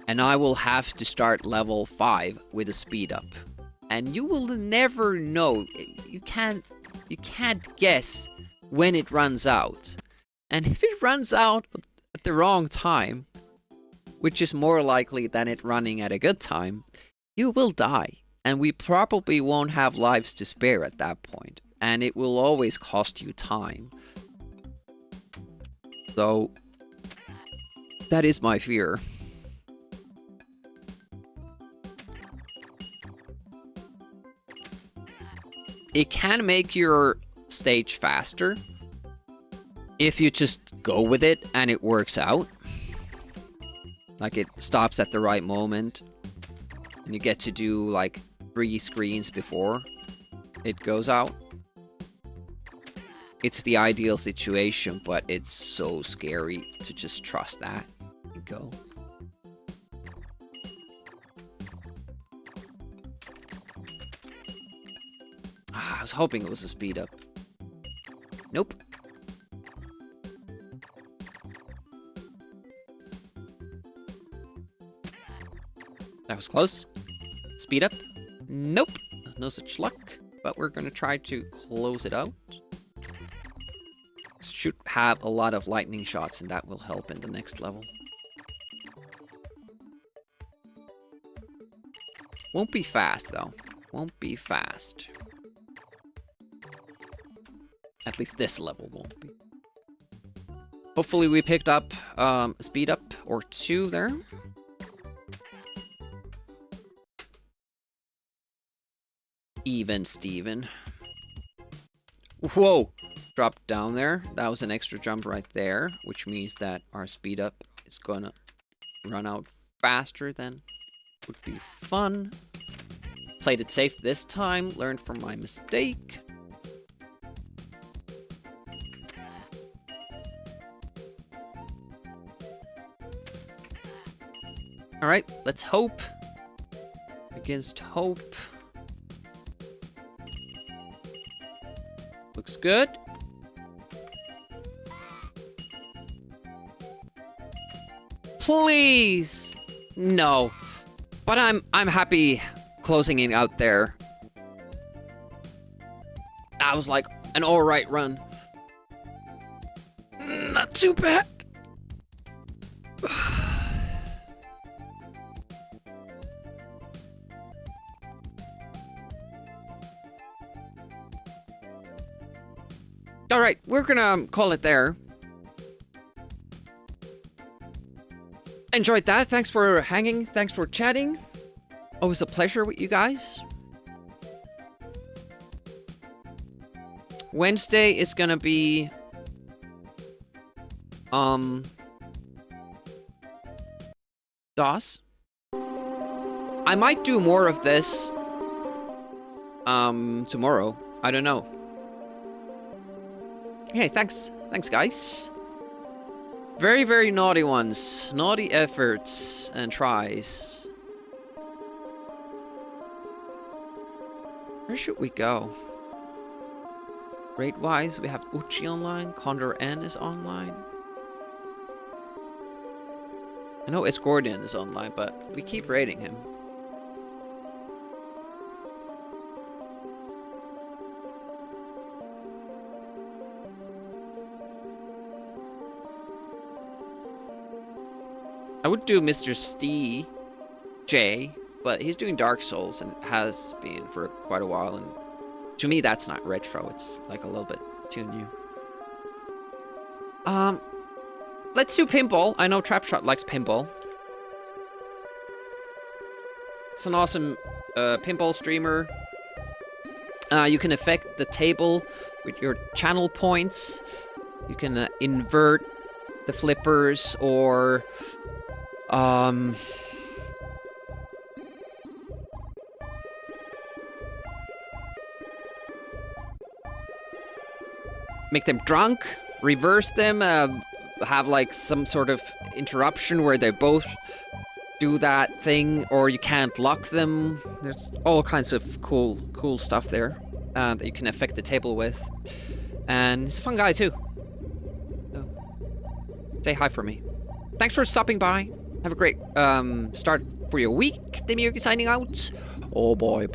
And I will have to start level 5 with a speed up. And you will never know. You can't guess when it runs out. And if it runs out at the wrong time, which is more likely than it running at a good time, you will die. And we probably won't have lives to spare at that point. And it will always cost you time. So, that is my fear. It can make your stage faster if you just go with it and it works out. Like it stops at the right moment and you get to do like 3 screens before it goes out. It's the ideal situation, but it's so scary to just trust that and go. I was hoping it was a speed up. Nope. That was close. Speed up. Nope. No such luck. But we're going to try to close it out. Should have a lot of lightning shots, and that will help in the next level. Won't be fast, though. Won't be fast. At least this level won't be. Hopefully we picked up a speed up or 2 there. Even Steven. Whoa! Dropped down there. That was an extra jump right there, which means that our speed up is gonna run out faster than would be fun. Played it safe this time, learned from my mistake. Alright, let's hope against hope. Looks good. Please! No. But I'm happy closing it out there. That was like an alright run. Not too bad. Alright, we're gonna call it there. Enjoyed that. Thanks for hanging. Thanks for chatting. Always a pleasure with you guys. Wednesday is gonna be DOS. I might do more of this tomorrow. I don't know. Okay, thanks. Thanks, guys. Very, very naughty ones. Naughty efforts and tries. Where should we go? Rate-wise, we have Uchi online. Condor N is online. I know Escordian is online, but we keep rating him. I would do Mr. Stee J, but he's doing Dark Souls and has been for quite a while, and to me that's not retro, it's like a little bit too new. Let's do Pinball. I know Trapshot likes Pinball. It's an awesome pinball streamer. You can affect the table with your channel points. You can invert the flippers or make them drunk, reverse them, have like some sort of interruption where they both do that thing, or you can't lock them. There's all kinds of cool stuff there that you can affect the table with, and he's a fun guy too. So, say hi for me. Thanks for stopping by. Have a great start for your week. Demir signing out. Oh boy.